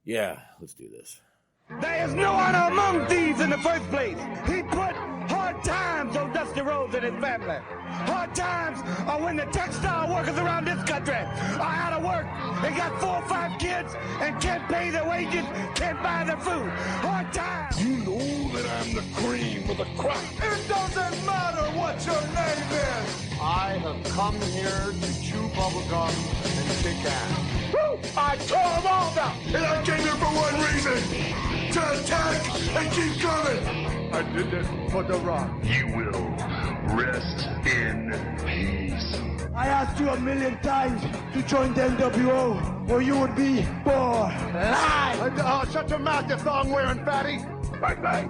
Yeah, let's do this. There is no honor among thieves in the first place. He put hard times on Dusty Rhodes and his family. Hard times are when the textile workers around this country are out of work. They got 4 or 5 kids and can't pay their wages, can't buy their food. Hard times. You know that I'm the cream of the crop. It doesn't matter what your name is. I have come here to chew bubblegum and kick ass. Woo! I tore them all down, and I came here for one reason. To attack and keep coming. I did this for the rock. You will rest in peace. I asked you 1,000,000 times to join the NWO, or you would be born. Lie! Shut your mouth, you thong-wearing fatty. Bang, bang.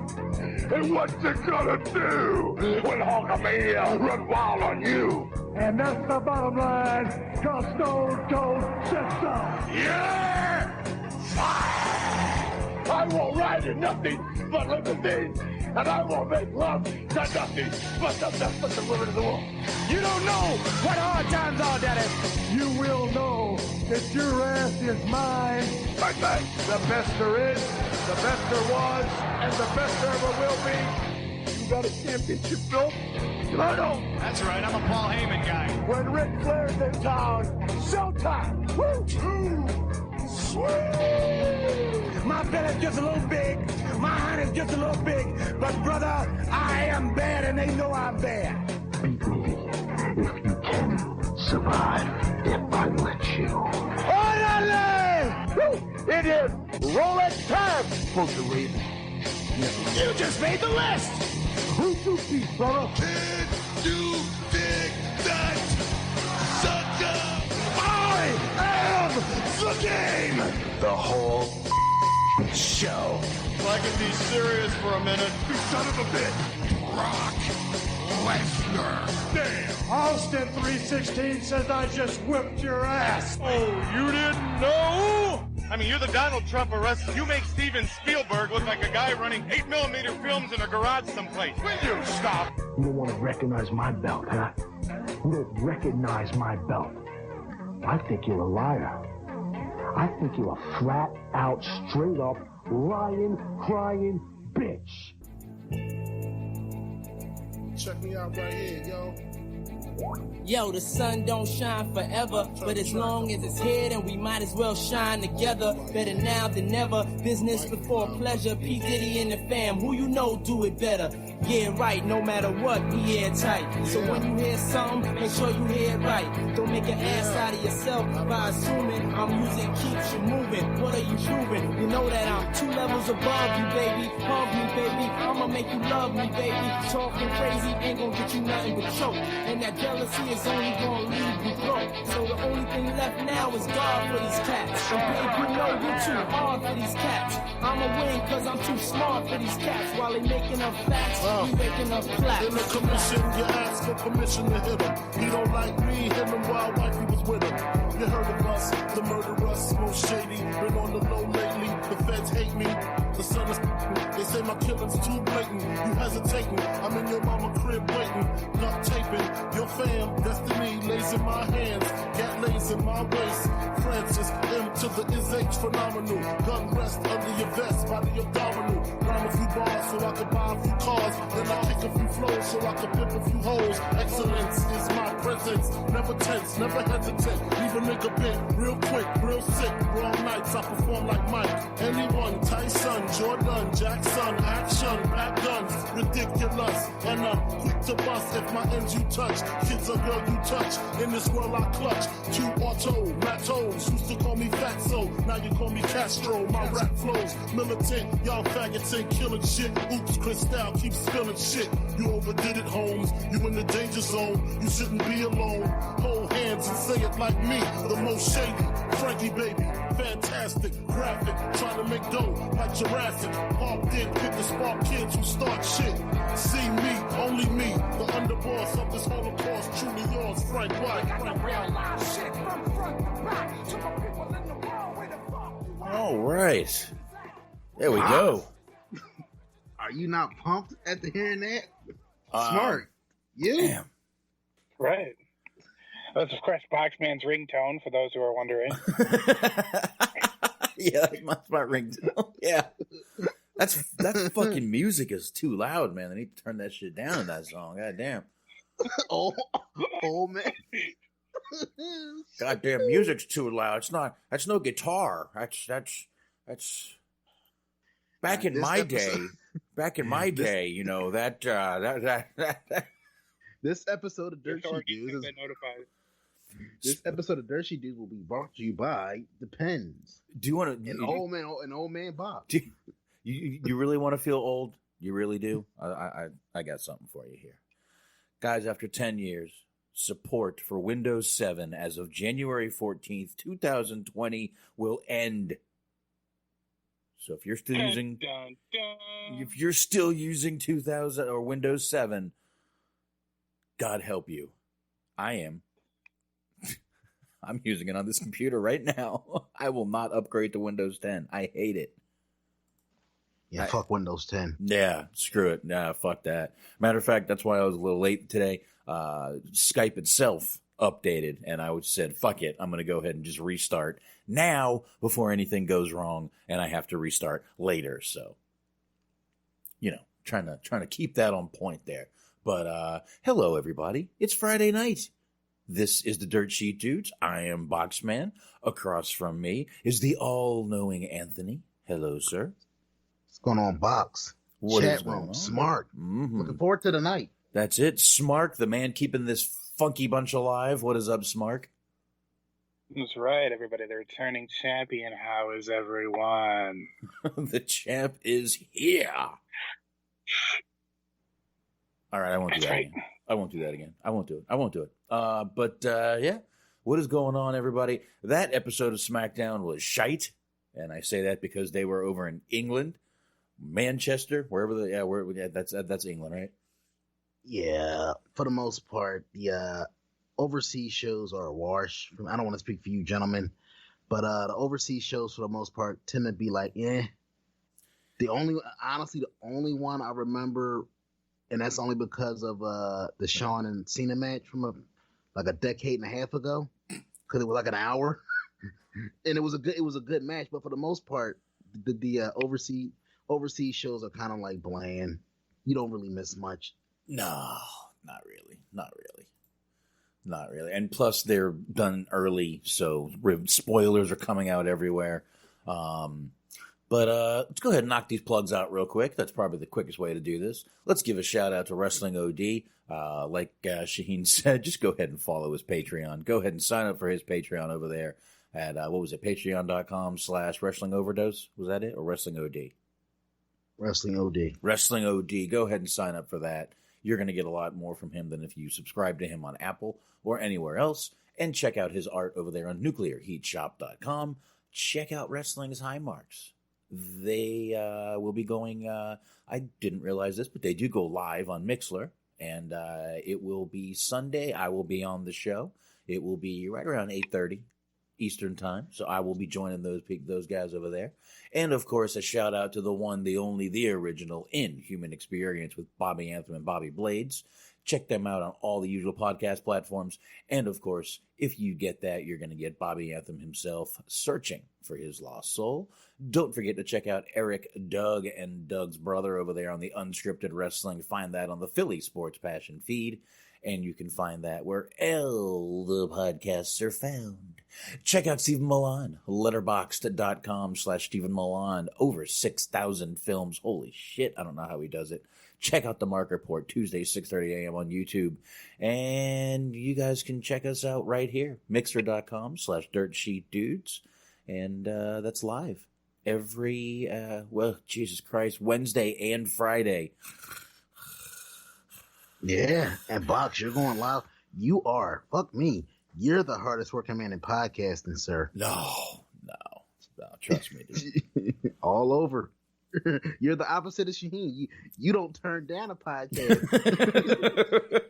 And what you gonna do when Hulkamania run wild on you? And that's the bottom line, cause Stone Cold said so. Yeah! Fire! I won't ride in nothing but limousines, and I won't make love to nothing but the best of the women in the world. You don't know what hard times are, Daddy. You will know that your ass is mine. Bang, bang. The best there is, the best there was, and the best there ever will be. You got a championship belt? I don't. That's right, I'm a Paul Heyman guy. When Ric Flair's in town, showtime! Woo! Sweet! My belly's just a little big, my hand is just a little big, but brother, I am bad and they know I'm bad. Beat me if you can. Survive if I let you. Orderly! Woo! It is Rolex time! Quote the Raven. You just made the list! Who you beat, brother? Can you dig that, sucker? I am the game! The whole show. If I can be serious for a minute. You son of a bitch! Brock Lesnar! Damn! Austin 316 says I just whipped your ass. Oh, you didn't know? I mean, you're the Donald Trump of wrestling. You make Steven Spielberg look like a guy running 8mm films in a garage someplace. Will you stop? You don't want to recognize my belt, huh? You don't recognize my belt. I think you're a liar. I think you're a flat out, straight up, lying, crying bitch. Check me out right here, yo. Yo, the sun don't shine forever, but as long as it's here, then we might as well shine together. Better now than never, business before pleasure. P. Diddy and the fam, who you know do it better. Yeah, right, no matter what, we airtight. So when you hear something, make sure you hear it right. Don't make an ass out of yourself by assuming our music keeps you moving. What are you proving? You know that I'm 2 levels above you, baby. Hug me, baby, I'ma make you love me, baby. Talking crazy ain't gonna get you nothing but choke. And that jealousy is only gonna leave you broke. So the only thing left now is God for these cats. And babe, you know you're too hard for these cats. I'ma win cause I'm too smart for these cats. While they making up facts, we making up claps. In the commission, you ask for permission to hit him. He don't like me, him and wild wifey was with him. You heard of us, the murderers, most shady. Been on the low lately, the feds hate me. The sun is they say my killing's too blatant. You hesitating, I'm in your mama crib waiting. Not taping, your fam, destiny lays in my hands. Gat lays in my waist. Francis, M to the is H phenomenal. Gun rest under your vest, body abdominal. Rhyme a few bars so I can buy a few cars. Then I kick a few flows so I can pimp a few hoes. Excellence is my presence. Never tense, never hesitate. Leave a nigga bent, real quick, real sick. Wrong nights, I perform like Mike. Anyone, Tyson, Jordan, Jackson, action, pack guns, ridiculous. And I'm quick to bust if my ends you touch. Kids a girl you touch. In this world I clutch. 2 auto, Matos. Used to call me Fatso, now you call me Castro. My rap flows militant. Y'all faggots ain't killing shit. Oops, Cristal keeps spilling shit. You overdid it, Holmes. You in the danger zone. You shouldn't be alone. Hold hands and say it like me. The most shady. Frankie baby. Fantastic. Graphic. Trying to make dough like Jurassic. Parked in, pick the spark kids who start shit. See me, only me. The underboss of this Holocaust. Truly yours, Frank White. All right. There we go. Are you not pumped at the hearing that? Smart. You? Damn. Right. That's of course Boxman's ringtone, for those who are wondering. Yeah, that's my ringtone. Yeah. That fucking music is too loud, man. They need to turn that shit down in that song. God damn. Oh man. Goddamn music's too loud. That's no guitar. That's back in my day, you know, that this episode of Dirt Sheet Dudes This episode of Dirt Sheet Dudes will be brought to you by Depends. Do you want to an old man Bob? You really want to feel old? You really do? I got something for you here. Guys, after 10 years, support for Windows 7 as of January 14th, 2020 will end. So if you're still using 2000 or Windows 7, God help you. I am. I'm using it on this computer right now. I will not upgrade to Windows 10. I hate it. Yeah, fuck Windows 10. Yeah, screw it. Nah, fuck that. Matter of fact, that's why I was a little late today. Skype itself updated, and I said, fuck it. I'm going to go ahead and just restart now before anything goes wrong, and I have to restart later. So, you know, trying to keep that on point there. But hello, everybody. It's Friday night. This is the Dirt Sheet Dudes. I am Boxman. Across from me is the all-knowing Anthony. Hello, sir. What's going on, Box? What Chat is going room, on? Smart. Mm-hmm. Looking forward to the night. That's it. Smark, the man keeping this funky bunch alive. What is up, Smark? That's right, everybody. The returning champion. How is everyone? The champ is here. All right, I won't do that again. I won't do it. But yeah, what is going on, everybody? That episode of SmackDown was shite, and I say that because they were over in England, Manchester, that's England, right? Yeah, for the most part, the overseas shows are a wash. I don't want to speak for you, gentlemen, but the overseas shows, for the most part, tend to be like, the only one I remember, and that's only because of the Shawn and Cena match from a decade and a half ago, because it was like an hour, and it was a good match. But for the most part, the overseas shows are kind of like bland. You don't really miss much. No, not really. And plus, they're done early, so spoilers are coming out everywhere. But let's go ahead and knock these plugs out real quick. That's probably the quickest way to do this. Let's give a shout out to Wrestling OD. Like Shaheen said, just go ahead and follow his Patreon. Go ahead and sign up for his Patreon over there at, patreon.com/Wrestling Overdose. Was that it? Or Wrestling OD? Wrestling OD. Wrestling OD. Go ahead and sign up for that. You're going to get a lot more from him than if you subscribe to him on Apple or anywhere else. And check out his art over there on nuclearheatshop.com. Check out Wrestling's High Marks. They will be going, I didn't realize this, but they do go live on Mixlr. And it will be Sunday. I will be on the show. It will be right around 8:30 Eastern time. So I will be joining those guys over there. And, of course, a shout-out to the one, the only, the original Inhuman Experience with Bobby Anthem and Bobby Blades. Check them out on all the usual podcast platforms. And, of course, if you get that, you're going to get Bobby Anthem himself searching for his lost soul. Don't forget to check out Eric, Doug, and Doug's brother over there on the Unscripted Wrestling. Find that on the Philly Sports Passion feed. And you can find that where all the podcasts are found. Check out Stephen Milan, letterboxd.com/Stephen Milan. Over 6,000 films. Holy shit, I don't know how he does it. Check out the Mark Report, Tuesday, 6:30 a.m. on YouTube. And you guys can check us out right here, mixer.com/DirtSheetDudes. And that's live every, Jesus Christ, Wednesday and Friday. Yeah, and Box, you're going live. You are. Fuck me. You're the hardest working man in podcasting, sir. No, trust me, dude. All over. You're the opposite of Shaheen. You don't turn down a podcast.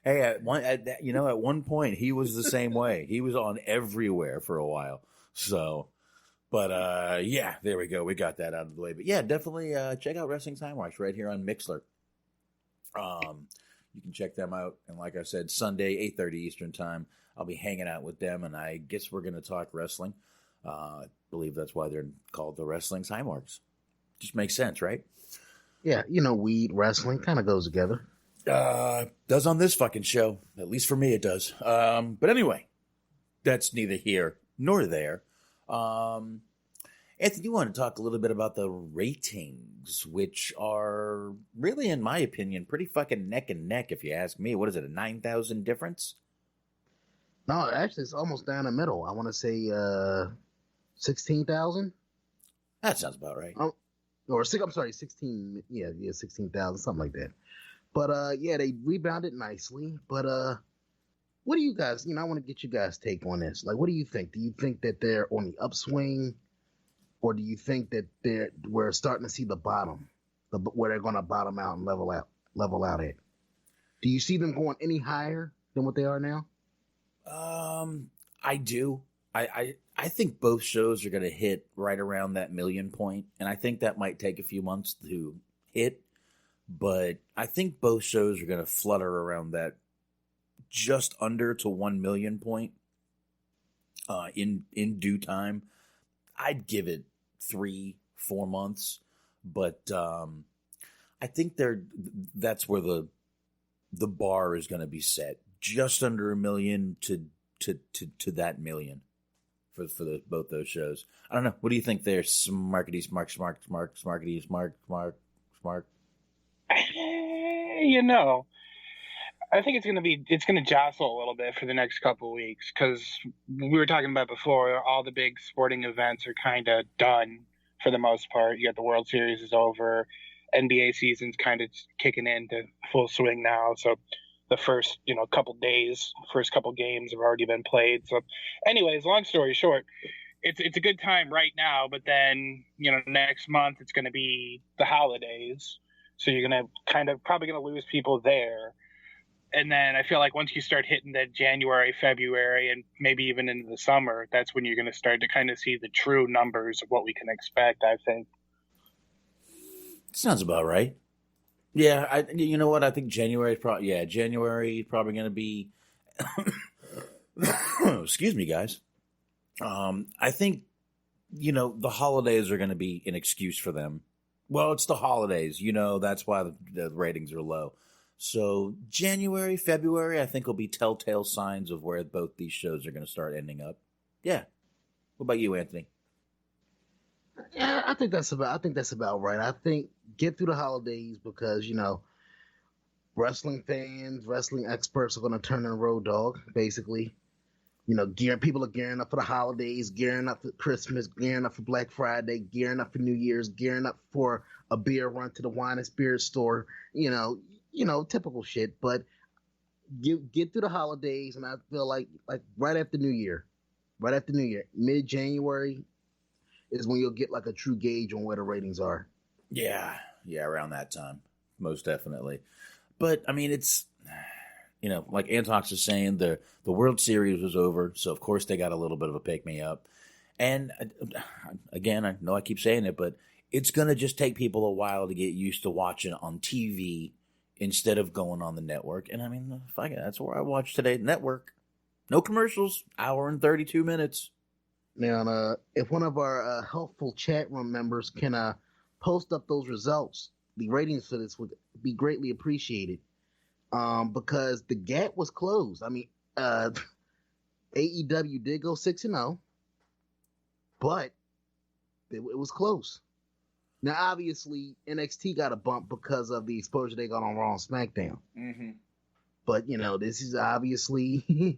Hey, at one point he was the same way. He was on everywhere for a while. So, but yeah, there we go. We got that out of the way. But yeah, definitely check out Wrestling Time Watch right here on Mixlr. You can check them out. And like I said, Sunday, 8:30 Eastern time, I'll be hanging out with them, and I guess we're going to talk wrestling. I believe that's why they're called the Wrestling's High Marks. Just makes sense, right? Yeah, weed, wrestling kind of goes together. Does on this fucking show. At least for me, it does. But anyway, that's neither here nor there. Anthony, you want to talk a little bit about the ratings, which are really, in my opinion, pretty fucking neck and neck, if you ask me. What is it, a 9,000 difference? No, actually, it's almost down the middle. I want to say 16,000. That sounds about right. I'm sorry, 16. Yeah, 16,000, something like that. But yeah, they rebounded nicely. But what do you guys? I want to get you guys' take on this. Like, what do you think? Do you think that they're on the upswing, or do you think that we're starting to see the bottom, where they're going to bottom out and level out at? Do you see them going any higher than what they are now? I do. I think both shows are going to hit right around that million point, and I think that might take a few months to hit, but I think both shows are going to flutter around that just under to 1 million point in due time. I'd give it 3-4 months, but I think that's where the bar is going to be set, just under 1 million to that million for both those shows. I don't know. What do you think there? Smarkety smart. I think it's gonna jostle a little bit for the next couple of weeks, because we were talking about before, all the big sporting events are kind of done for the most part. You got the World Series is over, NBA season's kind of kicking into full swing now. So the first couple days, first couple games have already been played. So, anyways, long story short, it's a good time right now. But then next month it's going to be the holidays, so you're going to probably going to lose people there. And then I feel like once you start hitting the January, February, and maybe even into the summer, that's when you're going to start to kind of see the true numbers of what we can expect, I think. Sounds about right. Yeah, you know what? I think January is probably going to be. Excuse me, guys. I think the holidays are going to be an excuse for them. Well, it's the holidays, that's why the ratings are low. So January, February, I think will be telltale signs of where both these shows are going to start ending up. Yeah. What about you, Anthony? Yeah, I think that's about right. I think get through the holidays, because wrestling fans, wrestling experts are going to turn in road dog, basically. People are gearing up for the holidays, gearing up for Christmas, gearing up for Black Friday, gearing up for New Year's, gearing up for a beer run to the wine and spirit store. Typical shit. But get through the holidays, and I feel like right after New Year, mid-January is when you'll get like a true gauge on where the ratings are. Yeah, around that time, most definitely. But I mean, it's like Antox is saying, the World Series was over, so of course they got a little bit of a pick me up. And again, I know I keep saying it, but it's gonna just take people a while to get used to watching on TV instead of going on the network. And I mean, that's where I watch today. Network, no commercials, hour and 32 minutes. Now, if one of our helpful chat room members can post up those results, the ratings for this would be greatly appreciated. Because the gap was closed. I mean, AEW did go 6-0, but it was close. Now, obviously, NXT got a bump because of the exposure they got on Raw and SmackDown. Mm-hmm. But, this is obviously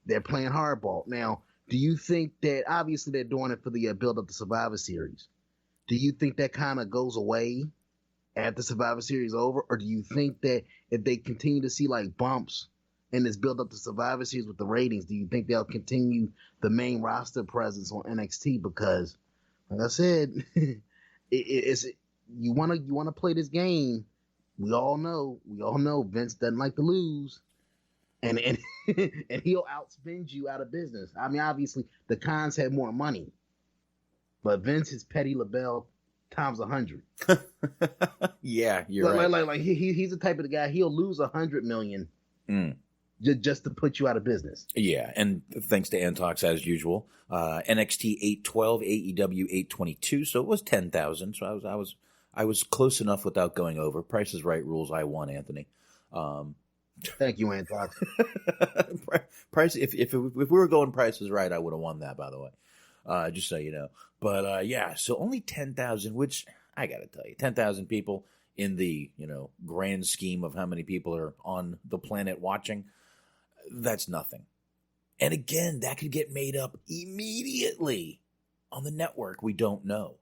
they're playing hardball. Now, do you think that obviously they're doing it for the build-up to Survivor Series? Do you think that kind of goes away after Survivor Series over, or do you think that if they continue to see like bumps in this build up to Survivor Series with the ratings, do you think they'll continue the main roster presence on NXT? Because, like I said, you want to play this game. We all know Vince doesn't like to lose, and he'll outspend you out of business. I mean, obviously the Khans had more money, but Vince is Petty LaBelle times 100. Yeah, you're right. Like he's the type of the guy, he'll lose $100 million just to put you out of business. Yeah, and thanks to Antox as usual. NXT 812, AEW 822, so it was 10,000. So I was close enough without going over. Price is Right rules. I won, Anthony. Thank you, Antox. Price. If we were going Price is Right, I would have won that. By the way, just so you know. But yeah, so only 10,000, which I got to tell you, 10,000 people in the grand scheme of how many people are on the planet watching. That's nothing. And again, that could get made up immediately on the network. We don't know.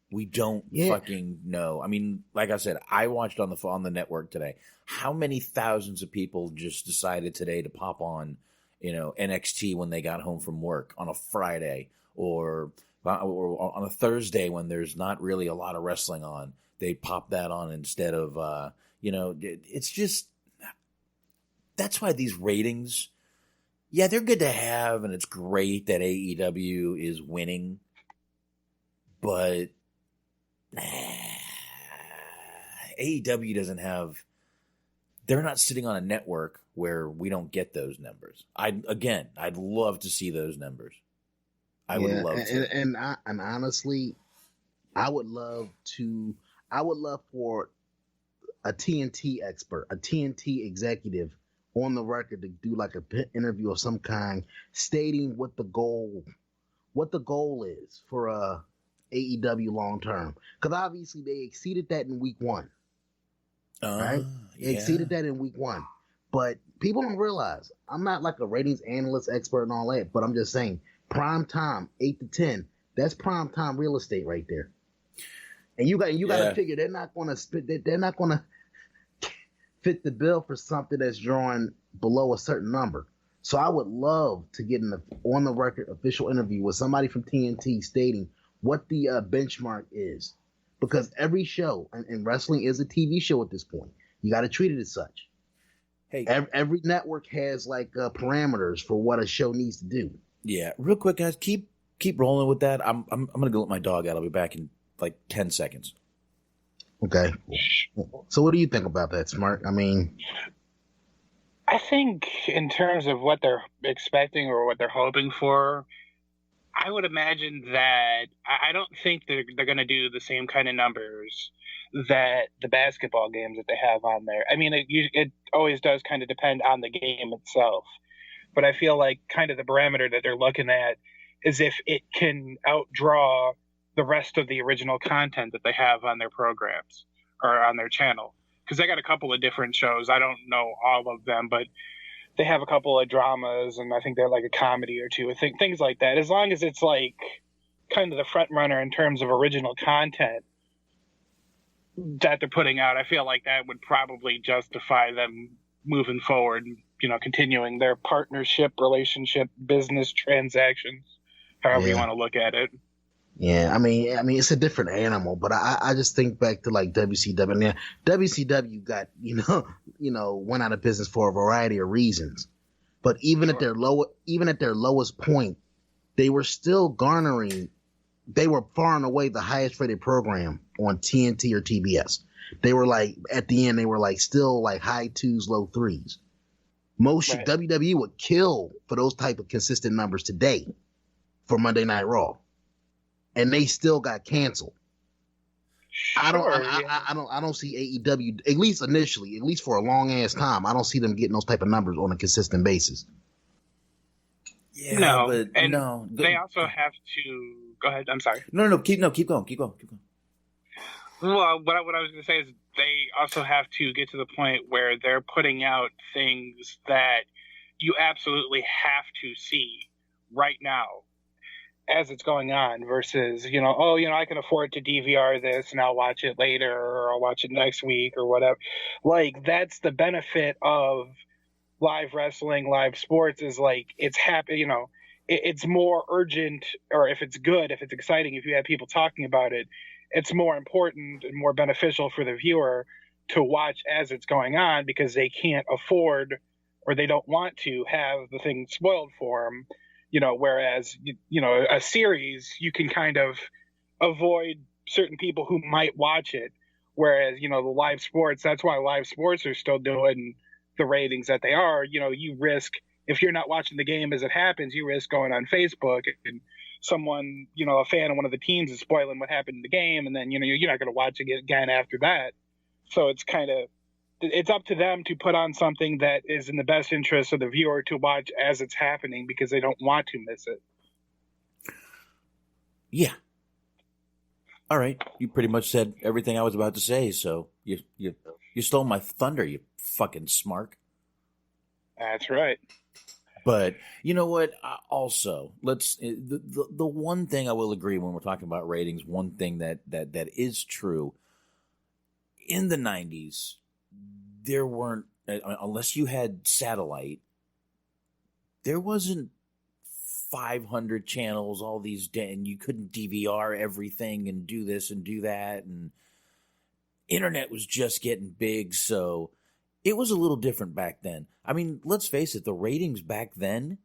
We don't fucking know. I mean, like I said, I watched on the network today. How many thousands of people just decided today to pop on, NXT when they got home from work on a Friday or on a Thursday when there's not really a lot of wrestling on? They pop that on instead of, it's just. That's why these ratings, they're good to have, and it's great that AEW is winning, but AEW doesn't have, they're not sitting on a network where we don't get those numbers. I'd love to see those numbers. I would love to. And honestly, I would love for a TNT expert, a TNT executive on the record to do like a interview of some kind, stating what the goal is for AEW long term. Because obviously they exceeded that in week one, right? They exceeded that in week one, but people don't realize I'm not like a ratings analyst expert and all that. But I'm just saying, prime time 8 to 10, that's prime time real estate right there. And you got to figure they're not going to fit the bill for something that's drawing below a certain number. So I would love to get an on the record official interview with somebody from TNT stating what the benchmark is, because every show and wrestling is a TV show at this point. You got to treat it as such. Hey, every network has like parameters for what a show needs to do. Yeah, real quick, guys, keep rolling with that. I'm gonna go let my dog out. I'll be back in like 10 seconds. Okay. So what do you think about that, Smart? I mean, I think in terms of what they're expecting or what they're hoping for, I would imagine that I don't think they're going to do the same kind of numbers that the basketball games that they have on there. I mean, it always does kind of depend on the game itself. But I feel like kind of the parameter that they're looking at is if it can outdraw the rest of the original content that they have on their programs or on their channel. Because they got a couple of different shows. I don't know all of them, but they have a couple of dramas, and I think they're like a comedy or two. I think things like that. As long as it's like kind of the front runner in terms of original content that they're putting out, I feel like that would probably justify them moving forward, continuing their partnership, relationship, business transactions, however you want to look at it. Yeah, I mean, it's a different animal, but I just think back to like WCW. And WCW got went out of business for a variety of reasons, but even at their lowest point, they were still garnering. They were far and away the highest rated program on TNT or TBS. They were like at the end, they were like still like high 2s, low 3s. WWE would kill for those type of consistent numbers today for Monday Night Raw. And they still got canceled. Sure, I don't see AEW, at least initially, at least for a long ass time. I don't see them getting those type of numbers on a consistent basis. Yeah, no, they also have to go ahead. I'm sorry. No, keep going. Well, what I was going to say is they also have to get to the point where they're putting out things that you absolutely have to see right now as it's going on versus, I can afford to DVR this and I'll watch it later or I'll watch it next week or whatever. Like, that's the benefit of live wrestling, live sports is like it's happy, it's more urgent, or if it's good, if it's exciting, if you have people talking about it, it's more important and more beneficial for the viewer to watch as it's going on because they can't afford or they don't want to have the thing spoiled for them. Whereas, a series, you can kind of avoid certain people who might watch it. Whereas, the live sports, that's why live sports are still doing the ratings that they are, you risk, if you're not watching the game as it happens, you risk going on Facebook and someone, a fan of one of the teams is spoiling what happened in the game, and then you're not going to watch it again after that. So it's up to them to put on something that is in the best interest of the viewer to watch as it's happening, because they don't want to miss it. Yeah. All right. You pretty much said everything I was about to say, so you stole my thunder, you fucking smark. That's right. But you know what? Also, the one thing I will agree when we're talking about ratings, one thing that is true, in the 90s, there weren't, unless you had satellite, there wasn't 500 channels, all these, and you couldn't DVR everything and do this and do that, and internet was just getting big, so it was a little different back then. I mean, let's face it, the ratings back then,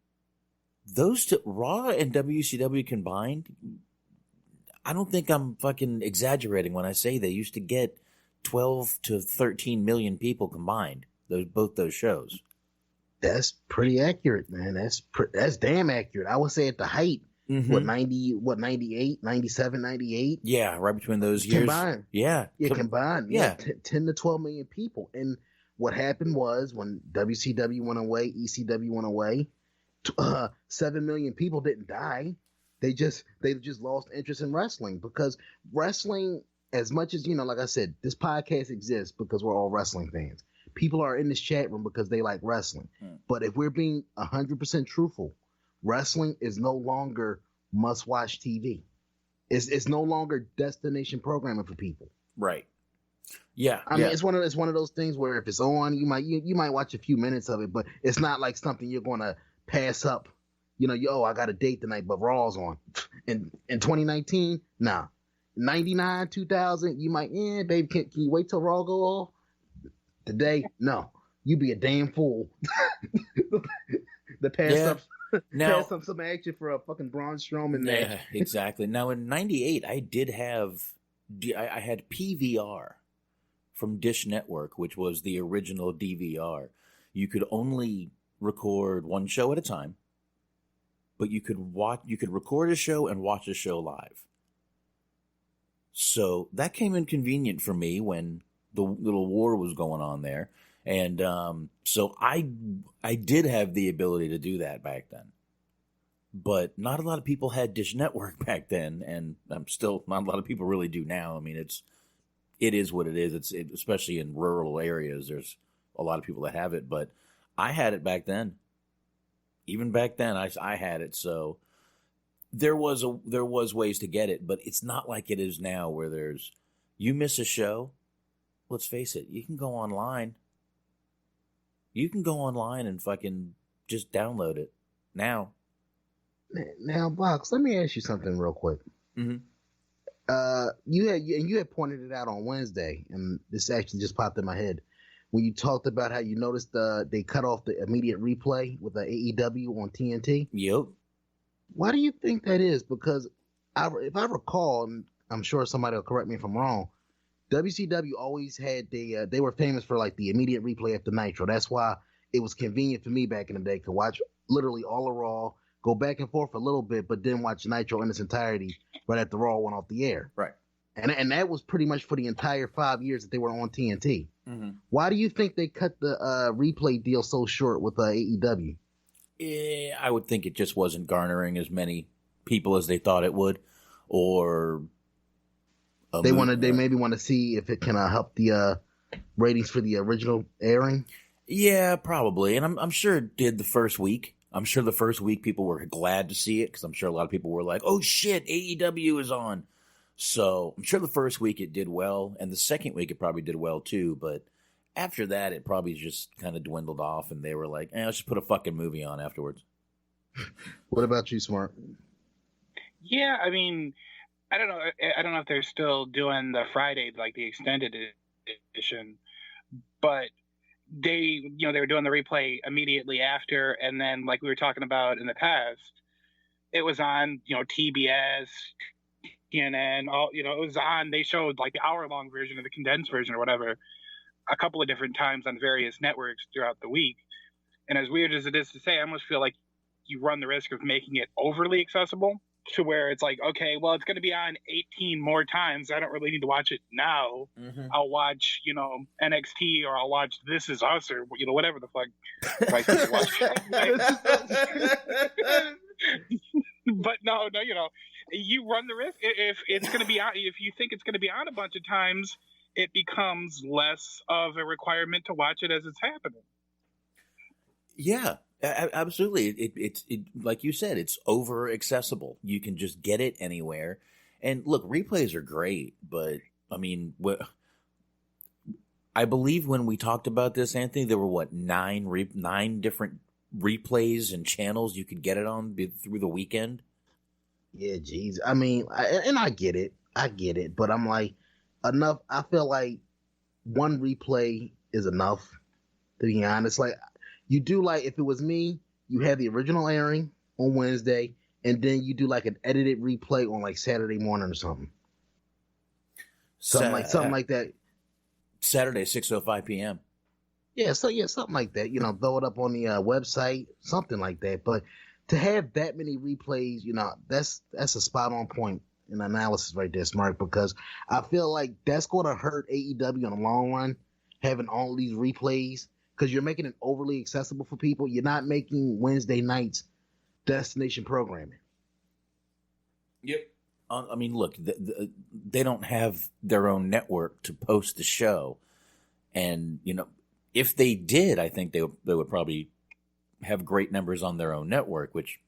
those two, Raw and WCW combined, I don't think I'm fucking exaggerating when I say they used to get 12 to 13 million people combined, both those shows. That's pretty accurate, man. That's damn accurate. I would say at the height, 98, 97, 98? Yeah, right between those years. Combined. Yeah. Combined. Yeah. 10 to 12 million people. And what happened was when WCW went away, ECW went away, 7 million people didn't die. They just lost interest in wrestling, because wrestling, as much as, like I said, this podcast exists because we're all wrestling fans. People are in this chat room because they like wrestling. But if we're being 100% truthful, wrestling is no longer must-watch TV. It's no longer destination programming for people. Right. Yeah. I mean, it's one of those things where if it's on, you might watch a few minutes of it, but it's not like something you're going to pass up. I got a date tonight, but Raw's on. In 2019, nah. 99, 2000, you might, baby, can you wait till Raw go off? Today, no. You be a damn fool. The pass up some action for a fucking Braun Strowman match. Yeah, exactly. Now in '98, I had PVR from Dish Network, which was the original DVR. You could only record one show at a time, but you could record a show and watch a show live. So that came in convenient for me when the little war was going on there. And so I did have the ability to do that back then. But not a lot of people had Dish Network back then, and not a lot of people really do now. I mean, it is what it is. It's especially in rural areas, there's a lot of people that have it, but I had it back then. Even back then, I had it, so there was ways to get it, but it's not like it is now where you miss a show. Let's face it, you can go online. You can go online and fucking just download it now. Now, Box, let me ask you something real quick. Mm-hmm. You had pointed it out on Wednesday, and this actually just popped in my head when you talked about how you noticed they cut off the immediate replay with the AEW on TNT. Yep. Why do you think that is? Because if I recall, and I'm sure somebody will correct me if I'm wrong, WCW always had they were famous for like the immediate replay after Nitro. That's why it was convenient for me back in the day to watch literally all of Raw, go back and forth a little bit, but then watch Nitro in its entirety right after Raw went off the air. Right. And that was pretty much for the entire 5 years that they were on TNT. Mm-hmm. Why do you think they cut the replay deal so short with AEW? I would think it just wasn't garnering as many people as they thought it would, or they maybe want to see if it can help the ratings for the original airing. Yeah, probably, and I'm sure it did the first week. I'm sure the first week people were glad to see it because I'm sure a lot of people were like, "Oh shit, AEW is on." So I'm sure the first week it did well, and the second week it probably did well too. But after that, it probably just kind of dwindled off, and they were like, let's just put a fucking movie on afterwards. What about you, Smart? Yeah, I mean, I don't know if they're still doing the Friday, like the extended edition, but they were doing the replay immediately after, and then like we were talking about in the past, it was on, TBS, CNN, all, it was on, they showed like the hour-long version or the condensed version or whatever a couple of different times on various networks throughout the week. And as weird as it is to say, I almost feel like you run the risk of making it overly accessible to where it's like, okay, well, it's going to be on 18 more times. I don't really need to watch it now. Mm-hmm. I'll watch, NXT, or I'll watch This Is Us, or, whatever the fuck I can watch. But no, you run the risk. If it's going to be on, if you think it's going to be on a bunch of times, it becomes less of a requirement to watch it as it's happening. Yeah, absolutely. It's like you said, it's over accessible. You can just get it anywhere. And look, replays are great, but I mean, I believe when we talked about this, Anthony, there were 9 different replays and channels you could get it on through the weekend. Yeah, geez. I mean, I get it, but I'm like, enough. I feel like one replay is enough. To be honest, like. You do, like, if it was me, you have the original airing on Wednesday, and then you do like an edited replay on like Saturday morning or something. Something like that. Saturday, 6:05 p.m. Yeah, something like that. Throw it up on the website, something like that. But to have that many replays, that's a spot on point in analysis right there, Smart, because I feel like that's going to hurt AEW in the long run, having all these replays. Because you're making it overly accessible for people. You're not making Wednesday nights destination programming. Yep. I mean, look, they don't have their own network to post the show. And, if they did, I think they would probably have great numbers on their own network, which,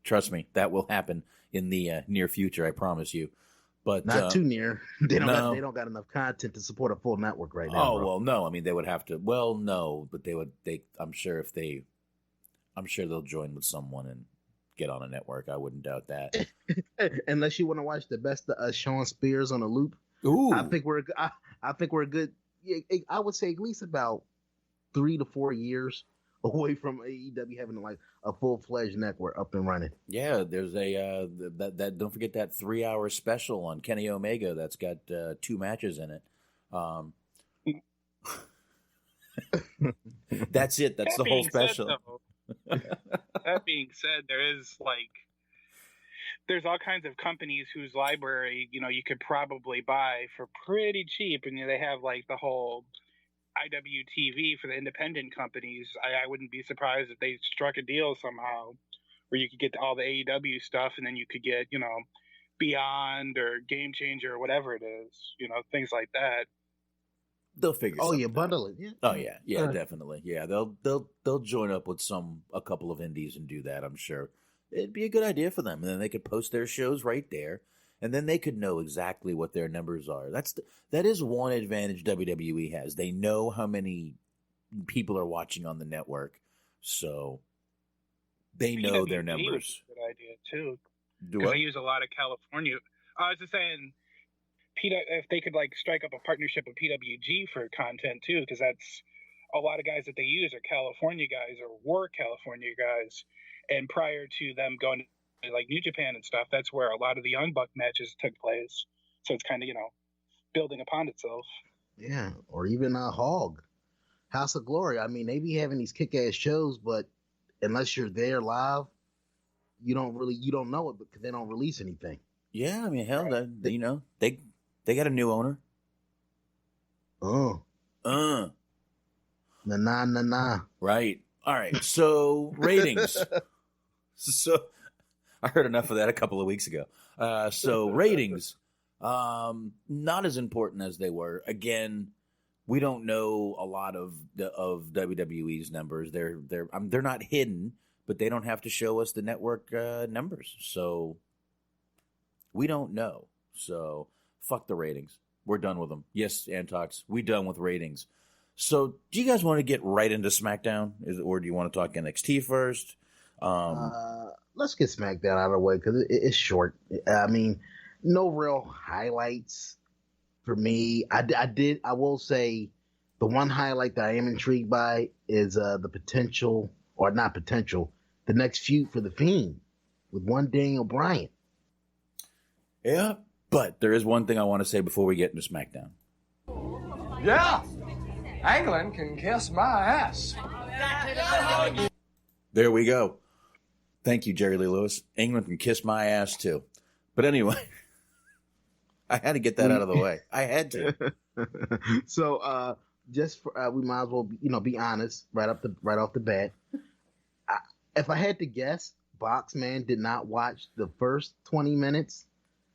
trust me, that will happen in the near future, I promise you. But not too near. They don't got enough content to support a full network right now. Oh, well, no. I mean, they would have to. Well, no, but I'm sure they'll join with someone and get on a network. I wouldn't doubt that. Unless you want to watch the best of Sean Spears on a loop. Ooh. I think we're a good. Yeah, I would say at least about 3 to 4 years away from AEW having like a full-fledged network up and running. Yeah, there's a that don't forget that 3-hour special on Kenny Omega that's got 2 matches in it. That's it. That's the whole special. That being said, there's all kinds of companies whose library you could probably buy for pretty cheap, and they have like the whole IWTV for the independent companies. I wouldn't be surprised if they struck a deal somehow where you could get all the AEW stuff, and then you could get, Beyond or Game Changer or whatever it is, things like that. They'll figure. Oh, you bundle it. Yeah. Oh yeah, definitely. Yeah, they'll join up with a couple of indies and do that. I'm sure it'd be a good idea for them, and then they could post their shows right there. And then they could know exactly what their numbers are. That is one advantage WWE has. They know how many people are watching on the network, so they know their numbers. Good idea too. Because they use a lot of California. I was just saying, if they could like strike up a partnership with PWG for content too, because that's a lot of guys that they use are California guys or were California guys, and prior to them going to like New Japan and stuff, that's where a lot of the Young Buck matches took place. So it's kind of, building upon itself. Yeah, or even Hog, House of Glory. I mean, they be having these kick-ass shows, but unless you're there live, you don't know it because they don't release anything. Yeah, I mean, hell, they got a new owner. Nah. Right. All right. So ratings. So I heard enough of that a couple of weeks ago. So ratings, not as important as they were. Again, we don't know a lot of WWE's numbers. They're not hidden, but they don't have to show us the network numbers. So we don't know. So fuck the ratings. We're done with them. Yes, Antox, we done with ratings. So do you guys want to get right into SmackDown, or do you want to talk NXT first? Let's get SmackDown out of the way because it's short. I mean, no real highlights for me. I will say the one highlight that I am intrigued by is the potential, or not potential, the next feud for The Fiend with one Daniel Bryan. Yeah, but there is one thing I want to say before we get into SmackDown. Yeah, England can kiss my ass. There we go. Thank you, Jerry Lee Lewis. England can kiss my ass too. But anyway, I had to get that out of the way. I had to. So, just for, we might as well, be honest right off the bat. If I had to guess, Boxman did not watch the first 20 minutes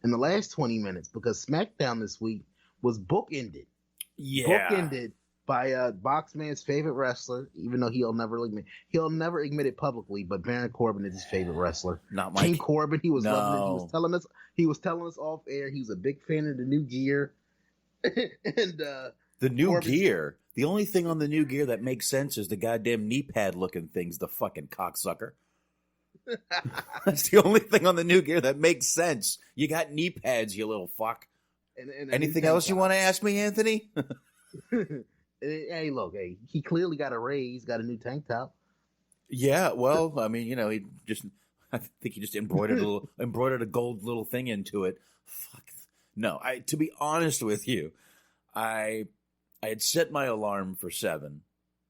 and the last 20 minutes because SmackDown this week was bookended. Yeah. Bookended by Boxman's favorite wrestler, even though he'll never admit it publicly, but Baron Corbin is his favorite wrestler. Not Mike. King Corbin, he was No. loving it. He was telling us off air he was a big fan of the new gear. And the new Corbin, gear. The only thing on the new gear that makes sense is the goddamn knee pad looking things, the fucking cocksucker. That's the only thing on the new gear that makes sense. You got knee pads, you little fuck. And anything else you want to ask me, Anthony? Hey, look, he clearly got a raise, got a new tank top. Yeah, well, I mean, I think he just embroidered a gold little thing into it. Fuck. No, to be honest with you, I had set my alarm for 7.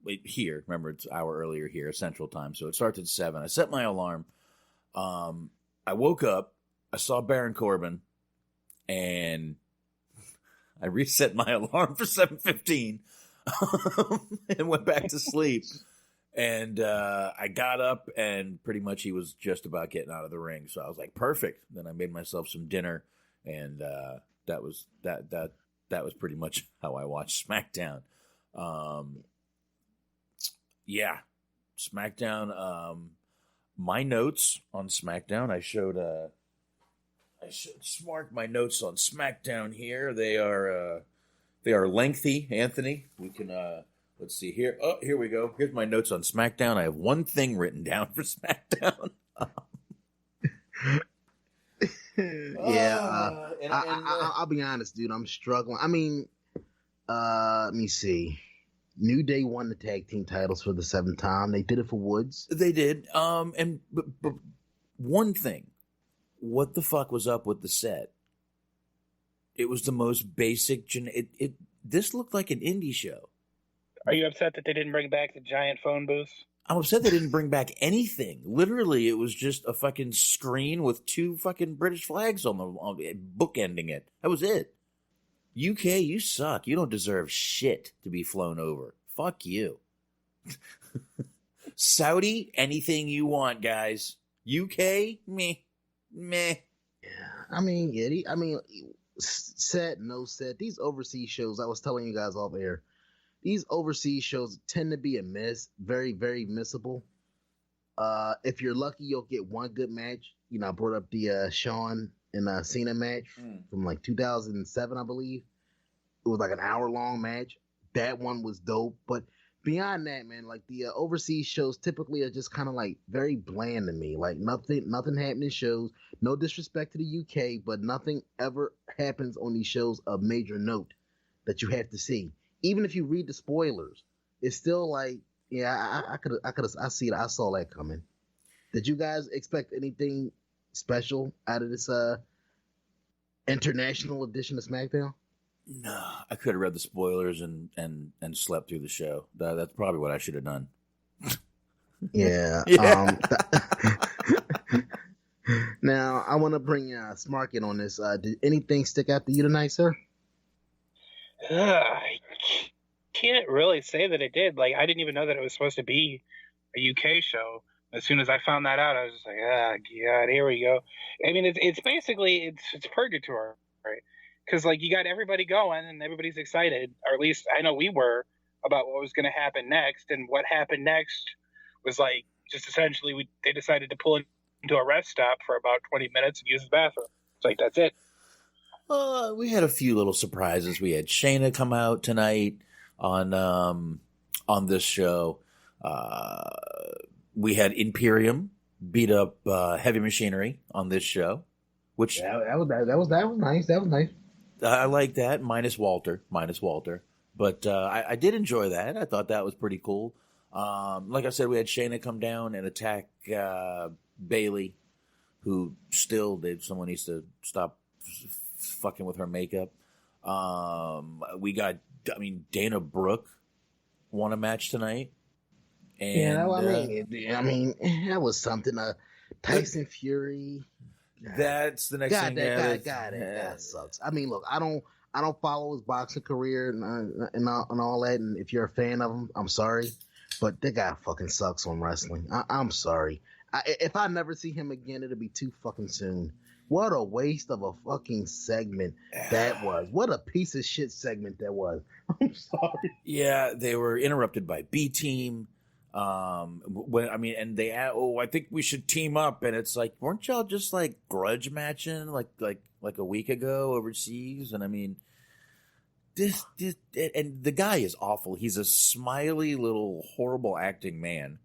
Wait, here, remember it's an hour earlier here, Central Time, so it starts at 7. I set my alarm. I woke up, I saw Baron Corbin, and I reset my alarm for 7:15 and went back to sleep. And I got up, and pretty much he was just about getting out of the ring. So I was like, perfect. Then I made myself some dinner, and that was pretty much how I watched SmackDown. Yeah, SmackDown. My notes on SmackDown. I showed Smart my notes on SmackDown here. They are lengthy. Anthony, we can let's see here. Oh, here we go. Here's my notes on SmackDown. I have one thing written down for SmackDown. Yeah, I'll be honest, dude. I'm struggling. I mean, let me see. New Day won the tag team titles for the 7th time. They did it for Woods. They did. But one thing, what the fuck was up with the set? It was the most basic. This looked like an indie show. Are you upset that they didn't bring back the giant phone booth? I'm upset they didn't bring back anything. Literally, it was just a fucking screen with 2 fucking British flags on bookending it. That was it. UK, you suck. You don't deserve shit to be flown over. Fuck you. Saudi, anything you want, guys. UK, meh. Yeah, I mean, set, no set. These overseas shows, I was telling you guys off air, these overseas shows tend to be a miss. Very, very missable. If you're lucky, you'll get one good match. I brought up the Shawn and Cena match from like 2007, I believe. It was like an hour-long match. That one was dope. But beyond that, man, like the overseas shows typically are just kind of like very bland to me. Like nothing happening in shows. No disrespect to the UK, but nothing ever happens on these shows of major note that you have to see. Even if you read the spoilers, it's still like, yeah, I see it. I saw that coming. Did you guys expect anything special out of this international edition of SmackDown? No, I could have read the spoilers and slept through the show. That's probably what I should have done. Yeah. Now, I want to bring Smart in on this. Did anything stick out to you tonight, sir? I can't really say that it did. Like, I didn't even know that it was supposed to be a UK show. As soon as I found that out, I was just like, oh, God, here we go. I mean, it's basically, it's purgatory, right? Because, like, you got everybody going and everybody's excited, or at least I know we were, about what was going to happen next. And what happened next was, like, just essentially they decided to pull into a rest stop for about 20 minutes and use the bathroom. It's like, that's it. We had a few little surprises. We had Shayna come out tonight on this show. We had Imperium beat up Heavy Machinery on this show, which that was nice. That was nice. I like that. Minus Walter, but I did enjoy that. I thought that was pretty cool. Like I said, we had Shayna come down and attack Bayley, who someone needs to stop fucking with her makeup. We got, Dana Brooke won a match tonight. And, yeah, I mean, that was something. Tyson Fury. That's the next thing. That sucks. I mean, look, I don't follow his boxing career and all that. And if you're a fan of him, I'm sorry, but that guy fucking sucks on wrestling. I'm sorry. If I never see him again, it'll be too fucking soon. What a waste of a fucking segment that was. What a piece of shit segment that was. I'm sorry. Yeah, they were interrupted by B Team. And they I think we should team up, and it's like, weren't y'all just like grudge matching like a week ago overseas? And I mean, this and the guy is awful. He's a smiley little horrible acting man.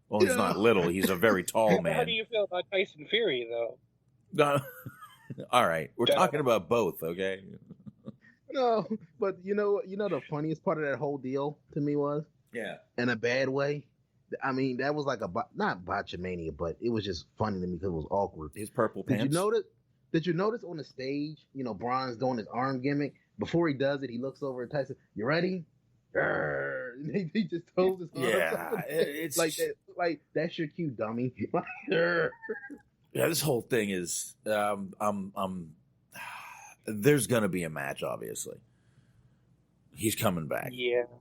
Well, he's not little. He's a very tall man. How do you feel about Tyson Fury, though? All right, we're talking about both, okay? No, but you know the funniest part of that whole deal to me was, in a bad way. I mean, that was like not botchamania, but it was just funny to me because it was awkward. His purple pants. Did you notice on the stage, Braun's doing his arm gimmick? Before he does it, he looks over at Tyson. You ready? And he just throws his arms. Yeah, it's like that's your cue, dummy. Yeah, this whole thing is, there's going to be a match, obviously. He's coming back.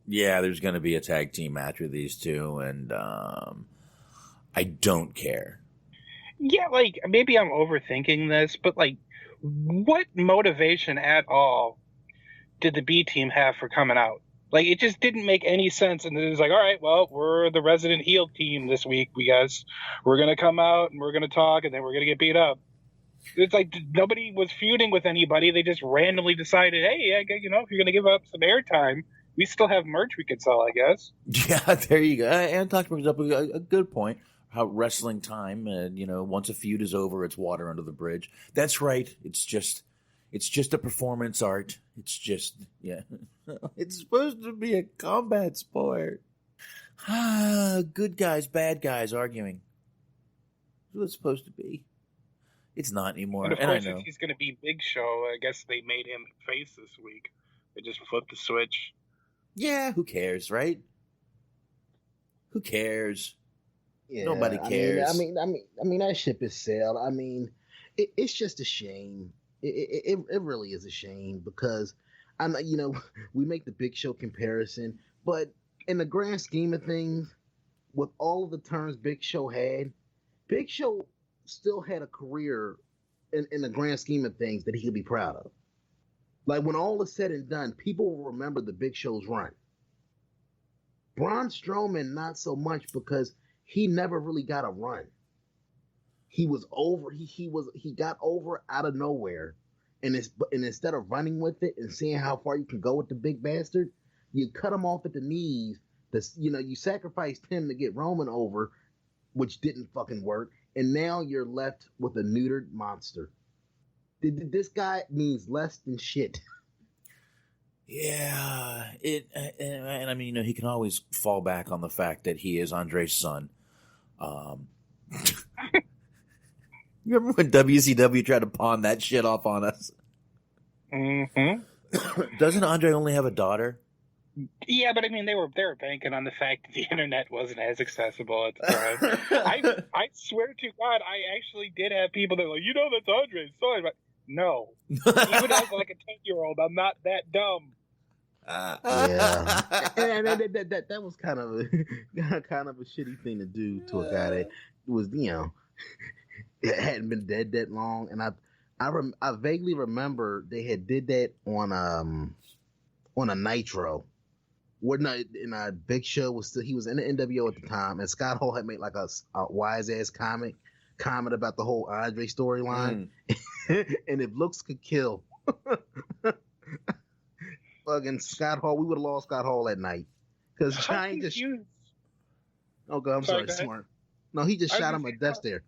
Yeah, there's going to be a tag team match with these two, and I don't care. Yeah, like, maybe I'm overthinking this, but, like, what motivation at all did the B team have for coming out? Like, it just didn't make any sense. And it was like, all right, well, we're the resident heel team this week, we're going to come out and we're going to talk and then we're going to get beat up. It's like nobody was feuding with anybody. They just randomly decided, hey, if you're going to give up some airtime, we still have merch we could sell, I guess. Yeah, there you go. And Talk brings up a good point. How wrestling time, once a feud is over, it's water under the bridge. That's right. It's just a performance art. It's just, it's supposed to be a combat sport. Good guys, bad guys arguing. That's what it's supposed to be. It's not anymore. And of course, I know. if he's going to be Big Show, I guess they made him face this week. They just flipped the switch. Yeah, who cares, right? Who cares? Yeah, nobody cares. I mean, that ship is sailed. I mean, it's just a shame. It really is a shame because we make the Big Show comparison, but in the grand scheme of things, with all of the turns Big Show had, Big Show still had a career in the grand scheme of things that he could be proud of. Like, when all is said and done, people will remember the Big Show's run. Braun Strowman, not so much, because he never really got a run. He was over. He got over out of nowhere, and instead of running with it and seeing how far you can go with the big bastard, you cut him off at the knees. You sacrificed him to get Roman over, which didn't fucking work, and now you're left with a neutered monster. This guy means less than shit. Yeah, and I mean, he can always fall back on the fact that he is Andre's son. You remember when WCW tried to pawn that shit off on us? Mm-hmm. Doesn't Andre only have a daughter? Yeah, but I mean, they were banking on the fact that the internet wasn't as accessible at the time. I swear to God, I actually did have people that were like, that's Andre's son. But no, even as like a 10-year-old, I'm not that dumb. Yeah, and that was kind of a shitty thing to do to a guy that was, it hadn't been dead that long. And I vaguely remember they had did that on a Nitro. Big Show was he was in the NWO at the time, and Scott Hall had made like a wise ass comment about the whole Andre storyline, and if looks could kill, fucking Scott Hall, we would have lost Scott Hall that night because Giant just. Oh God, I'm sorry, Smart. No, he just shot him a death stare.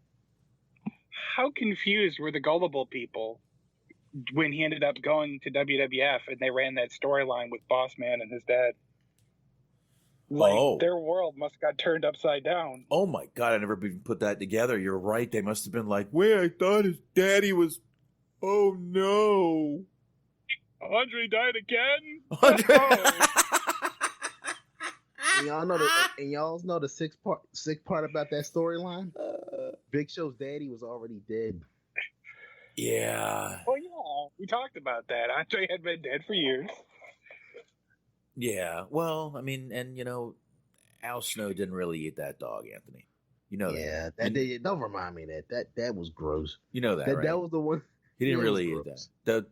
How confused were the gullible people when he ended up going to WWF and they ran that storyline with Boss Man and his dad? Their world must have got turned upside down. Oh my God, I never even put that together. You're right. They must have been like, wait, I thought his daddy was. Oh no. Andre died again? Andre... y'all know the sick part about that storyline. Big Show's daddy was already dead. Yeah. Well, yeah, we talked about that. Andre had been dead for years. Yeah. Well, I mean, and Al Snow didn't really eat that dog, Anthony. You know that. Yeah, right? don't remind me of that. That was gross. You know that, right? That was the one. He didn't really eat that.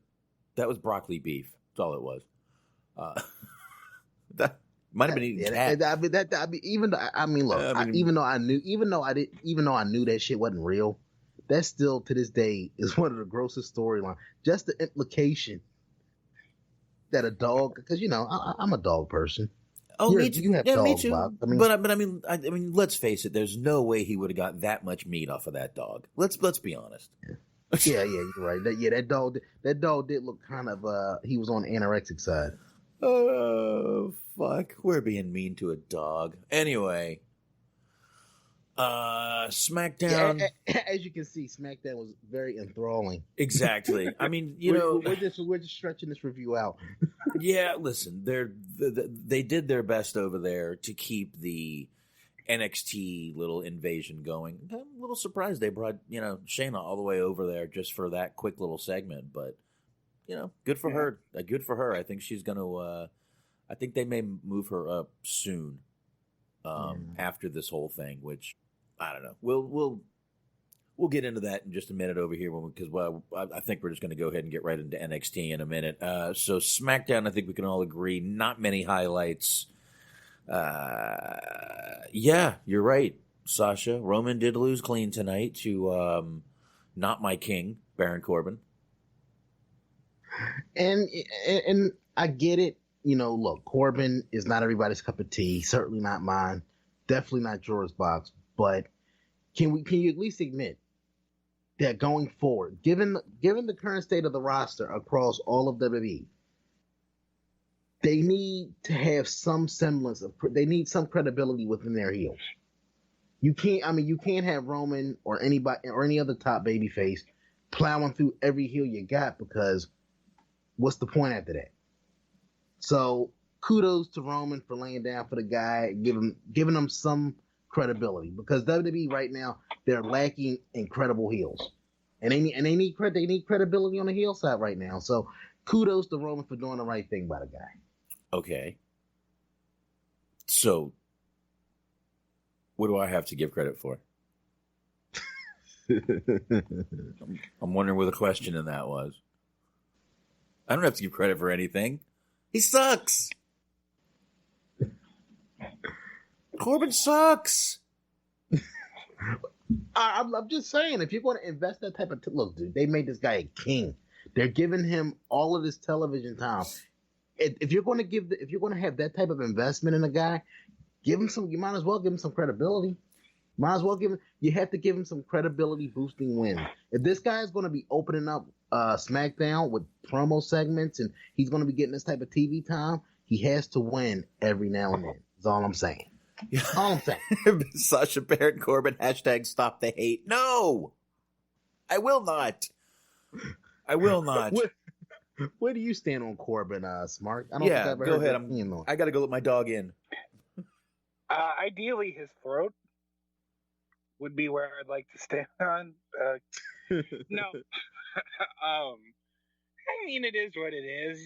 That was broccoli beef. That's all it was. That might have been eating cat. Even though I knew that shit wasn't real, that still to this day is one of the grossest storylines. Just the implication that a dog, because I'm a dog person. Oh, me too. You have yeah, dogs, me too. Bob. But I mean, let's face it. There's no way he would have got that much meat off of that dog. Let's be honest. Yeah, you're right. That dog did look kind of. He was on the anorexic side. Oh fuck! We're being mean to a dog. Anyway, SmackDown. Yeah, as you can see, SmackDown was very enthralling. Exactly. I mean, we're just stretching this review out. Yeah, listen, they did their best over there to keep the NXT little invasion going. I'm a little surprised they brought Shayna all the way over there just for that quick little segment, but good for her. Good for her. I think she's gonna. I think they may move her up soon. After this whole thing, which I don't know. We'll get into that in just a minute over here because I think we're just going to go ahead and get right into NXT in a minute. So SmackDown, I think we can all agree, not many highlights. Yeah, you're right, Sasha. Roman did lose clean tonight to not my king, Baron Corbin. And I get it. Look, Corbin is not everybody's cup of tea. Certainly not mine. Definitely not Jordan's box. But can you at least admit that going forward, given the current state of the roster across all of WWE, they need to have some semblance of. They need some credibility within their heels. You can't have Roman or anybody or any other top babyface plowing through every heel you got, because what's the point after that? So kudos to Roman for laying down for the guy, giving him some credibility, because WWE right now, they're lacking incredible heels, and they need credibility on the heel side right now. So kudos to Roman for doing the right thing by the guy. Okay. So what do I have to give credit for? I'm wondering where the question in that was. I don't have to give credit for anything. He sucks. Corbin sucks. I'm just saying, if you're going to invest that type of look, dude, they made this guy a king. They're giving him all of this television time. If you're going to have that type of investment in a guy, give him some. You might as well give him some credibility. You have to give him some credibility boosting wins. If this guy is going to be opening up SmackDown with promo segments and he's going to be getting this type of TV time, he has to win every now and then. That's all I'm saying. All I'm saying. Sasha Baron Corbin, # stop the hate. No, I will not. Where do you stand on Corbin, Smart? I don't think I've ever go ahead. I got to go let my dog in. Ideally, his throat would be where I'd like to stand on. No. I mean, it is what it is.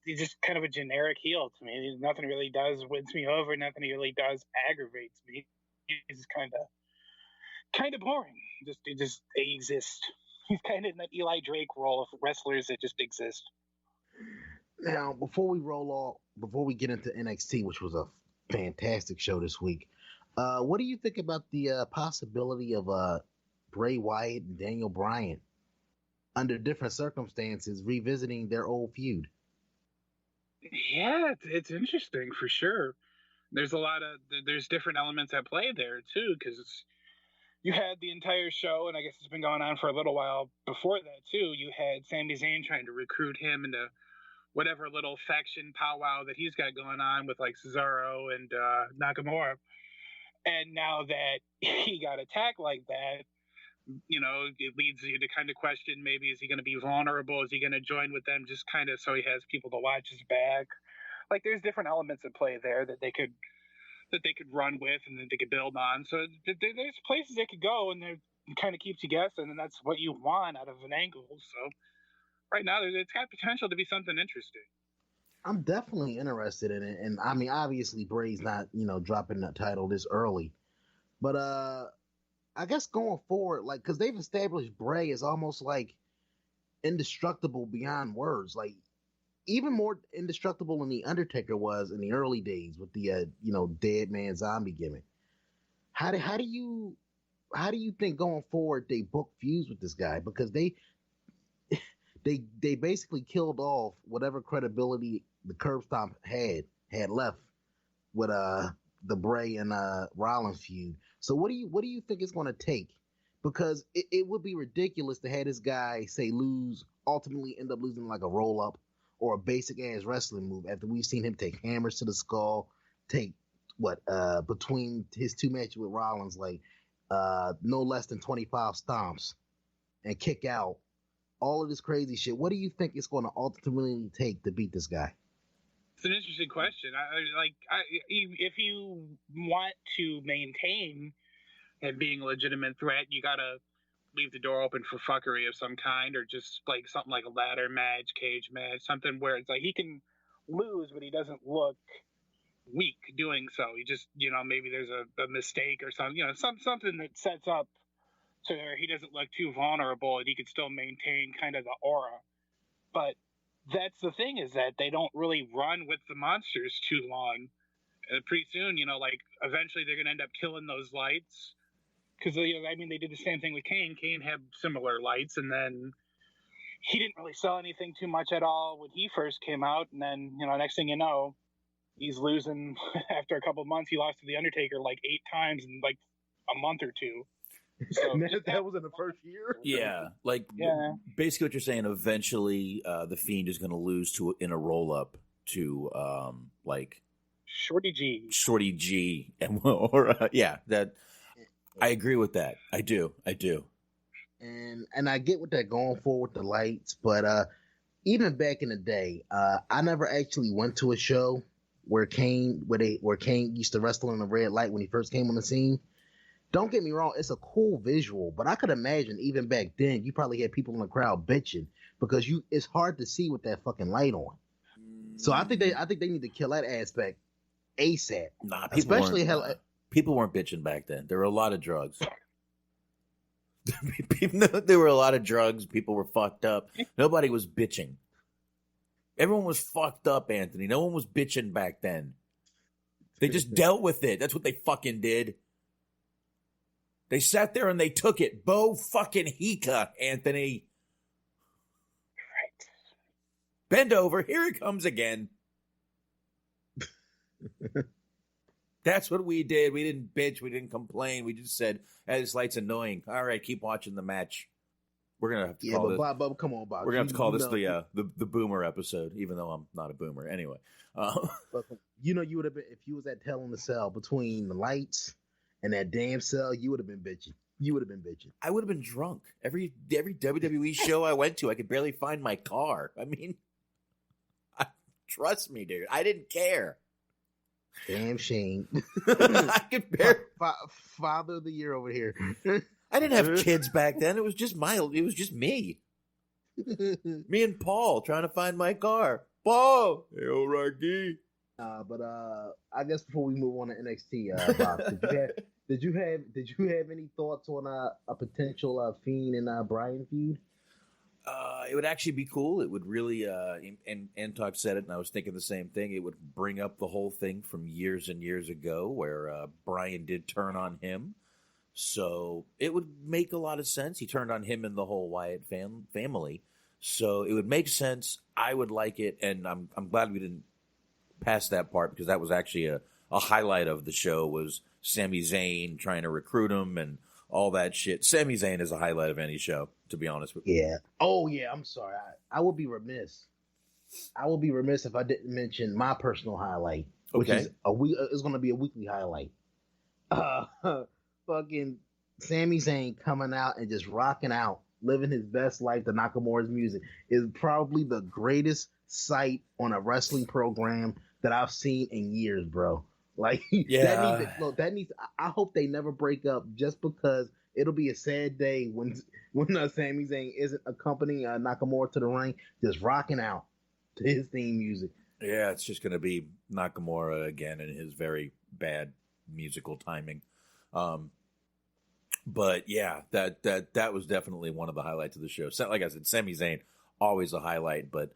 He's just kind of a generic heel to me. Nothing really wins me over. Nothing he really does aggravates me. He's kind of boring. They exist. He's kind of in that Eli Drake role of wrestlers that just exist. Now, before we get into NXT, which was a fantastic show this week, what do you think about the possibility of Bray Wyatt and Daniel Bryan, under different circumstances, revisiting their old feud? Yeah, it's interesting for sure. There's there's different elements at play there too, because you had the entire show, and I guess it's been going on for a little while before that too. You had Sami Zayn trying to recruit him into whatever little faction powwow that he's got going on with like Cesaro and Nakamura. And now that he got attacked like that, it leads you to kind of question, maybe is he going to be vulnerable? Is he going to join with them just kind of so he has people to watch his back? like there's different elements at play there that they could run with and that they could build on. So there's places they could go, and it kind of keeps you guessing, and that's what you want out of an angle. So right now, it's got potential to be something interesting. I'm definitely interested in it, and I mean, obviously, Bray's not dropping that title this early, but I guess going forward, like, because they've established Bray as almost like indestructible beyond words, like even more indestructible than the Undertaker was in the early days with the dead man zombie gimmick. How do you think going forward they book feuds with this guy, because they basically killed off whatever credibility the Curb Stomp had left with the Bray and Rollins feud. So what do you think it's going to take? Because it would be ridiculous to have this guy say ultimately end up losing like a roll up or a basic ass wrestling move after we've seen him take hammers to the skull, take between his 2 matches with Rollins, like no less than 25 stomps and kick out. All of this crazy shit. What do you think it's going to ultimately take to beat this guy? It's an interesting question. If you want to maintain it being a legitimate threat, you got to leave the door open for fuckery of some kind, or just like something like a ladder match, cage match, something where it's like he can lose, but he doesn't look weak doing so. He just, maybe there's a mistake or something, something that sets up so that he doesn't look too vulnerable and he can still maintain kind of the aura. But that's the thing, is that they don't really run with the monsters too long. Pretty soon, eventually they're going to end up killing those lights. Because, they did the same thing with Kane. Kane had similar lights, and then he didn't really sell anything too much at all when he first came out. And then, next thing you know, he's losing. After a couple of months, he lost to The Undertaker like 8 times in like a month or two. So that was in the first year? Yeah. Basically what you're saying, eventually The Fiend is going to lose in a roll-up to, Shorty G. That... I agree with that. I do. And I get what they're going for with the lights, but even back in the day, I never actually went to a show where Kane used to wrestle in the red light when he first came on the scene. Don't get me wrong, it's a cool visual, but I could imagine even back then you probably had people in the crowd bitching because it's hard to see with that fucking light on. So I think they need to kill that aspect ASAP. Nah, people weren't bitching back then. There were a lot of drugs. There were a lot of drugs. People were fucked up. Nobody was bitching. Everyone was fucked up, Anthony. No one was bitching back then. They just dealt with it. That's what they fucking did. They sat there and they took it. Bo fucking Hika, Anthony. Right. Bend over. Here it comes again. That's what we did. We didn't bitch. We didn't complain. We just said, hey, this light's annoying. All right, keep watching the match. We're going to have to call this. Bob, come on, Bob. We're going to have to call this the boomer episode, even though I'm not a boomer. Anyway. You would have been, if you was at Hell in the Cell between the lights and that damn cell, you would have been bitching. I would have been drunk. Every WWE show I went to, I could barely find my car. I mean, trust me, dude. I didn't care. Damn shame. I could bear Father of the Year over here. I didn't have kids back then. It was just me. Me and Paul trying to find my car. Paul, hey, old Rocky. But I guess before we move on to NXT, Bob, did you have any thoughts on a potential Fiend and Bryan feud? It would actually be cool. It would really, and Antok said it, and I was thinking the same thing. It would bring up the whole thing from years and years ago where Bryan did turn on him. So it would make a lot of sense. He turned on him and the whole Wyatt family. So it would make sense. I would like it, and I'm glad we didn't pass that part because that was actually a highlight of the show was Sami Zayn trying to recruit him and all that shit. Sami Zayn is a highlight of any show, to be honest with you. Yeah. Oh, yeah. I'm sorry. I would be remiss. If I didn't mention my personal highlight, which is it's going to be a weekly highlight. Fucking Sami Zayn coming out and just rocking out, living his best life to Nakamura's music is probably the greatest sight on a wrestling program that I've seen in years, bro. Like Yeah. that needs. I hope they never break up, just because it'll be a sad day when Sami Zayn isn't accompanying Nakamura to the ring, just rocking out to his theme music. Yeah, it's just going to be Nakamura again and his very bad musical timing. But yeah, that was definitely one of the highlights of the show. So, like I said, Sami Zayn, always a highlight, but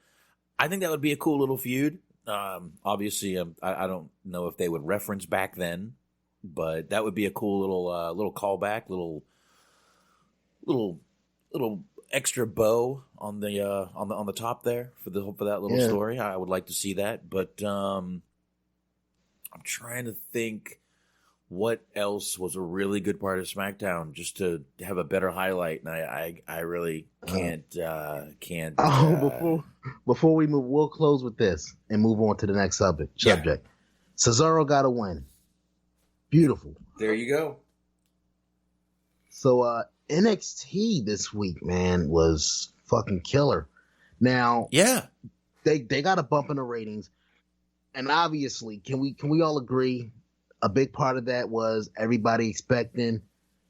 I think that would be a cool little feud. Obviously, I don't know if they would reference back then, but that would be a cool little callback, little extra bow on the top there for that little story. I would like to see that, but I'm trying to think what else was a really good part of SmackDown, just to have a better highlight, and I really can't. Before we move, we'll close with this and move on to the next subject. Cesaro got a win. Beautiful. There you go. So NXT this week, man, was fucking killer. Now, they got a bump in the ratings, and obviously, can we all agree? A big part of that was everybody expecting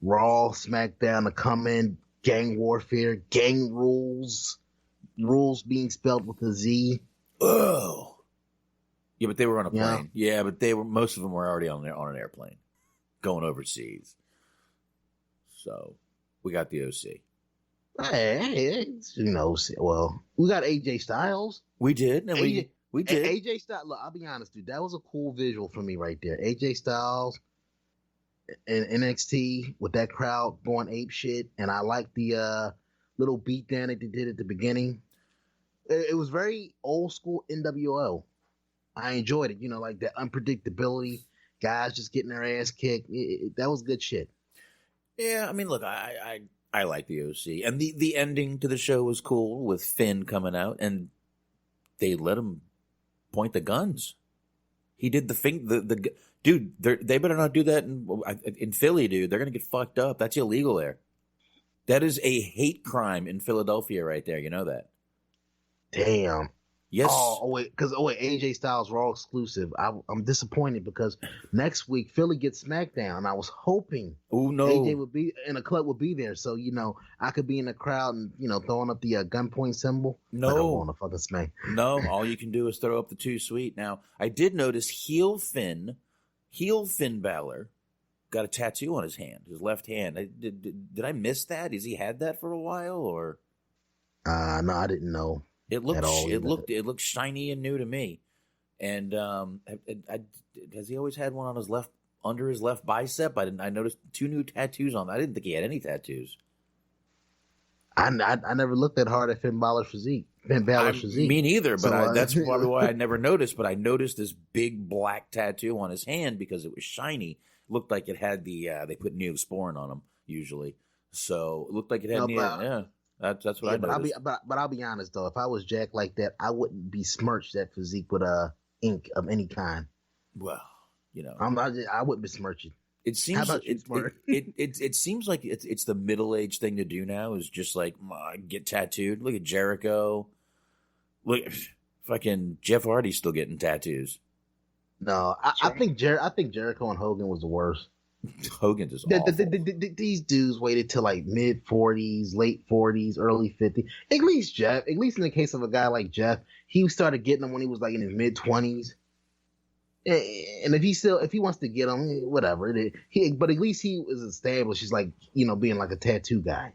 Raw, SmackDown to come in, gang warfare, gang rules being spelled with a Z. Oh, yeah, but they were on a plane. Yeah, but most of them were already on an airplane, going overseas. So we got the OC. Hey, well, we got AJ Styles. We did, and we did. AJ Styles, look, I'll be honest, dude. That was a cool visual for me right there. AJ Styles and NXT with that crowd going ape shit, and I like the little beatdown that they did at the beginning. It was very old school NWO. I enjoyed it, like that unpredictability, guys just getting their ass kicked. That was good shit. Yeah, I mean, look, I like the OC, and the ending to the show was cool with Finn coming out, and they let him point the guns. He did the thing. The dude, they better not do that in Philly, dude. They're gonna get fucked up. That's illegal there. That is a hate crime in Philadelphia, right there. You know that? Damn. Yes. Oh wait, AJ Styles Raw exclusive. I'm disappointed because next week Philly gets SmackDown, and I was hoping AJ would be in a club, would be there, so I could be in the crowd and throwing up the gunpoint symbol. No, like I want to fucking smack. No, all you can do is throw up the too sweet. Now I did notice heel Finn Balor got a tattoo on his hand, his left hand. Did I miss that? Has he had that for a while or? No, I didn't know. It looked shiny and new to me. And has he always had one on his left, under his left bicep? I noticed 2 new tattoos on. I didn't think he had any tattoos. I never looked that hard at Finn Balor's physique. Me neither, but that's probably why I never noticed. But I noticed this big black tattoo on his hand because it was shiny. Looked like it had they put Neosporin on him usually, so it looked like it had That's what I noticed. But I'll be honest though, if I was jacked like that, I wouldn't besmirch that physique with ink of any kind. Well, I wouldn't besmirch it. It seems it seems like it's the middle age thing to do now is just like get tattooed. Look at Jericho. Look, fucking Jeff Hardy's still getting tattoos. No, I think Jericho and Hogan was the worst. Hogan's is awful. These dudes waited till like mid 40s, late 40s, early 50s. At least in the case of a guy like Jeff, he started getting them when he was like in his mid 20s. And if he wants to get them, whatever. But at least he was established. He's like, being like a tattoo guy.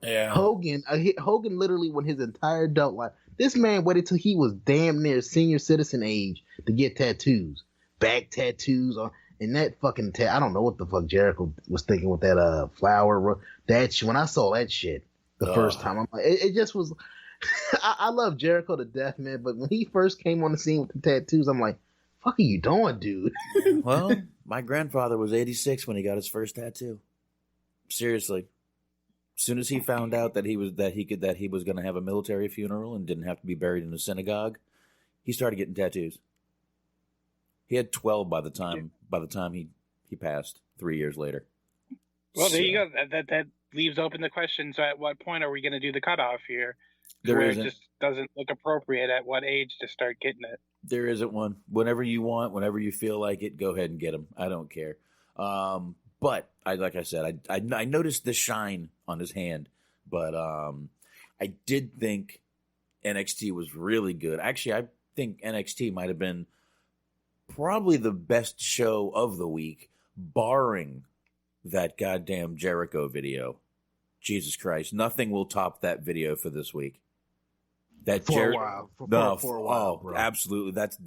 Yeah. Hogan literally went his entire adult life. This man waited till he was damn near senior citizen age to get tattoos, back tattoos on. And that fucking I don't know what the fuck Jericho was thinking with that flower. When I saw that shit the first time, I'm like, it just was. I love Jericho to death, man. But when he first came on the scene with the tattoos, I'm like, "Fuck are you doing, dude?" Well, my grandfather was 86 when he got his first tattoo. Seriously, as soon as he found out that he was going to have a military funeral and didn't have to be buried in a synagogue, he started getting tattoos. He had 12 by the time he passed 3 years later. Well, there you go. That leaves open the question. So, at what point are we going to do the cutoff here? There isn't. doesn't look appropriate at what age to start getting it. There isn't one. Whenever you want, whenever you feel like it, go ahead and get them. I don't care. But like I said, I noticed the shine on his hand, but I did think NXT was really good. Actually, I think NXT might have been probably the best show of the week, barring that goddamn Jericho video. Jesus Christ, nothing will top that video for this week. That For a while, bro. Absolutely. That's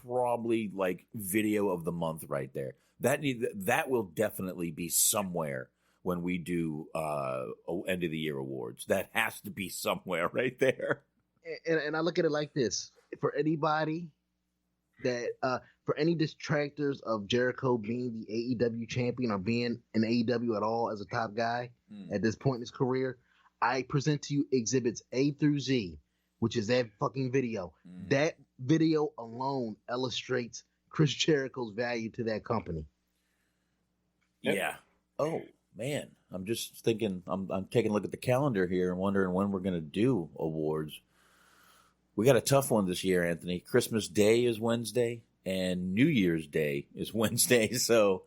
probably like video of the month right there. That will definitely be somewhere when we do end of the year awards. That has to be somewhere right there. And I look at it like this: for anybody that for any detractors of Jericho being the AEW champion or being in AEW at all as a top guy at this point in his career, I present to you exhibits A through Z, which is that fucking video. That video alone illustrates Chris Jericho's value to that company. Yeah. Oh man, I'm just thinking. I'm taking a look at the calendar here and wondering when we're going to do awards. We got a tough one this year, Anthony. Christmas Day is Wednesday, and New Year's Day is Wednesday. So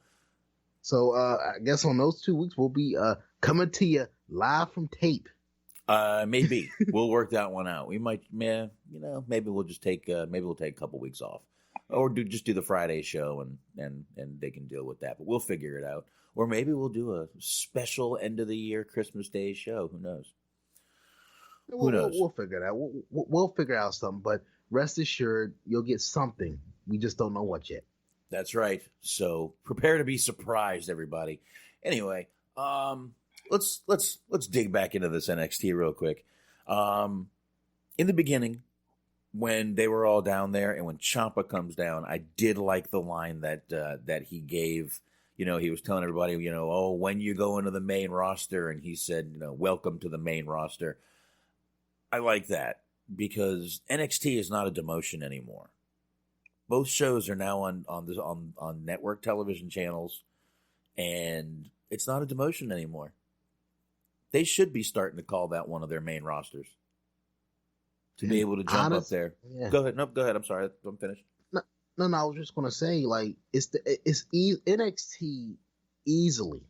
I guess on those 2 weeks we'll be coming to you live from tape. Maybe we'll work that one out. We might, maybe we'll just take a couple weeks off, or just do the Friday show and they can deal with that. But we'll figure it out. Or maybe we'll do a special end of the year Christmas Day show. Who knows? Who knows? We'll figure it out. We'll figure out something. But rest assured, you'll get something. We just don't know what yet. That's right. So prepare to be surprised, everybody. Anyway, let's dig back into this NXT real quick. In the beginning, when they were all down there, and when Ciampa comes down, I did like the line that he gave. He was telling everybody, when you go into the main roster, and he said, welcome to the main roster. I like that because NXT is not a demotion anymore. Both shows are now on network television channels, and it's not a demotion anymore. They should be starting to call that one of their main rosters to be able to jump up there. Yeah. Go ahead. Nope, go ahead. I'm sorry. I'm finished. No. I was just gonna say, like, it's NXT easily,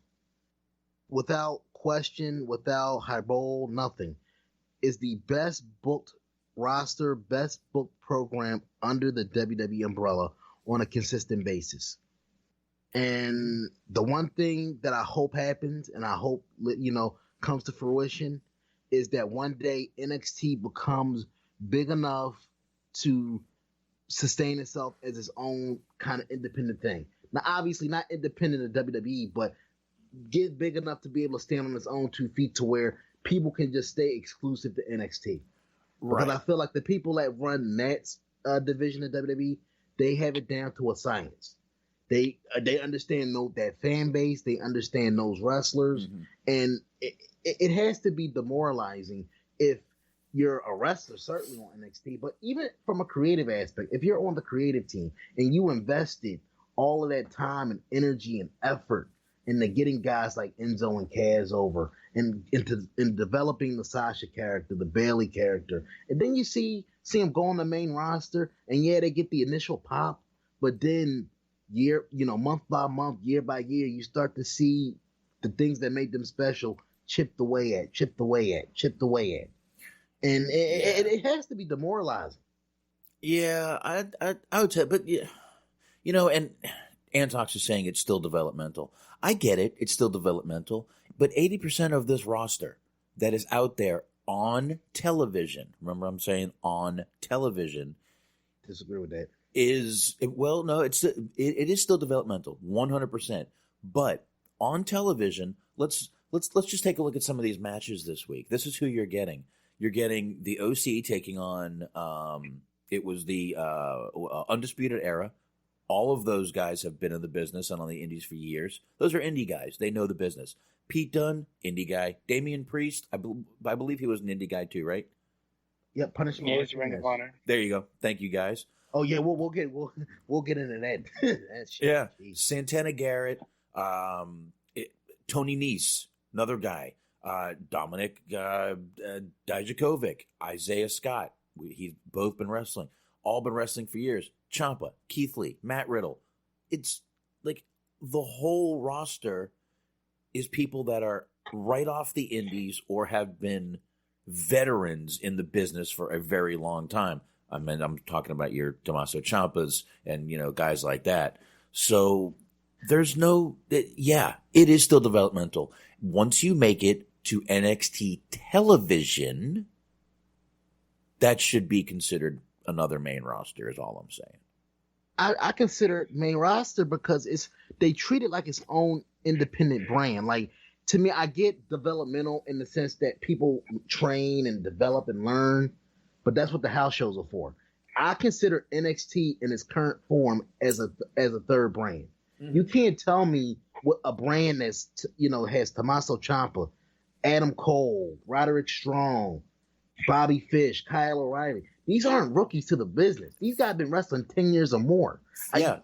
without question, without hyperbole, nothing, is the best booked roster, best booked program under the WWE umbrella on a consistent basis. And the one thing that I hope happens, and I hope comes to fruition, is that one day NXT becomes big enough to sustain itself as its own kind of independent thing. Now, obviously not independent of WWE, but get big enough to be able to stand on its own 2 feet to where people can just stay exclusive to NXT. Right. Because I feel like the people that run that division of WWE, they have it down to a science. They understand that fan base. They understand those wrestlers. Mm-hmm. And it has to be demoralizing if you're a wrestler, certainly on NXT, but even from a creative aspect, if you're on the creative team and you invested all of that time and energy and effort into getting guys like Enzo and Kaz over and in developing the Sasha character, the Bayley character, and then you see them go on the main roster, and yeah, they get the initial pop, but then month by month, year by year, you start to see the things that made them special chipped away at. And it has to be demoralizing. Yeah, I would say, but yeah, and Antox is saying it's still developmental. I get it; it's still developmental. But 80% of this roster that is out there on television, remember I'm saying on television. Disagree with that. It is still developmental, 100%. But on television, let's just take a look at some of these matches this week. This is who you're getting. You're getting the OC taking on, it was the Undisputed Era. All of those guys have been in the business and on the indies for years. Those are indie guys. They know the business. Pete Dunne, indie guy. Damian Priest, I believe he was an indie guy too, right? Yep, Punishment. Yeah, it's Ring of Honor. There you go. Thank you, guys. Oh yeah, we'll get into that. That shit. Yeah, Jeez. Santana Garrett, Tony Nese, another guy. Dominic Dijakovic, Isaiah Scott. He's both been wrestling. All been wrestling for years. Ciampa, Keith Lee, Matt Riddle. It's like the whole roster is people that are right off the indies or have been veterans in the business for a very long time. I mean, I'm talking about your Tommaso Ciampas and, guys like that. So there's it is still developmental. Once you make it to NXT television, that should be considered another main roster is all I'm saying. I consider it main roster because they treat it like its own independent brand. Like, to me, I get developmental in the sense that people train and develop and learn, but that's what the house shows are for. I consider NXT in its current form as a third brand. Mm-hmm. You can't tell me what a brand that's has Tommaso Ciampa, Adam Cole, Roderick Strong, Bobby Fish, Kyle O'Reilly. These aren't rookies to the business. These guys have been wrestling 10 years or more. Yeah.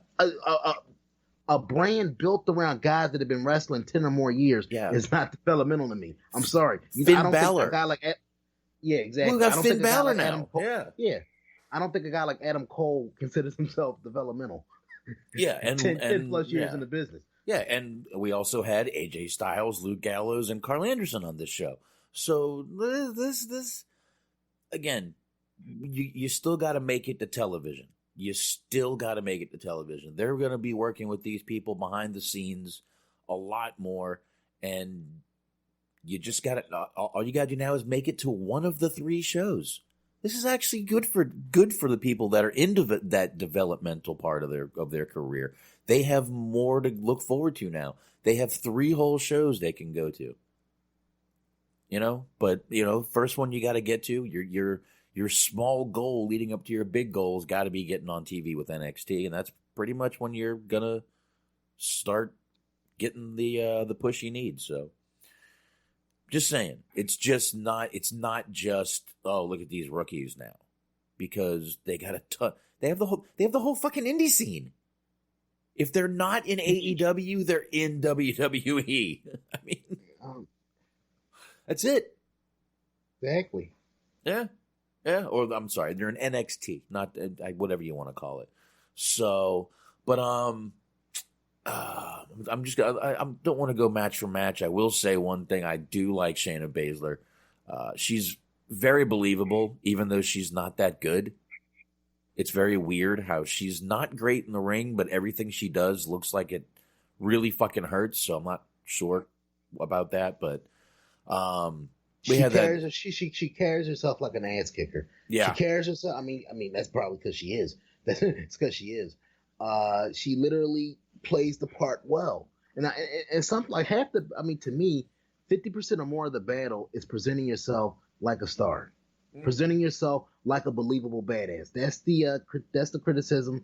A brand built around guys that have been wrestling 10 or more years is not developmental to me. I'm sorry. Finn Balor. Think a guy like exactly. We got Finn Balor now. Yeah. I don't think a guy like Adam Cole considers himself developmental. Yeah, and 10 plus years in the business. Yeah, and we also had AJ Styles, Luke Gallows, and Carl Anderson on this show. So this again, you still got to make it to television. You still got to make it to television. They're going to be working with these people behind the scenes a lot more, and you just got to. All you got to do now is make it to one of the 3 shows. This is actually good for the people that are into that developmental part of their career. They have more to look forward to now. They have 3 whole shows they can go to. But first one you got to get to your small goal leading up to your big goal has got to be getting on TV with NXT, and that's pretty much when you're gonna start getting the push you need. So, just saying, it's not just look at these rookies now, because they got they have the whole fucking indie scene. If they're not in AEW, they're in WWE. I mean, that's it. Exactly. Yeah. Yeah, or I'm sorry, they're in NXT, not whatever you want to call it. So, but I don't want to go match for match. I will say one thing: I do like Shayna Baszler. She's very believable, even though she's not that good. It's very weird how she's not great in the ring, but everything she does looks like it really fucking hurts. So I'm not sure about that, but she carries herself like an ass kicker. Yeah, she carries herself. I mean that's probably because she is. It's because she is. She literally plays the part well, and something like to me, 50% or more of the battle is presenting yourself like a star, presenting yourself like a believable badass. That's the criticism.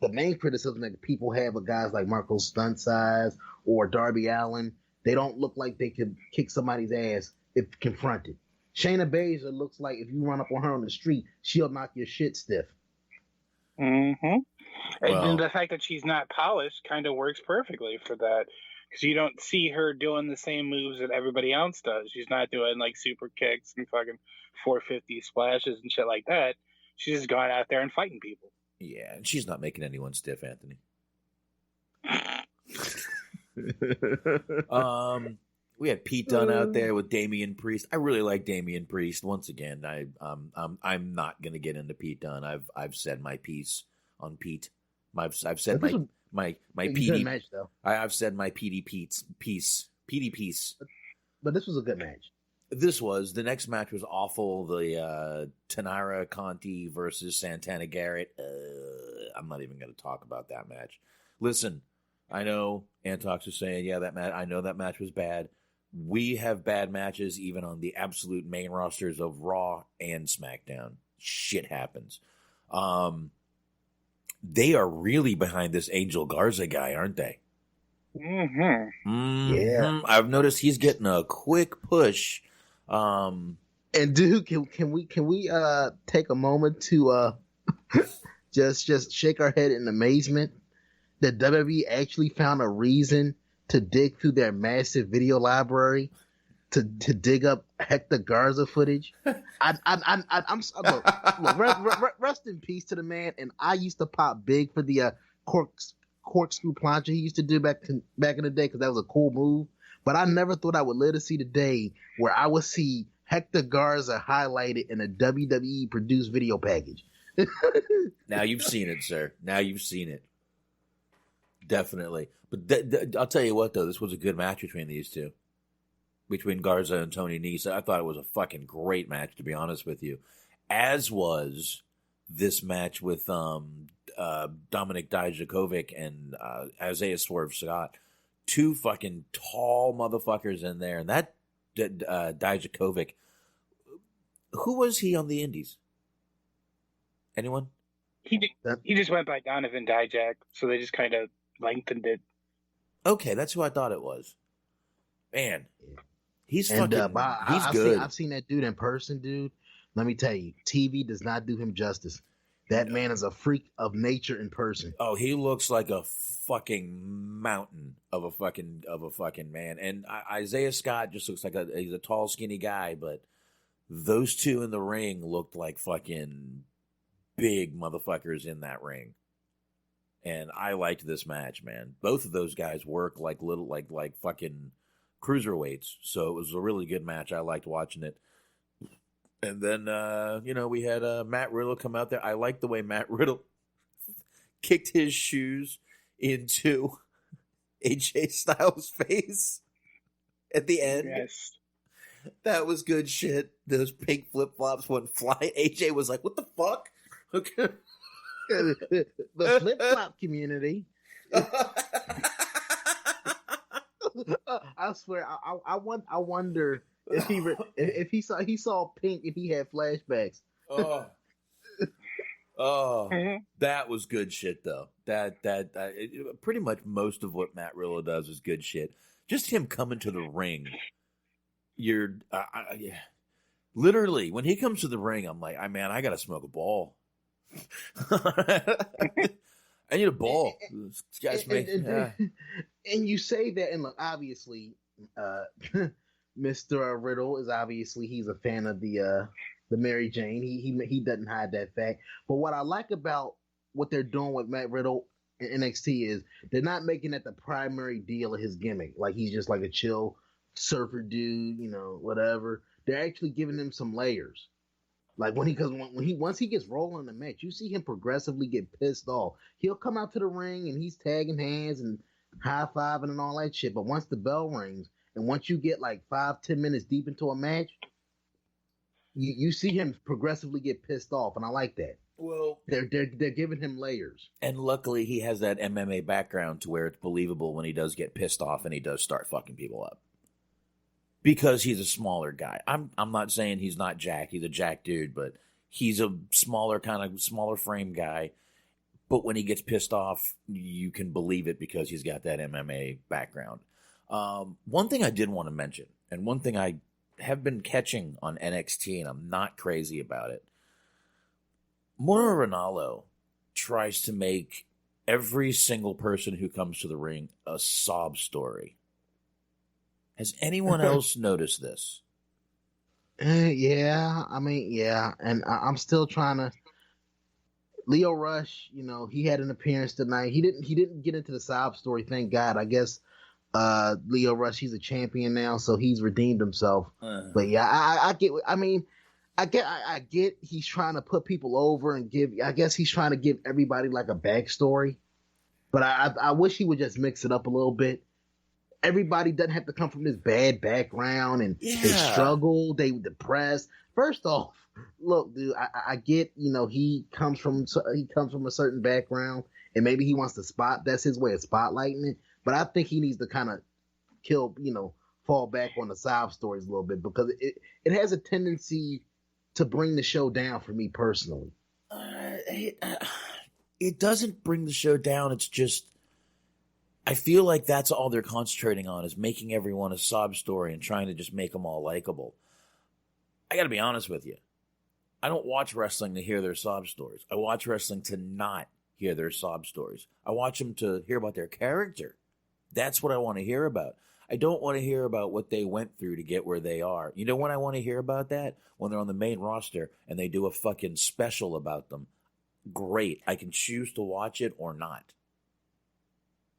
The main criticism that people have of guys like Marco Stuntsize or Darby Allin. They don't look like they could kick somebody's ass if confronted. Shayna Baszler looks like if you run up on her on the street, she'll knock your shit stiff. Mm-hmm. And the fact that she's not polished kind of works perfectly for that, because you don't see her doing the same moves that everybody else does. She's not doing like super kicks and fucking 450 splashes and shit like that. She's just going out there and fighting people. Yeah, and she's not making anyone stiff, Anthony. We had Pete Dunne out there with Damian Priest. I really like Damian Priest. Once again, I'm not gonna get into Pete Dunne. I've said my piece on Pete. I've said my PD match though. I've said my PD piece. But this was a good match. The next match was awful. The Tanara Conti versus Santana Garrett. I'm not even going to talk about that match. Listen, I know Antox was saying, I know that match was bad. We have bad matches even on the absolute main rosters of Raw and SmackDown. Shit happens. They are really behind this Angel Garza guy, aren't they? Mm-hmm. Mm-hmm. Yeah. I've noticed he's getting a quick push. And dude, can we take a moment to just shake our head in amazement that WWE actually found a reason to dig through their massive video library to dig up Hector Garza footage. Rest in peace to the man. And I used to pop big for the corkscrew plancha he used to do back in the day because that was a cool move. But I never thought I would live to see the day where I would see Hector Garza highlighted in a WWE produced video package. Now you've seen it, sir. Now you've seen it. Definitely. But I'll tell you what, though, this was a good match between these two. Between Garza and Tony Nese. I thought it was a fucking great match, to be honest with you. As was this match with Dominik Dijakovic and Isaiah Swerve Scott. Two fucking tall motherfuckers in there. And that Dijakovic, who was he on the Indies? Anyone? He just went by Donovan Dijak, so they just kind of lengthened it. Okay, that's who I thought it was. Man, he's and, fucking. He's good. I've seen that dude in person, dude. Let me tell you, TV does not do him justice. That man is a freak of nature in person. Oh, he looks like a fucking mountain of a fucking man. And Isaiah Scott just looks like he's a tall, skinny guy, but those two in the ring looked like fucking big motherfuckers in that ring. And I liked this match, man. Both of those guys work like little, like fucking cruiserweights. So it was a really good match. I liked watching it. And then, we had Matt Riddle come out there. I liked the way Matt Riddle kicked his shoes into AJ Styles' face at the end. Yes. That was good shit. Those pink flip-flops went flying. AJ was like, what the fuck? Okay. The flip-flop community. I swear, I wonder if he saw pink and he had flashbacks. That was good shit though. That pretty much most of what Matt Riddle does is good shit. Just him coming to the ring. Literally when he comes to the ring, I'm like, I gotta smoke a ball. I need a ball. And you say that, and look, obviously, Mr. Riddle is obviously he's a fan of the Mary Jane. He doesn't hide that fact. But what I like about what they're doing with Matt Riddle in NXT is they're not making that the primary deal of his gimmick. Like he's just like a chill surfer dude, whatever. They're actually giving him some layers. Like once he gets rolling in the match, you see him progressively get pissed off. He'll come out to the ring and he's tagging hands and high-fiving and all that shit. But once the bell rings and once you get like 5-10 minutes deep into a match, you see him progressively get pissed off, and I like that. Well, they're giving him layers. And luckily he has that MMA background to where it's believable when he does get pissed off and he does start fucking people up. Because he's a smaller guy. I'm not saying he's not jacked. He's a jacked dude, but he's a smaller frame guy. But when he gets pissed off, you can believe it because he's got that MMA background. One thing I did want to mention, and one thing I have been catching on NXT, and I'm not crazy about it. Mauro Ranallo tries to make every single person who comes to the ring a sob story. Has anyone else noticed this? Yeah. And I'm still trying to. Leo Rush, he had an appearance tonight. He didn't get into the sob story. Thank God. I guess Leo Rush, he's a champion now, so he's redeemed himself. But yeah, I get. I get. He's trying to put people over and I guess he's trying to give everybody like a backstory. But I wish he would just mix it up a little bit. Everybody doesn't have to come from this bad background and they struggle, they depressed. First off, look, dude, I get, he comes from a certain background and maybe he wants to that's his way of spotlighting it. But I think he needs to kind of fall back on the sob stories a little bit because it has a tendency to bring the show down for me personally. It doesn't bring the show down. It's just, I feel like that's all they're concentrating on is making everyone a sob story and trying to just make them all likable. I got to be honest with you. I don't watch wrestling to hear their sob stories. I watch wrestling to not hear their sob stories. I watch them to hear about their character. That's what I want to hear about. I don't want to hear about what they went through to get where they are. You know when I want to hear about that? When they're on the main roster and they do a fucking special about them. Great. I can choose to watch it or not.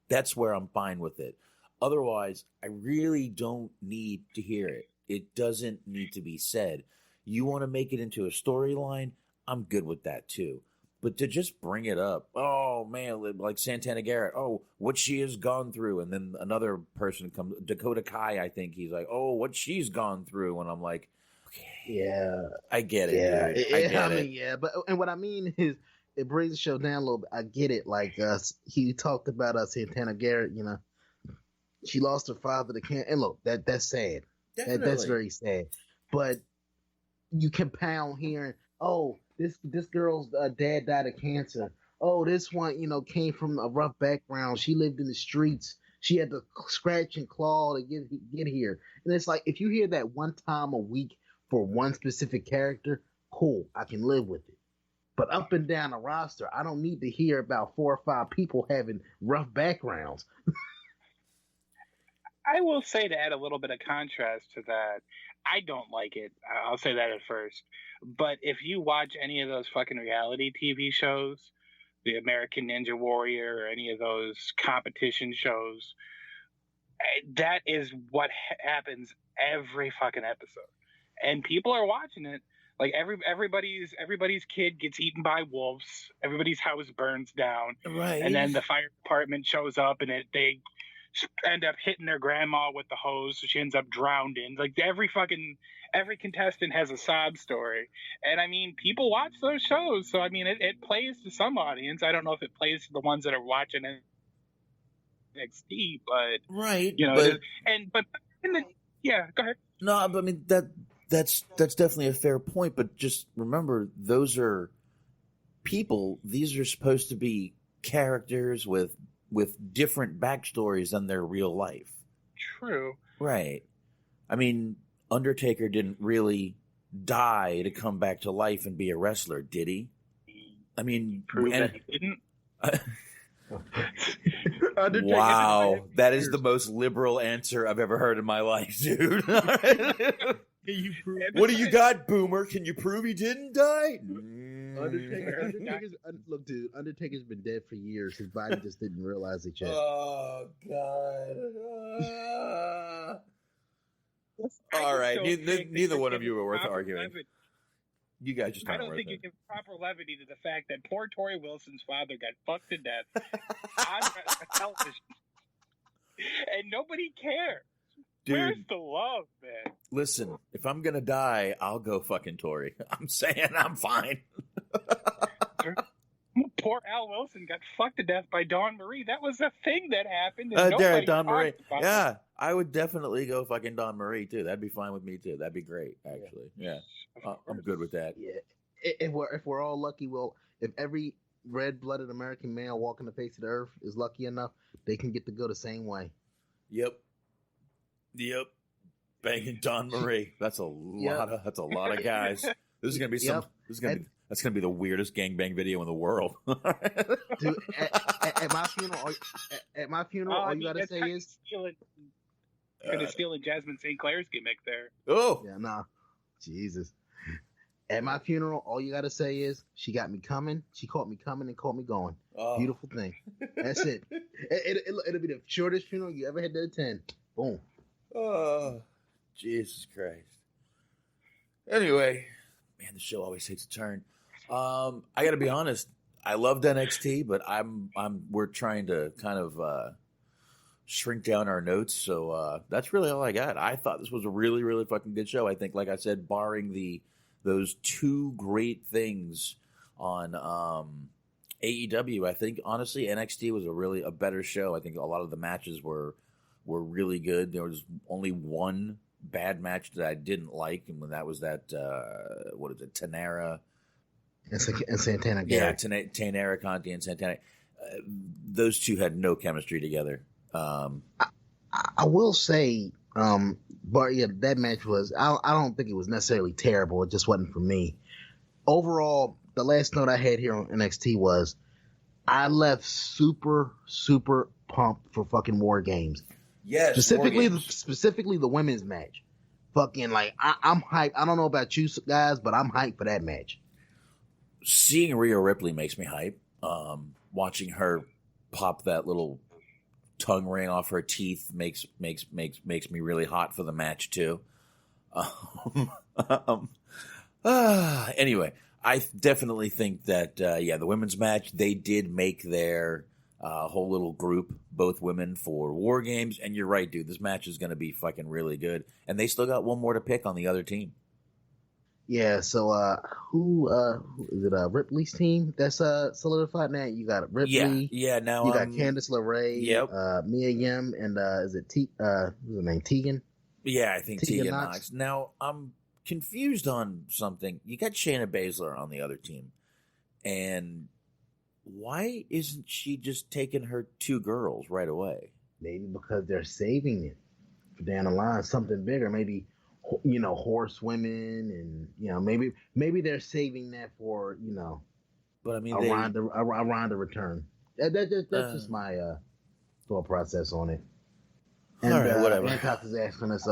That's where I'm fine with it. Otherwise, I really don't need to hear it. It doesn't need to be said. You want to make it into a storyline? I'm good with that too. But to just bring it up, oh man, like Santana Garrett, oh, what she has gone through. And then another person comes, Dakota Kai, I think he's like, oh, what she's gone through. And I'm like, okay, yeah, I get it. Yeah, Dude. I get it. Yeah, but and what I mean is, it brings the show down a little bit. I get it. Like he talked about Santana Garrett. You know, she lost her father to cancer, and look, that's sad. That's very sad. But you compound hearing, oh, this girl's dad died of cancer. Oh, this one, came from a rough background. She lived in the streets. She had to scratch and claw to get here. And it's like, if you hear that one time a week for one specific character, cool, I can live with it. But up and down the roster, I don't need to hear about 4 or 5 people having rough backgrounds. I will say, to add a little bit of contrast to that, I don't like it. I'll say that at first. But if you watch any of those fucking reality TV shows, the American Ninja Warrior or any of those competition shows, that is what happens every fucking episode. And people are watching it. Like everybody's kid gets eaten by wolves. Everybody's house burns down. Right. And then the fire department shows up and they end up hitting their grandma with the hose, so she ends up drowned in. Like every contestant has a sob story. And I mean, people watch those shows. So I mean, it plays to some audience. I don't know if it plays to the ones that are watching NXT, but right. But yeah, go ahead. No, I mean that's definitely a fair point, but just remember, those are people. These are supposed to be characters with different backstories than their real life. True. Right. I mean, Undertaker didn't really die to come back to life and be a wrestler, did he? I mean, prove that he didn't. Wow, that is the most liberal answer I've ever heard in my life, dude. What do you got, Boomer? Can you prove he didn't die? Look, dude, Undertaker's been dead for years. His body just didn't realize it yet. Oh, God. All right, neither one of you are worth arguing. You guys just I don't think you give proper levity to the fact that poor Tori Wilson's father got fucked to death on television. And nobody cares. Dude, where's the love, man? Listen, if I'm going to die, I'll go fucking Tori. I'm saying I'm fine. Poor Al Wilson got fucked to death by Dawn Marie. That was a thing that happened. And Dawn Marie. Yeah, I would definitely go fucking Dawn Marie, too. That'd be fine with me, too. That'd be great, actually. Yeah, I'm good with that. Yeah. If we're all lucky, if every red-blooded American male walking the face of the earth is lucky enough, they can get to go the same way. Yep. Banging Dawn Marie. That's a lot of guys. This is gonna be that's gonna be the weirdest gangbang video in the world. Dude, at my funeral, all you gotta say is gonna steal Jasmine St. Clair's gimmick there. Oh yeah, nah, Jesus. At my funeral, all you gotta say is she got me coming, she caught me coming, and caught me going. Oh. Beautiful thing. That's it. It'll be the shortest funeral you ever had to attend. Boom. Oh, Jesus Christ. Anyway, man, the show always takes a turn. I got to be honest. I loved NXT, but we're trying to kind of shrink down our notes. So that's really all I got. I thought this was a really, really fucking good show. I think, like I said, barring those 2 great things on AEW, I think honestly NXT was a better show. I think a lot of the matches were really good. There was only one bad match that I didn't like, and when that was what is it, Tanera and Santana Garrett. Yeah, Tanera Conti and Santana. Those two had no chemistry together. I will say, but yeah, that match was. I don't think it was necessarily terrible. It just wasn't for me. Overall, the last note I had here on NXT was I left super, super pumped for fucking War Games. Yes, specifically the women's match. Fucking like I'm hyped. I don't know about you guys, but I'm hyped for that match. Seeing Rhea Ripley makes me hype. Watching her pop that little tongue ring off her teeth makes me really hot for the match too. Anyway, I definitely think that the women's match, they did make their whole little group, both women, for War Games, and you're right, dude. This match is going to be fucking really good, and they still got one more to pick on the other team. Yeah, so who is it? Ripley's team that's solidified now. You got Ripley. Yeah. Now you got Candice LeRae. Yep. Mia Yim, and is it what's her name? Tegan. Yeah, I think Tegan Knox. Now I'm confused on something. You got Shayna Baszler on the other team, and why isn't she just taking her 2 girls right away? Maybe because they're saving it for down the line, something bigger. Maybe, you know, horsewomen, and you know, maybe they're saving that for, you know. But I mean, around the return. That's just my thought process on it. And all right, whatever. Hancock is asking us,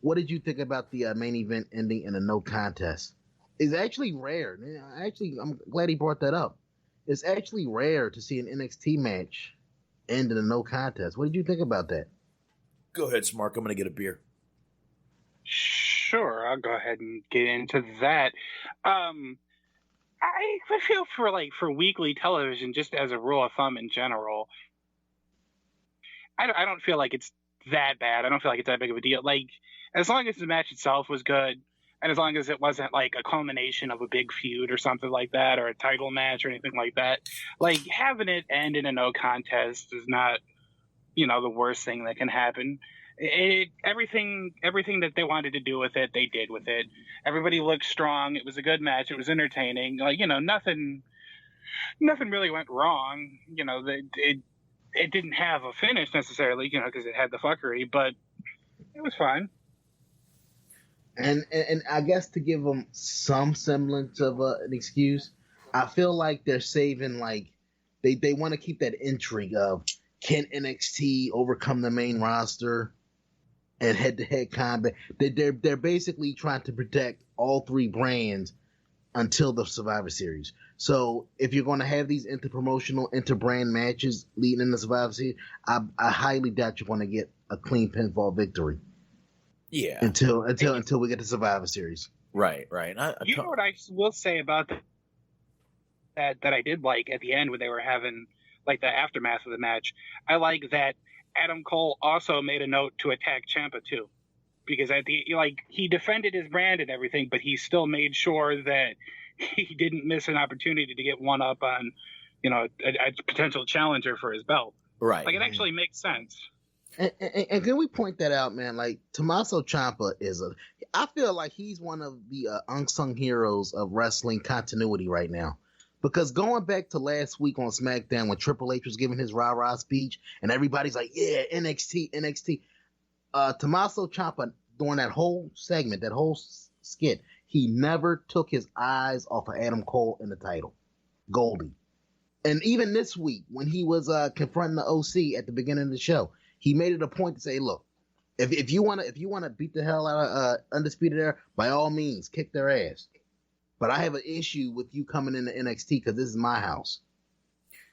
what did you think about the main event ending in a no contest? It's actually rare. I'm glad he brought that up. It's actually rare to see an NXT match end in a no contest. What did you think about that? Go ahead, Smark. I'm going to get a beer. Sure, I'll go ahead and get into that. I feel for weekly television, just as a rule of thumb in general, I don't feel like it's that bad. I don't feel like it's that big of a deal. Like, as long as the match itself was good, and as long as it wasn't like a culmination of a big feud or something like that, or a title match or anything like that, like having it end in a no contest is not, you know, the worst thing that can happen. Everything that they wanted to do with it, they did with it. Everybody looked strong. It was a good match. It was entertaining. Like, you know, nothing really went wrong. You know, it didn't have a finish necessarily, you know, because it had the fuckery, but it was fine. And I guess to give them some semblance of an excuse, I feel like they're saving, like, they want to keep that intrigue of, can NXT overcome the main roster and head-to-head combat? They're basically trying to protect all 3 brands until the Survivor Series. So if you're going to have these interpromotional, inter-brand matches leading into Survivor Series, I highly doubt you're going to get a clean pinfall victory. Yeah. Until we get to Survivor Series. Right. You know what I will say about that I did like at the end when they were having like the aftermath of the match? I like that Adam Cole also made a note to attack Ciampa too, because he defended his brand and everything, but he still made sure that he didn't miss an opportunity to get one up on, you know, a potential challenger for his belt. Right. Like, it actually makes sense. And can we point that out, man? Like, Tommaso Ciampa I feel like he's one of the unsung heroes of wrestling continuity right now. Because going back to last week on SmackDown when Triple H was giving his rah-rah speech and everybody's like, yeah, NXT. Tommaso Ciampa, during that whole segment, that whole skit, he never took his eyes off of Adam Cole in the title, Goldie. And even this week, when he was confronting the OC at the beginning of the show, he made it a point to say, look, if you want to beat the hell out of Undisputed Era, by all means, kick their ass. But I have an issue with you coming into NXT because this is my house.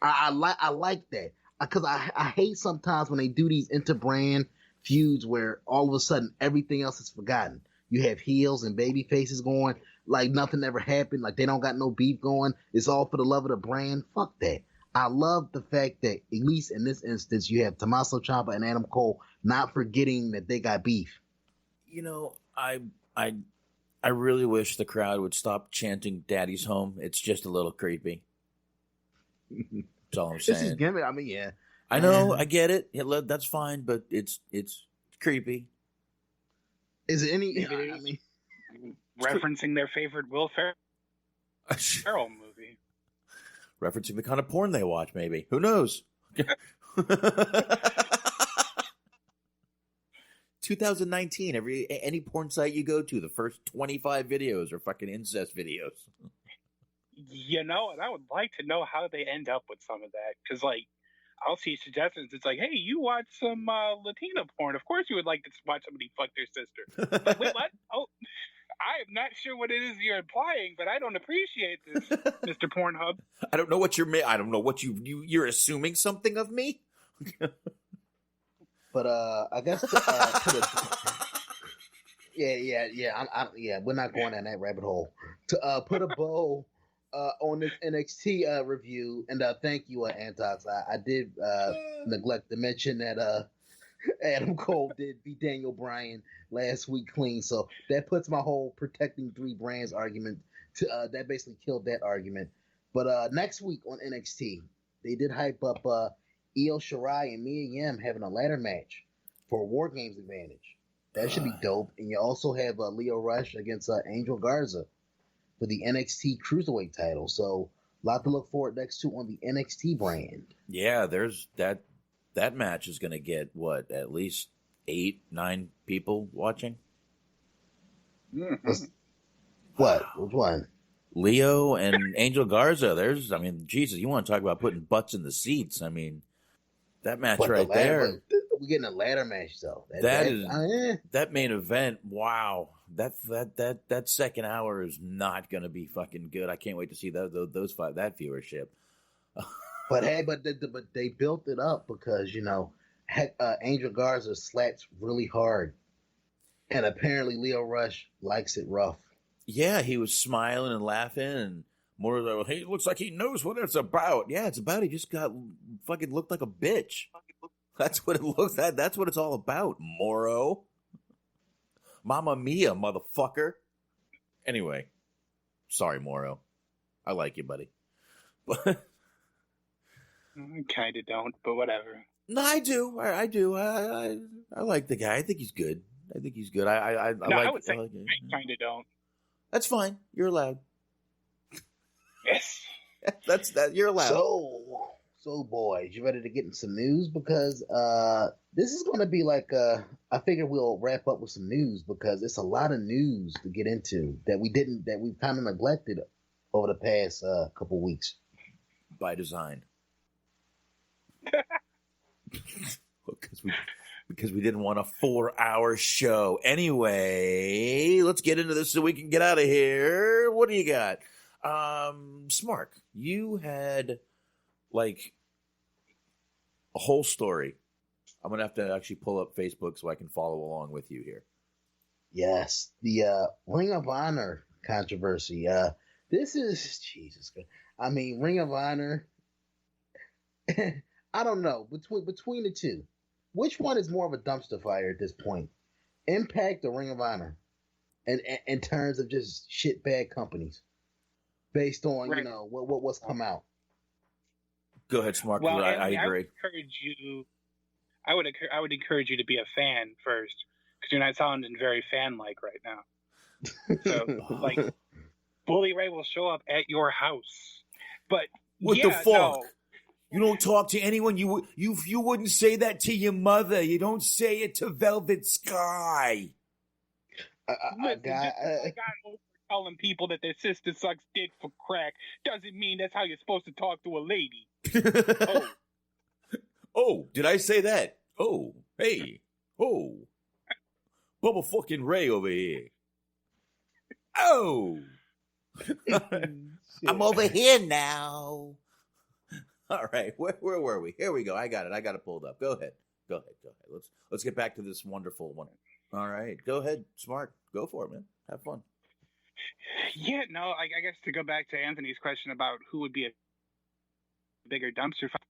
I like that, because I hate sometimes when they do these inter-brand feuds where all of a sudden everything else is forgotten. You have heels and baby faces going like nothing ever happened, like they don't got no beef going. It's all for the love of the brand. Fuck that. I love the fact that, at least in this instance, you have Tommaso Ciampa and Adam Cole not forgetting that they got beef. You know, I really wish the crowd would stop chanting "Daddy's home." It's just a little creepy. That's all I'm saying. This is gimmick. I mean, yeah. I know. I get it. That's fine, but it's creepy. Is it any? I mean, referencing their favorite Will Ferrell movie. Referencing the kind of porn they watch, maybe. Who knows? 2019. Any porn site you go to, the first 25 videos are fucking incest videos. You know, and I would like to know how they end up with some of that, because, like, I'll see suggestions. It's like, hey, you watch some Latino porn. Of course you would like to watch somebody fuck their sister. Like, wait, what? Oh, I am not sure what it is you're implying, but I don't appreciate this, Mr. Pornhub. I don't know what I don't know what you're assuming something of me. But I guess yeah. We're not going down that rabbit hole. To put a bow on this NXT review, and thank you, Antox. I did neglect to mention that Adam Cole did beat Daniel Bryan last week clean, so that puts my whole protecting three brands argument to that basically killed that argument. But next week on NXT, they did hype up Io Shirai and Mia Yim having a ladder match for a War Games advantage. That should be dope. And you also have Leo Rush against Angel Garza for the NXT Cruiserweight title. So a lot to look forward next to on the NXT brand. Yeah, there's that match is going to get, what, at least 8-9 people watching? Mm-hmm. What? Which one? Leo and Angel Garza. Jesus, you want to talk about putting butts in the seats. I mean, that match right there. We're getting a ladder match, though. That main event, wow. That second hour is not going to be fucking good. I can't wait to see that viewership. But they built it up because, Angel Garza slats really hard. And apparently Leo Rush likes it rough. Yeah, he was smiling and laughing, and more like, hey, looks like he knows what it's about. Yeah, it's about he just got fucking looked like a bitch. That's what it looks like. That's what it's all about, Moro. Mamma mia, motherfucker. Anyway, sorry, Moro. I like you, buddy. I kind of don't, but whatever. No, I do. I do. I like the guy. I think he's good. I would say I kind of don't. That's fine. You're allowed. Yes. That's that. You're allowed. So boys, you ready to get into some news? Because this is going to be like I figure we'll wrap up with some news because it's a lot of news to get into that we've kind of neglected over the past couple weeks. By design. Because we didn't want a 4-hour show. Anyway, let's get into this so we can get out of here. What do you got? Smark, you had like a whole story. I'm going to have to actually pull up Facebook so I can follow along with you here. Yes, the Ring of Honor controversy. This is Jesus. I mean, Ring of Honor. I don't know between the two. Which one is more of a dumpster fire at this point? Impact or Ring of Honor? And in terms of just shit bad companies, based on what's come out. Go ahead, Smart. Well, I agree. I would encourage you to be a fan first, because you're not sounding very fan-like right now. So, like, Bully Ray will show up at your house, but what the fuck? No. You don't talk to anyone. You wouldn't say that to your mother. You don't say it to Velvet Sky. I got over telling people that their sister sucks dick for crack doesn't mean that's how you're supposed to talk to a lady. Oh, did I say that? Oh, hey, oh, Bubba fucking Ray over here. Oh, I'm over here now. All right, where were we? Here we go. I got it pulled up. Go ahead. Let's get back to this wonderful one. All right, go ahead, Smart. Go for it, man. Have fun. Yeah, no, I guess to go back to Anthony's question about who would be a bigger dumpster fire.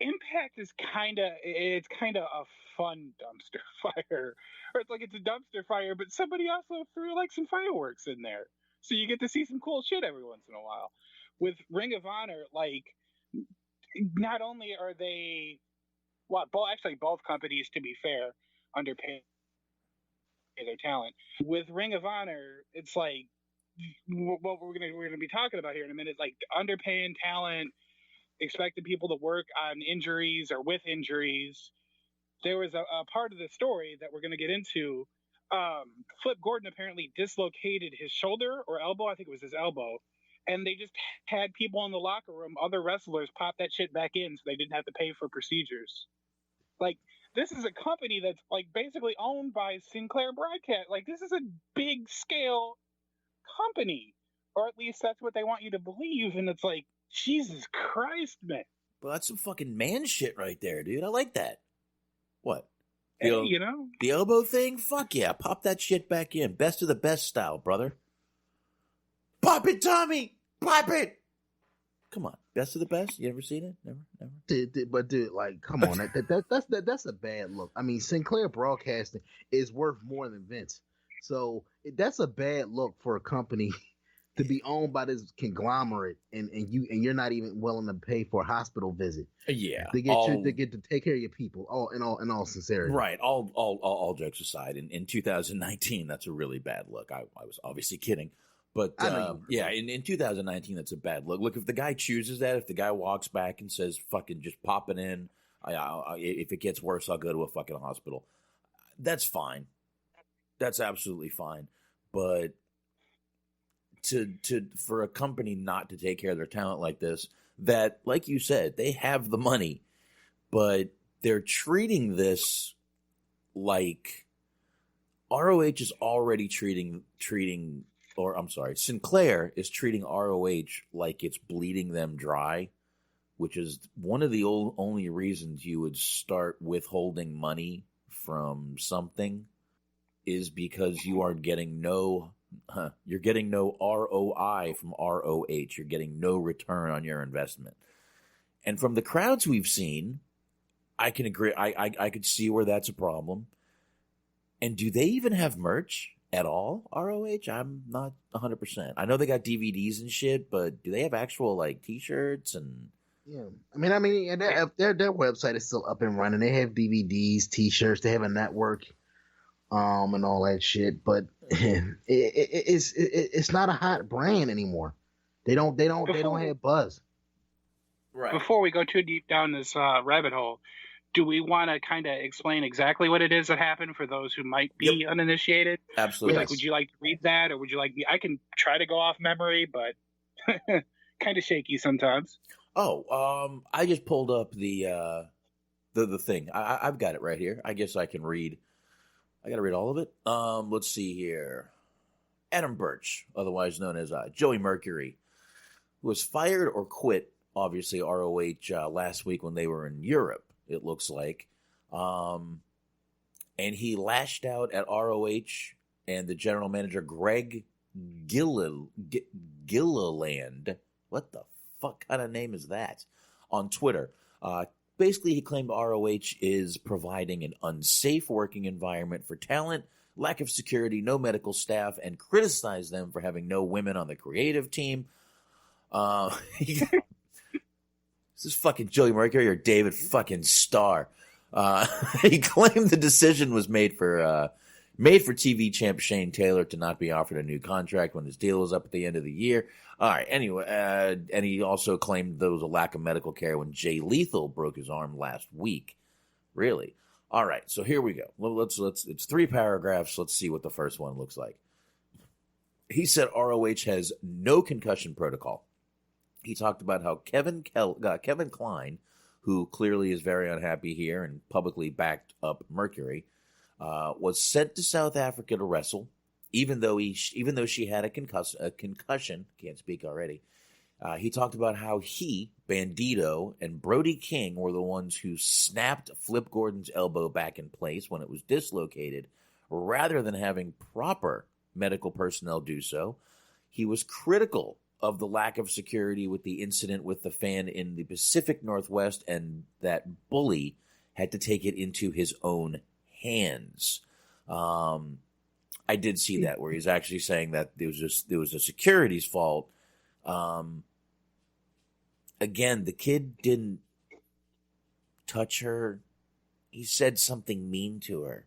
Impact is kind of a fun dumpster fire, or it's like it's a dumpster fire, but somebody also threw like some fireworks in there, so you get to see some cool shit every once in a while. With Ring of Honor, like, not only are they, both companies, to be fair, underpay their talent. With Ring of Honor, it's like what we're gonna be talking about here in a minute, like underpaying talent, expecting people to work on injuries or with injuries. There was a part of the story that we're going to get into. Flip Gordon apparently dislocated his shoulder or elbow. I think it was his elbow and they just had people in the locker room, other wrestlers, pop that shit back in so they didn't have to pay for procedures. Like, this is a company that's like basically owned by Sinclair Broadcast. Like, this is a big scale company, or at least that's what they want you to believe. And it's like, Jesus Christ, man. Well, that's some fucking man shit right there, dude. I like that. What? Hey, you know, the elbow thing? Fuck yeah. Pop that shit back in. Best of the best style, brother. Pop it, Tommy! Pop it! Come on. Best of the best? You ever seen it? Never? But dude, like, come on. That's a bad look. I mean, Sinclair Broadcasting is worth more than Vince. So that's a bad look for a company to be owned by this conglomerate, and you're not even willing to pay for a hospital visit. Yeah, to get to take care of your people. In all sincerity, right? All jokes aside, in 2019, that's a really bad look. I was obviously kidding, but yeah, in 2019, that's a bad look. Look, if the guy chooses that, if the guy walks back and says, "Fucking just pop it in," if it gets worse, I'll go to a fucking hospital. That's fine. That's absolutely fine, but for a company not to take care of their talent like this, that, like you said, they have the money, but they're treating this like ROH is already Sinclair is treating ROH like it's bleeding them dry, which is one of the only reasons you would start withholding money from something, is because you are getting you're getting no ROI from ROH. You're getting no return on your investment. And from the crowds we've seen, I can agree. I could see where that's a problem. And do they even have merch at all, ROH? I'm not 100%. I know they got DVDs and shit, but do they have actual like T-shirts and? Yeah, I mean, their website is still up and running. They have DVDs, T-shirts. They have a network, and all that shit. But it's not a hot brand anymore. They don't have buzz. Right. Before we go too deep down this rabbit hole, do we want to kind of explain exactly what it is that happened for those who might be uninitiated? Absolutely. Like, would you like to read that, or would you like me? I can try to go off memory, but kind of shaky sometimes. Oh, I just pulled up the thing. I've got it right here. I guess I can read. I got to read all of it. Let's see here. Adam Birch, otherwise known as Joey Mercury, was fired or quit, obviously, ROH last week when they were in Europe, it looks like. And he lashed out at ROH and the general manager, Greg Gilliland. What the fuck kind of name is that? On Twitter. Basically, he claimed ROH is providing an unsafe working environment for talent, lack of security, no medical staff, and criticized them for having no women on the creative team. Is this fucking Joey Mercury or David fucking Starr? He claimed the decision was made for TV champ Shane Taylor to not be offered a new contract when his deal was up at the end of the year. All right, anyway, and he also claimed there was a lack of medical care when Jay Lethal broke his arm last week. Really? All right, so here we go. It's 3 paragraphs. Let's see what the first one looks like. He said ROH has no concussion protocol. He talked about how Kevin Kline, who clearly is very unhappy here and publicly backed up Mercury, was sent to South Africa to wrestle, even though she had a concussion. Can't speak already. He talked about how he, Bandito, and Brody King were the ones who snapped Flip Gordon's elbow back in place when it was dislocated, rather than having proper medical personnel do so. He was critical of the lack of security with the incident with the fan in the Pacific Northwest, and that Bully had to take it into his own hands. I did see that where he's actually saying that there was a security's fault. Again, the kid didn't touch her. He said something mean to her.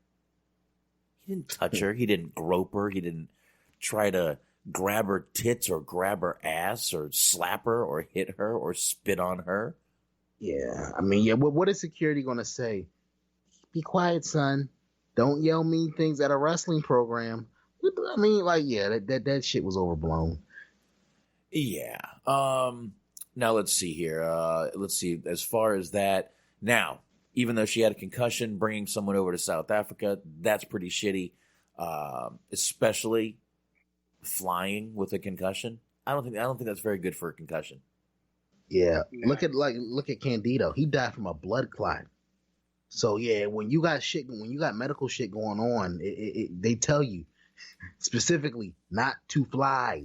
He didn't touch her. He didn't grope her. He didn't try to grab her tits or grab her ass or slap her or hit her or spit on her. Yeah, I mean, yeah. What is security going to say? Be quiet, son. Don't yell mean things at a wrestling program. I mean, like, yeah, that shit was overblown. Yeah. Now let's see here. Let's see. As far as that, now, even though she had a concussion, bringing someone over to South Africa, that's pretty shitty. Especially flying with a concussion. I don't think that's very good for a concussion. Yeah. Look at Candido. He died from a blood clot. So yeah, when you got medical shit going on, they tell you specifically not to fly.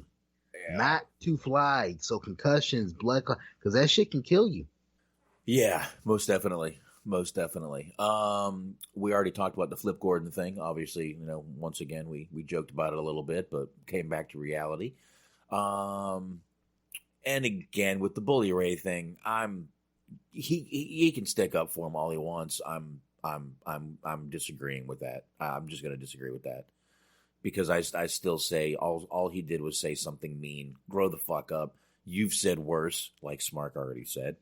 Yeah. Not to fly. So concussions, blood clot, because that shit can kill you. Yeah, most definitely. Most definitely. We already talked about the Flip Gordon thing. Obviously, once again, we joked about it a little bit, but came back to reality. And again, with the Bully Ray thing, he can stick up for him all he wants. I'm disagreeing with that. I'm just going to disagree with that because I still say all he did was say something mean. Grow the fuck up. You've said worse, like Smark already said.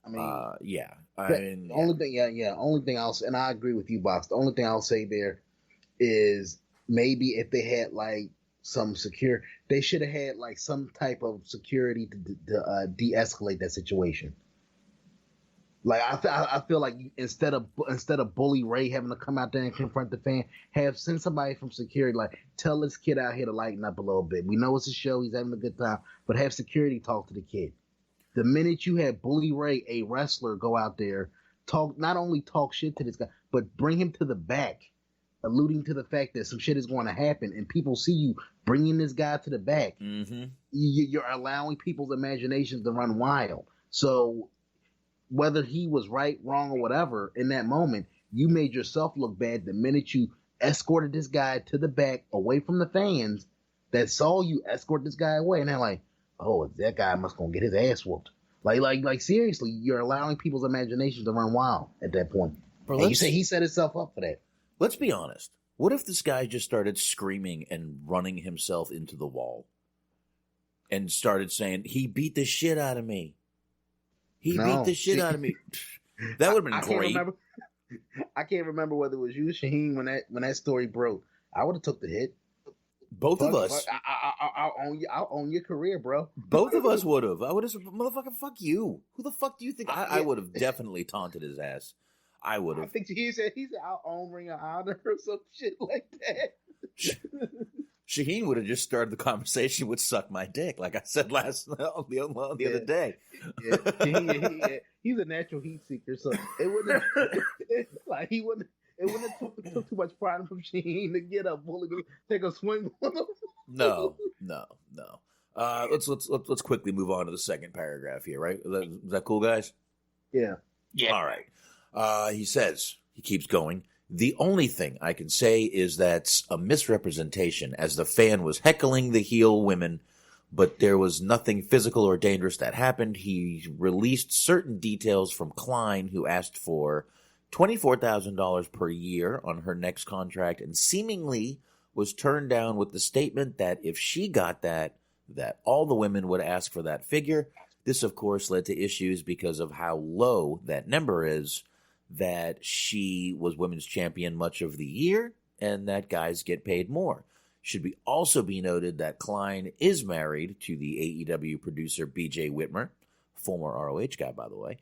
I mean, yeah. Only thing I'll say, and I agree with you, Box. The only thing I'll say there is maybe if they had like some they should have had like some type of security to de-escalate that situation. Like I feel like instead of Bully Ray having to come out there and confront the fan, send somebody from security, like tell this kid out here to lighten up a little bit. We know it's a show, he's having a good time, but have security talk to the kid. The minute you had Bully Ray, a wrestler, go out there, not only talk shit to this guy, but bring him to the back, alluding to the fact that some shit is going to happen, and people see you bringing this guy to the back, you're allowing people's imaginations to run wild. So whether he was right, wrong, or whatever, in that moment, you made yourself look bad the minute you escorted this guy to the back, away from the fans that saw you escort this guy away, and they're like, oh, that guy must gonna get his ass whooped. Like seriously, you're allowing people's imagination to run wild at that point. Bro, and you say he set himself up for that. Let's be honest. What if this guy just started screaming and running himself into the wall and started saying, he beat the shit out of me. He beat the shit out of me. That would have been great. I can't remember whether it was you, Shaheen, when that story broke. I would have took the hit. Both of us. I'll own your career, bro. Both of us would have. I would have said, motherfucker, fuck you. Who the fuck do you think? I would have definitely taunted his ass. I would have. I think he said I'll own Ring of Honor or some shit like that. Shaheen would have just started the conversation with "suck my dick," like I said the other day. Yeah. He's a natural heat seeker, so it wouldn't have took too much pride from Shaheen to get a bully to take a swing on him. No. Let's quickly move on to the second paragraph here, right? Is that cool, guys? Yeah. All right. He keeps going. The only thing I can say is that's a misrepresentation, as the fan was heckling the heel women, but there was nothing physical or dangerous that happened. He released certain details from Klein, who asked for $24,000 per year on her next contract, and seemingly was turned down with the statement that if she got that all the women would ask for that figure. This, of course, led to issues because of how low that number is, that she was women's champion much of the year, and that guys get paid more. Should also be noted that Klein is married to the AEW producer BJ Whitmer, former ROH guy, by the way.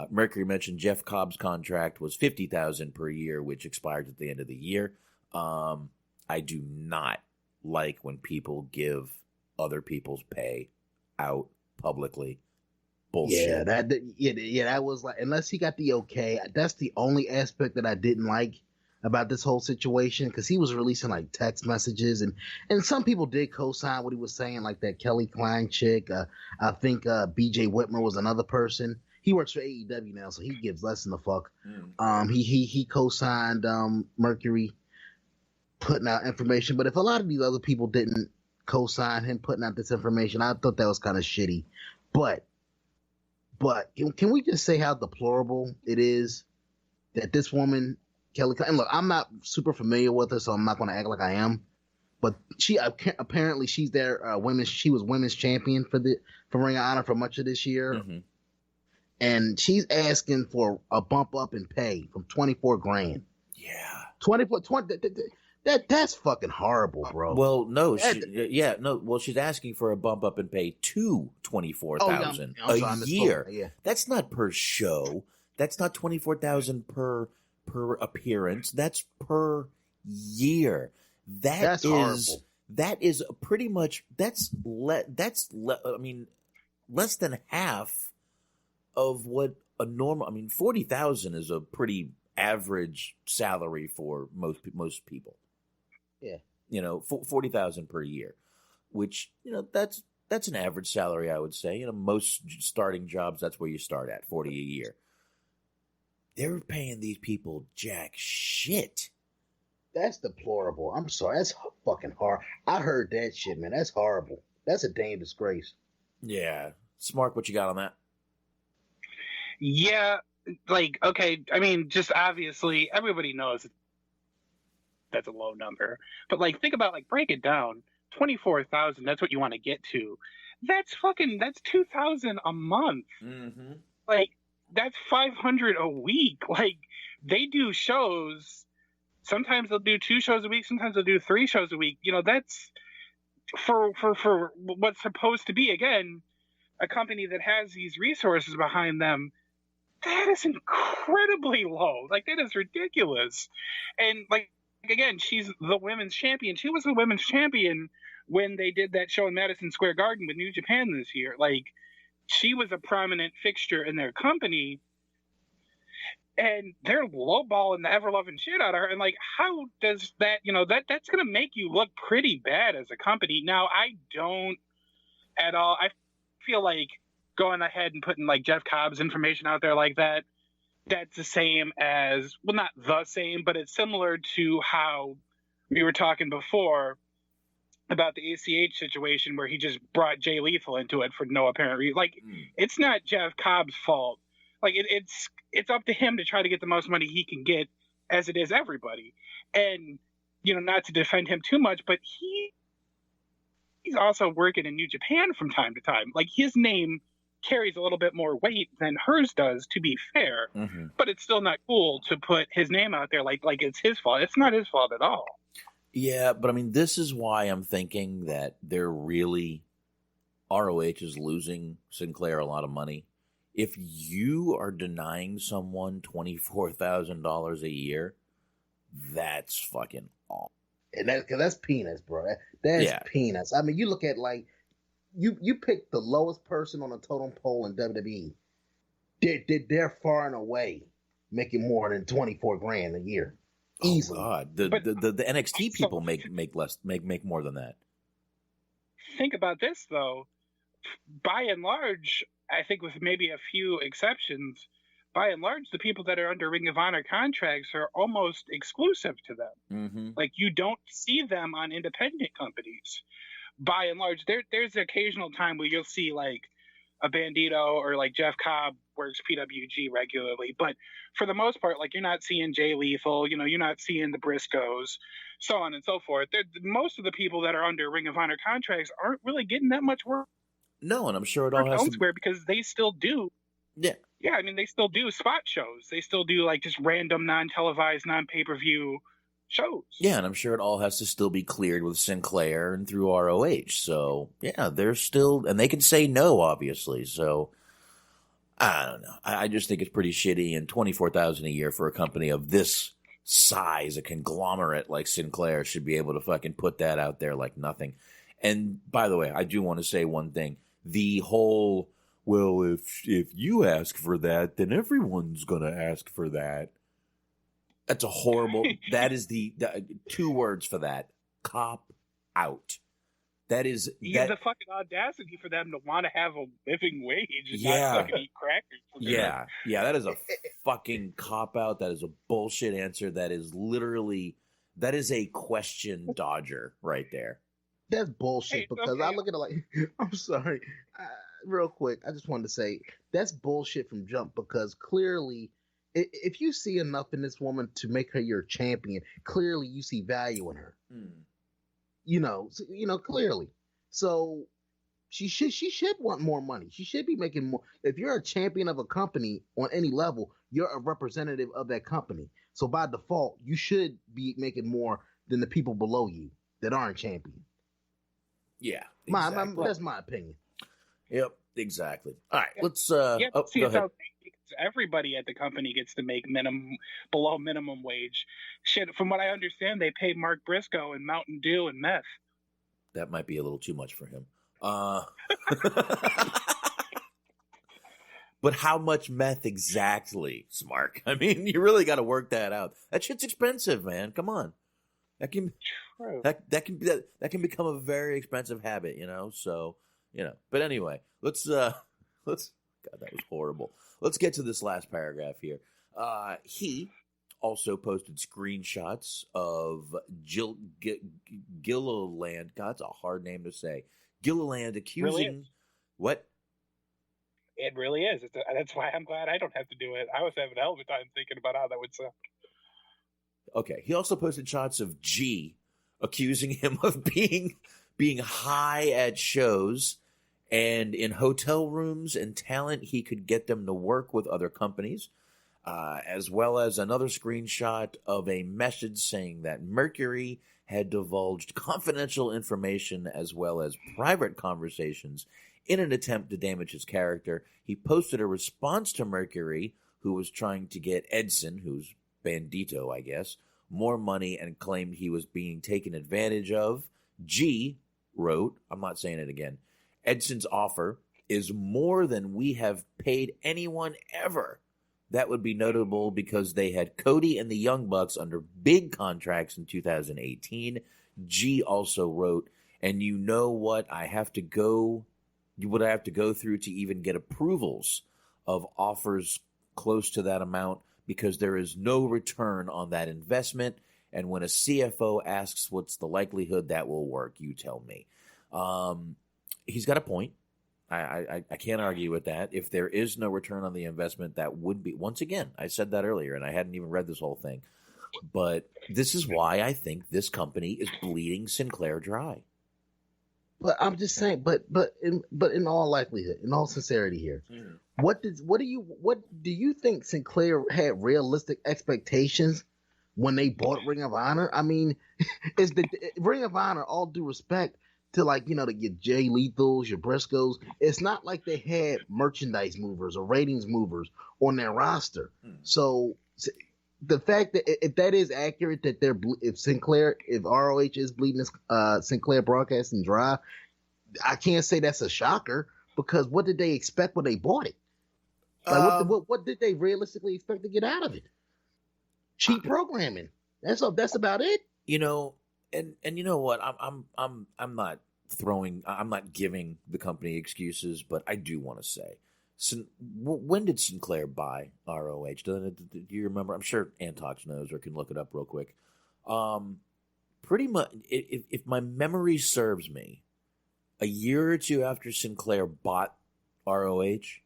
Mercury mentioned Jeff Cobb's contract was $50,000 per year, which expires at the end of the year. I do not like when people give other people's pay out publicly. Bullshit. That was like, unless he got the okay, that's the only aspect that I didn't like about this whole situation, because he was releasing like text messages, and some people did co-sign what he was saying, like that Kelly Klein chick. I think BJ Whitmer was another person. He works for AEW now, so he gives less than a fuck. He co-signed Mercury putting out information, but if a lot of these other people didn't co-sign him putting out this information, I thought that was kind of shitty. But can we just say how deplorable it is that this woman, Kelly Klein, and look, I'm not super familiar with her, so I'm not going to act like I am, but she apparently she's their she was women's champion for Ring of Honor for much of this year. Mm-hmm. And she's asking for a bump up in pay from $24,000. Yeah. 20. That's fucking horrible, bro. Well, no, well, she's asking for a bump up in pay to $24,000 a year. Yeah. That's not per show. That's not $24,000 per appearance. That's per year. That's horrible. That is pretty much less than half of what a normal. I mean, $40,000 is a pretty average salary for most people. Yeah, $40,000 per year, which that's an average salary, I would say. Most starting jobs, that's where you start at, 40 a year. They're paying these people jack shit. That's deplorable. I'm sorry. That's fucking hard. I heard that shit, man. That's horrible. That's a damn disgrace. Yeah. Smart, what you got on that? Yeah, okay, I mean, just obviously, everybody knows that's a low number. But, think about, break it down. 24,000, that's what you want to get to. That's $2,000 a month. Mm-hmm. That's $500 a week. They do shows. Sometimes they'll do 2 shows a week. Sometimes they'll do 3 shows a week. That's for what's supposed to be, again, a company that has these resources behind them. That is incredibly low. That is ridiculous. And again, she's the women's champion. She was the women's champion when they did that show in Madison Square Garden with New Japan this year. She was a prominent fixture in their company. And they're lowballing the ever-loving shit out of her. And, how does that, that's going to make you look pretty bad as a company. Now, I don't at all. I feel like going ahead and putting, Jeff Cobb's information out there like that, that's the same as, well, not the same, but it's similar to how we were talking before about the ACH situation where he just brought Jay Lethal into it for no apparent reason. It's not Jeff Cobb's fault. It's up to him to try to get the most money he can get, as it is everybody. And, not to defend him too much, but he's also working in New Japan from time to time. His name carries a little bit more weight than hers does, to be fair. Mm-hmm. But it's still not cool to put his name out there like it's his fault. It's not his fault at all. Yeah, but I mean, this is why I'm thinking that ROH is losing Sinclair a lot of money. If you are denying someone $24,000 a year, that's fucking awful. And that's peanuts, bro. That's peanuts. I mean, you look at you pick the lowest person on the totem pole in WWE. They're far and away making more than $24,000 a year. Easily. Oh God, the NXT people make more than that. Think about this though. By and large, I think with maybe a few exceptions, by and large, the people that are under Ring of Honor contracts are almost exclusive to them. Mm-hmm. You don't see them on independent companies. By and large, there's an occasional time where you'll see a Bandito or Jeff Cobb works PWG regularly, but for the most part, you're not seeing Jay Lethal, you're not seeing the Briscoes, so on and so forth. Most of the people that are under Ring of Honor contracts aren't really getting that much work. No, and I'm sure it all has elsewhere because they still do. Yeah. Yeah, I mean, they still do spot shows. They still do just random non-televised, non-pay-per-view shows. Yeah, and I'm sure it all has to still be cleared with Sinclair and through ROH. So, yeah, they're still, and they can say no, obviously. So, I don't know. I just think it's pretty shitty, and $24,000 a year for a company of this size, a conglomerate like Sinclair, should be able to fucking put that out there like nothing. And by the way, I do want to say one thing. The whole, well, if you ask for that, then everyone's going to ask for that. That's a horrible, that is the 2 words for that. Cop out. That is. The fucking audacity for them to want to have a living wage and yeah. not fucking eat crackers. Yeah. Yeah, that is a fucking cop out. That is a bullshit answer. That is a question dodger right there. That's bullshit because I look at it I'm sorry. Real quick, I just wanted to say that's bullshit from jump because clearly if you see enough in this woman to make her your champion, clearly you see value in her. Clearly. So she should want more money. She should be making more. If you're a champion of a company on any level, you're a representative of that company. So by default, you should be making more than the people below you that aren't champion. Yeah, exactly. That's my opinion. Yep, exactly. All right, let's. See, go it's ahead. okay because everybody at the company gets to make below minimum wage. Shit, from what I understand, they pay Mark Briscoe and Mountain Dew and meth. That might be a little too much for him. But how much meth exactly, Smark? I mean, you really got to work that out. That shit's expensive, man. Come on. That can become a very expensive habit, you know. So, you know. But anyway, let's. God, that was horrible. Let's get to this last paragraph here. He also posted screenshots of Gilliland. God, it's a hard name to say. Gilliland accusing really what? It really is. That's why I'm glad I don't have to do it. I was having a hell of a time thinking about how that would sound. Okay. He also posted shots of G accusing him of being high at shows and in hotel rooms and talent. He could get them to work with other companies, as well as another screenshot of a message saying that Mercury had divulged confidential information as well as private conversations in an attempt to damage his character. He posted a response to Mercury, who was trying to get Edson, who's Bandito, I guess, more money and claimed he was being taken advantage of. G wrote, I'm not saying it again, Edson's offer is more than we have paid anyone ever. That would be notable because they had Cody and the Young Bucks under big contracts in 2018. G also wrote, and you know what I have to go through to even get approvals of offers close to that amount because there is no return on that investment. And when a CFO asks what's the likelihood that will work, you tell me. He's got a point. I can't argue with that. If there is no return on the investment, that would be, once again, I said that earlier and I hadn't even read this whole thing. But this is why I think this company is bleeding Sinclair dry. But I'm just saying, but in all likelihood, in all sincerity here, what do you think Sinclair had realistic expectations when they bought Ring of Honor? I mean, is the Ring of Honor, all due respect to, like, you know, to get Jay Lethals, your Briscoes, it's not like they had merchandise movers or ratings movers on their roster. So the fact that if that is accurate, that if ROH is bleeding Sinclair Broadcasting dry, I can't say that's a shocker because what did they expect when they bought it? Like, what did they realistically expect to get out of it? Cheap programming. That's about it. You know, and you know what? I'm not giving the company excuses, but I do want to say, when did Sinclair buy ROH? Do you remember? I'm sure Antox knows or can look it up real quick. Pretty much, if my memory serves me, a year or two after Sinclair bought ROH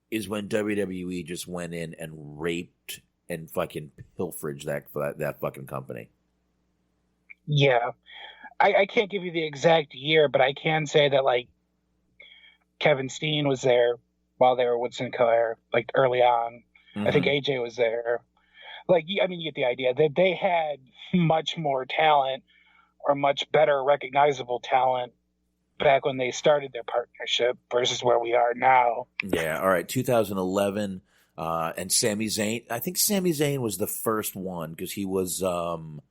is when WWE just went in and raped and fucking pilferaged that fucking company. Yeah. I can't give you the exact year, but I can say that, like, Kevin Steen was there while they were with Sinclair, like, early on. I think AJ was there. Like, I mean, you get the idea that they had much more talent or much better recognizable talent back when they started their partnership versus where we are now. Yeah, all right, 2011, and Sami Zayn. I think Sami Zayn was the first one because he was El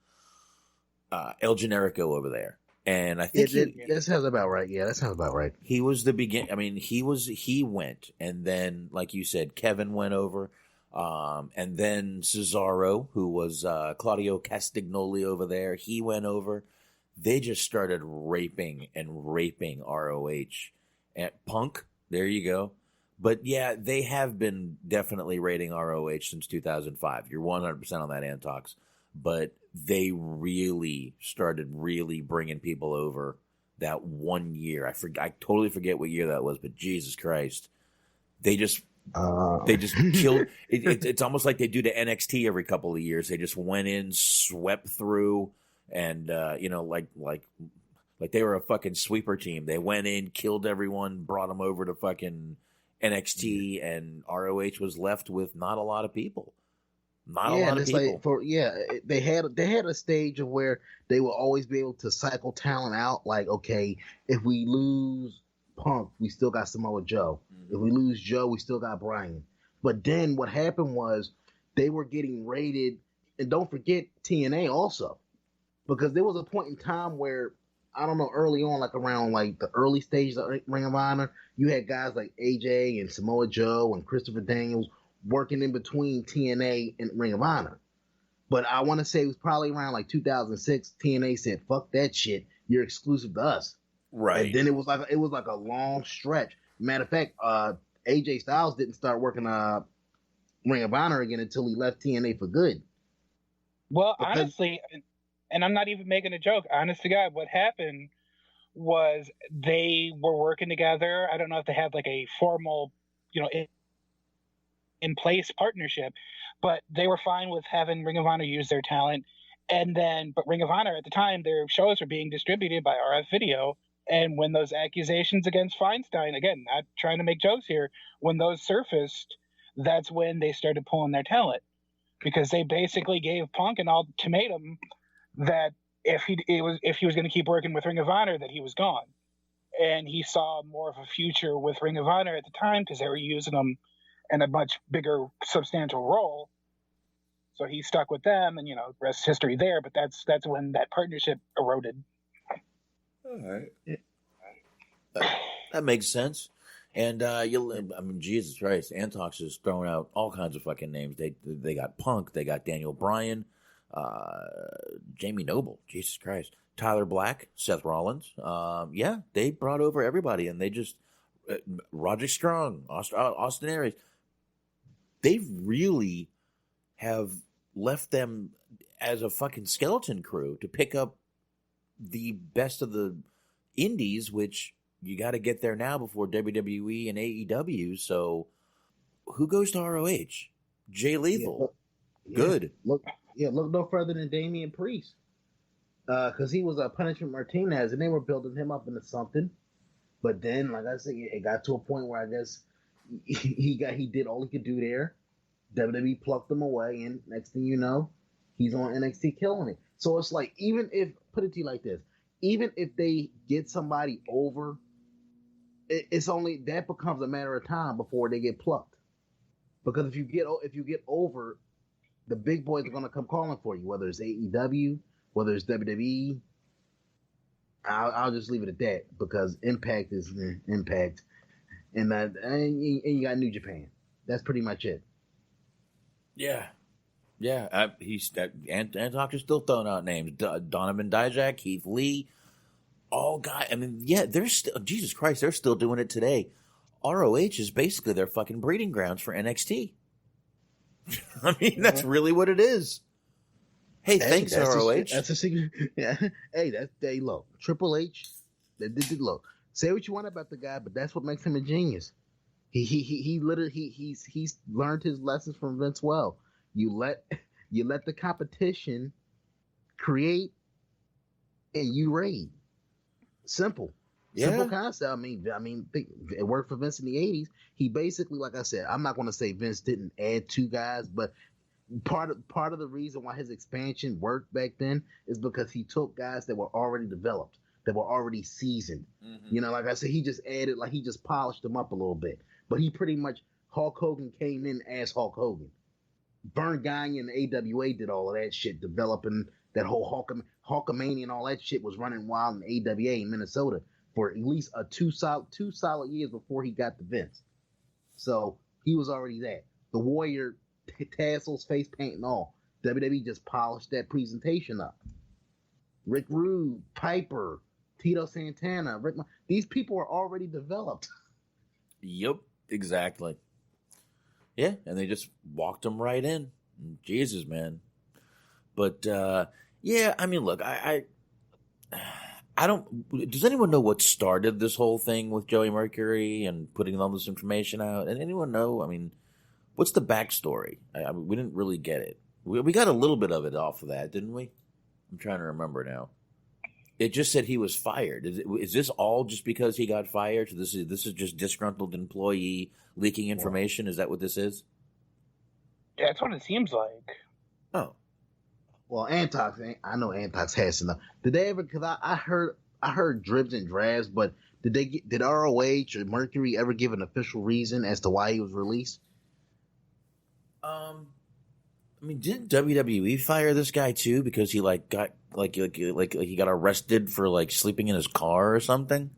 Generico over there. And I think that sounds about right. Yeah, that sounds about right. He was the beginning. I mean, he went, and then, like you said, Kevin went over, and then Cesaro, who was Claudio Castagnoli over there, he went over. They just started raping ROH. And Punk, there you go. But yeah, they have been definitely rating ROH since 2005. You're 100% on that, Antox. But they really started bringing people over that 1 year. I totally forget what year that was, but Jesus Christ, they just killed. It's almost like they do to NXT every couple of years. They just went in, swept through, and like they were a fucking sweeper team. They went in, killed everyone, brought them over to fucking NXT, and ROH was left with not a lot of people. Not a lot of people. They had a stage of where they will always be able to cycle talent out. Like, okay, if we lose Punk, we still got Samoa Joe. Mm-hmm. If we lose Joe, we still got Bryan. But then what happened was they were getting rated, and don't forget TNA also, because there was a point in time where, I don't know, early on, like around like the early stages of Ring of Honor, you had guys like AJ and Samoa Joe and Christopher Daniels working in between TNA and Ring of Honor. But I want to say it was probably around like 2006. TNA said, "Fuck that shit. You're exclusive to us." Right. And then it was like a long stretch. Matter of fact, AJ Styles didn't start working Ring of Honor again until he left TNA for good. Well, honestly, and I'm not even making a joke. Honest to God, what happened was they were working together. I don't know if they had like a formal, in place partnership, but they were fine with having Ring of Honor use their talent. But Ring of Honor at the time, their shows were being distributed by RF Video. And when those accusations against Feinstein, again, not trying to make jokes here, when those surfaced, that's when they started pulling their talent, because they basically gave Punk an ultimatum that if he was going to keep working with Ring of Honor, that he was gone. And he saw more of a future with Ring of Honor at the time because they were using him in a much bigger, substantial role. So he stuck with them, and rest history there. But that's when that partnership eroded. All right, that makes sense. And Jesus Christ, Antox is throwing out all kinds of fucking names. They got Punk, they got Daniel Bryan, Jamie Noble, Jesus Christ, Tyler Black, Seth Rollins. They brought over everybody, and they just Roger Strong, Austin Aries. They really have left them as a fucking skeleton crew to pick up the best of the indies, which you got to get there now before WWE and AEW. So who goes to ROH? Jay Lethal. Good. Look no further than Damian Priest. Because he was a Punishment Martinez, and they were building him up into something. But then, like I said, it got to a point where I guess he did all he could do there. WWE plucked him away, and next thing you know, he's on NXT killing it. So it's like, even if, put it to you like this, even if they get somebody over, it's only, that becomes a matter of time before they get plucked. Because if you get over, the big boys are going to come calling for you, whether it's AEW, whether it's WWE. I'll just leave it at that, because Impact is Impact, and you got New Japan. That's pretty much it. Yeah. Antox is still throwing out names. Donovan Dijak, Keith Lee, all guys. I mean, they're still, Jesus Christ, they're still doing it today. ROH is basically their fucking breeding grounds for NXT. I mean, that's really what it is. Hey, thanks, ROH. That's a secret. Yeah. Hey, look, Triple H. Look, say what you want about the guy, but that's what makes him a genius. He literally he's learned his lessons from Vince well. You let the competition create, and you raid. Simple concept. I mean, it worked for Vince in the '80s. He basically, like I said, I'm not going to say Vince didn't add two guys, but part of the reason why his expansion worked back then is because he took guys that were already developed, that were already seasoned. Mm-hmm. Like I said, he just added, like he just polished them up a little bit. But he pretty much, Hulk Hogan came in as Hulk Hogan. Vern Gagne and AWA did all of that shit, developing that whole Hulkamania and all that shit was running wild in AWA in Minnesota for at least two solid years before he got to Vince. So he was already that. The Warrior, tassels, face paint, and all. WWE just polished that presentation up. Rick Rude, Piper, Tito Santana, these people are already developed. Yep, exactly. Yeah, and they just walked them right in. Jesus, man. But I mean, look, I don't. Does anyone know what started this whole thing with Joey Mercury and putting all this information out? And anyone know? I mean, what's the backstory? I mean, we didn't really get it. We got a little bit of it off of that, didn't we? I'm trying to remember now. It just said he was fired. Is this all just because he got fired? So this is just disgruntled employee leaking information? Is that what this is? Yeah, that's what it seems like. Oh. Well, Antox, I know Antox has enough. Did they ever? Because I heard dribs and drabs, but did ROH or Mercury ever give an official reason as to why he was released? I mean, didn't WWE fire this guy too because he got he got arrested for sleeping in his car or something?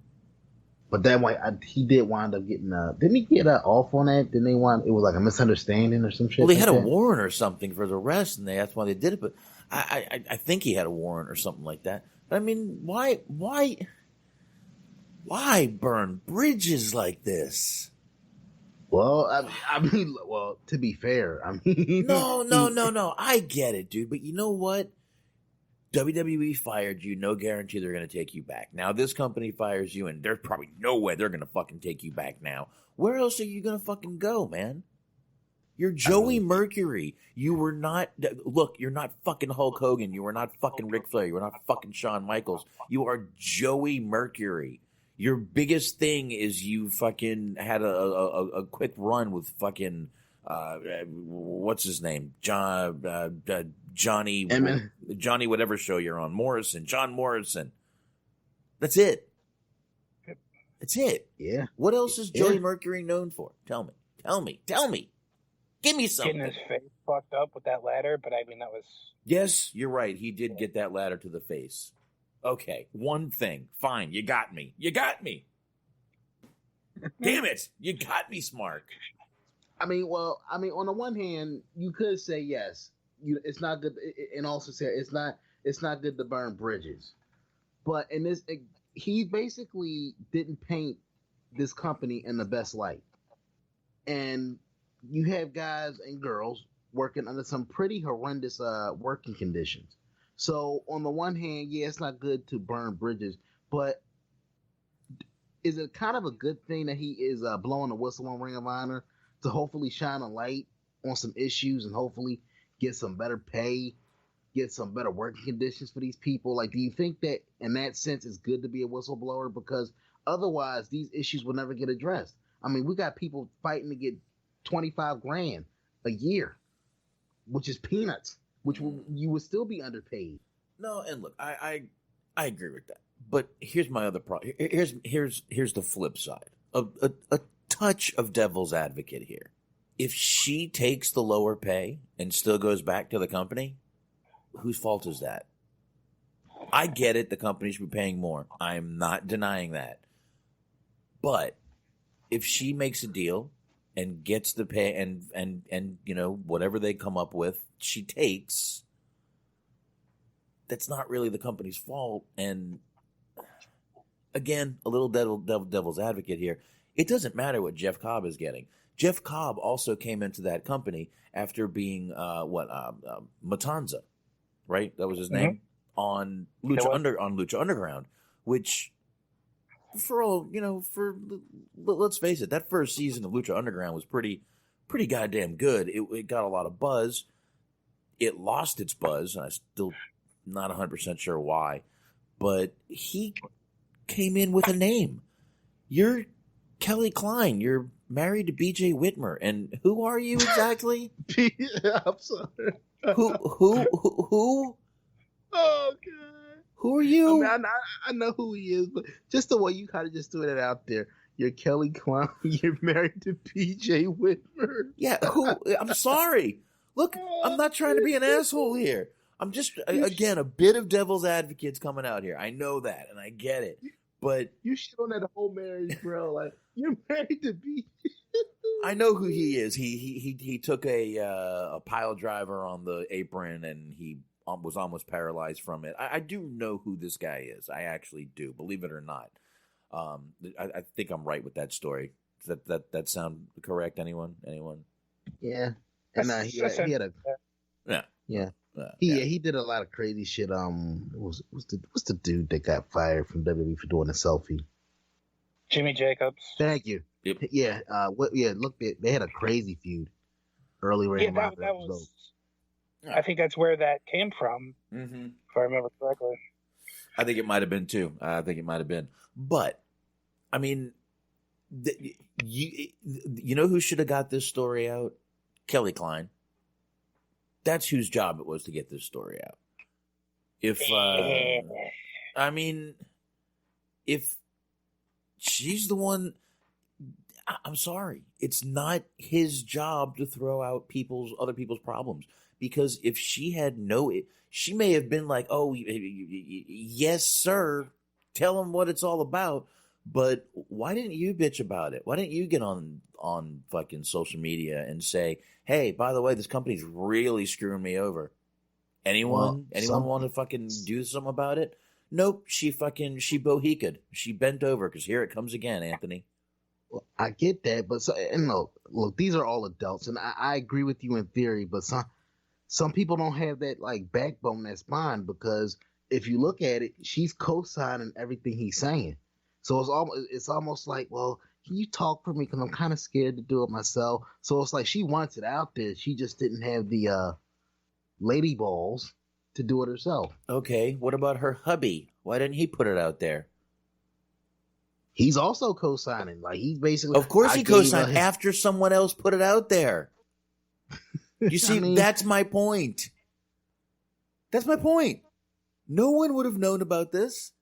But that way, he did wind up getting. Didn't he get off on that? Didn't they wind? It was like a misunderstanding or some shit. Well, they had a that? warrant or something for the arrest, and that's why they did it. But I think he had a warrant or something like that. But I mean, why burn bridges like this? Well, I mean, to be fair, I mean, no. I get it, dude. But you know what? WWE fired you. No guarantee they're going to take you back. Now this company fires you, and there's probably no way they're going to fucking take you back now. Where else are you going to fucking go, man? You're Joey Mercury. You were not. Look, you're not fucking Hulk Hogan. You were not fucking Ric Flair. You were not fucking Shawn Michaels. You are Joey Mercury. Your biggest thing is you fucking had a quick run with fucking what's his name? Johnny whatever show you're on, John Morrison. That's it. That's it. Yeah. What else is Joey Mercury known for? Tell me. Give me something. Getting his face fucked up with that ladder, but I mean that was. Yes, you're right. He did get that ladder to the face. Okay, one thing. Fine, you got me. Damn it, you got me, Smark. I mean, on the one hand, you could say yes. It's not good, and also say it's not good to burn bridges. But in this, he basically didn't paint this company in the best light, and you have guys and girls working under some pretty horrendous working conditions. So on the one hand, yeah, it's not good to burn bridges, but is it kind of a good thing that he is blowing the whistle on Ring of Honor to hopefully shine a light on some issues and hopefully get some better pay, get some better working conditions for these people? Like, do you think that in that sense it's good to be a whistleblower? Because otherwise these issues will never get addressed. I mean, we got people fighting to get $25,000 a year, which is peanuts. You would still be underpaid. No, and look, I agree with that. But here's my other problem. Here's the flip side. A touch of devil's advocate here. If she takes the lower pay and still goes back to the company, whose fault is that? I get it. The company should be paying more. I'm not denying that. But if she makes a deal and gets the pay and whatever they come up with, she takes, that's not really the company's fault. And again, a little devil's advocate here. It doesn't matter what Jeff Cobb is getting. Jeff Cobb also came into that company after being Matanza, right? That was his name on Lucha Underground, which let's face it, that first season of Lucha Underground was pretty goddamn good. It got a lot of buzz. It lost its buzz, and I'm still not 100% sure why. But he came in with a name. You're Kelly Klein. You're married to BJ Whitmer. And who are you exactly? I'm sorry. Who? Oh, God. Who are you? I mean, I know who he is, but just the way you kind of just threw it out there. You're Kelly Klein. You're married to BJ Whitmer. Yeah, who? I'm sorry. Look, I'm not trying to be an asshole here. I'm just, again, a bit of devil's advocate's coming out here. I know that, and I get it. But you shit on that whole marriage, bro. Like, you're married to BJ. I know who he is. He took a pile driver on the apron, and he was almost paralyzed from it. I do know who this guy is. I actually do, believe it or not. I think I'm right with that story. Does that sound correct? Anyone? Yeah. And he had a he did a lot of crazy shit. What's the dude that got fired from WWE for doing a selfie? Jimmy Jacobs. Thank you. Yep. Yeah. Look, they had a crazy feud earlier. Yeah, that was. I think that's where that came from, if I remember correctly. I think it might have been too. But I mean, you know who should have got this story out? Kelly Klein. that's whose job it was to get this story out. If if she's the one, I'm sorry, it's not his job to throw out other people's problems. Because if she had she may have been like, "Oh, yes, sir, tell him what it's all about." But why didn't you bitch about it? Why didn't you get on fucking social media and say, "Hey, by the way, this company's really screwing me over"? Anyone want to fucking do something about it? Nope. She bohica'd. She bent over because here it comes again, Anthony. Well, I get that, but look, these are all adults, and I agree with you in theory, but some people don't have that like backbone, that spine, because if you look at it, she's co-signing everything he's saying. So it's almost like, well, can you talk for me? Because I'm kind of scared to do it myself. So it's like she wants it out there. She just didn't have the lady balls to do it herself. Okay, what about her hubby? Why didn't he put it out there? He's also co-signing. Like, he's basically... Of course he co-signed after someone else put it out there. You see, that's my point. That's my point. No one would have known about this.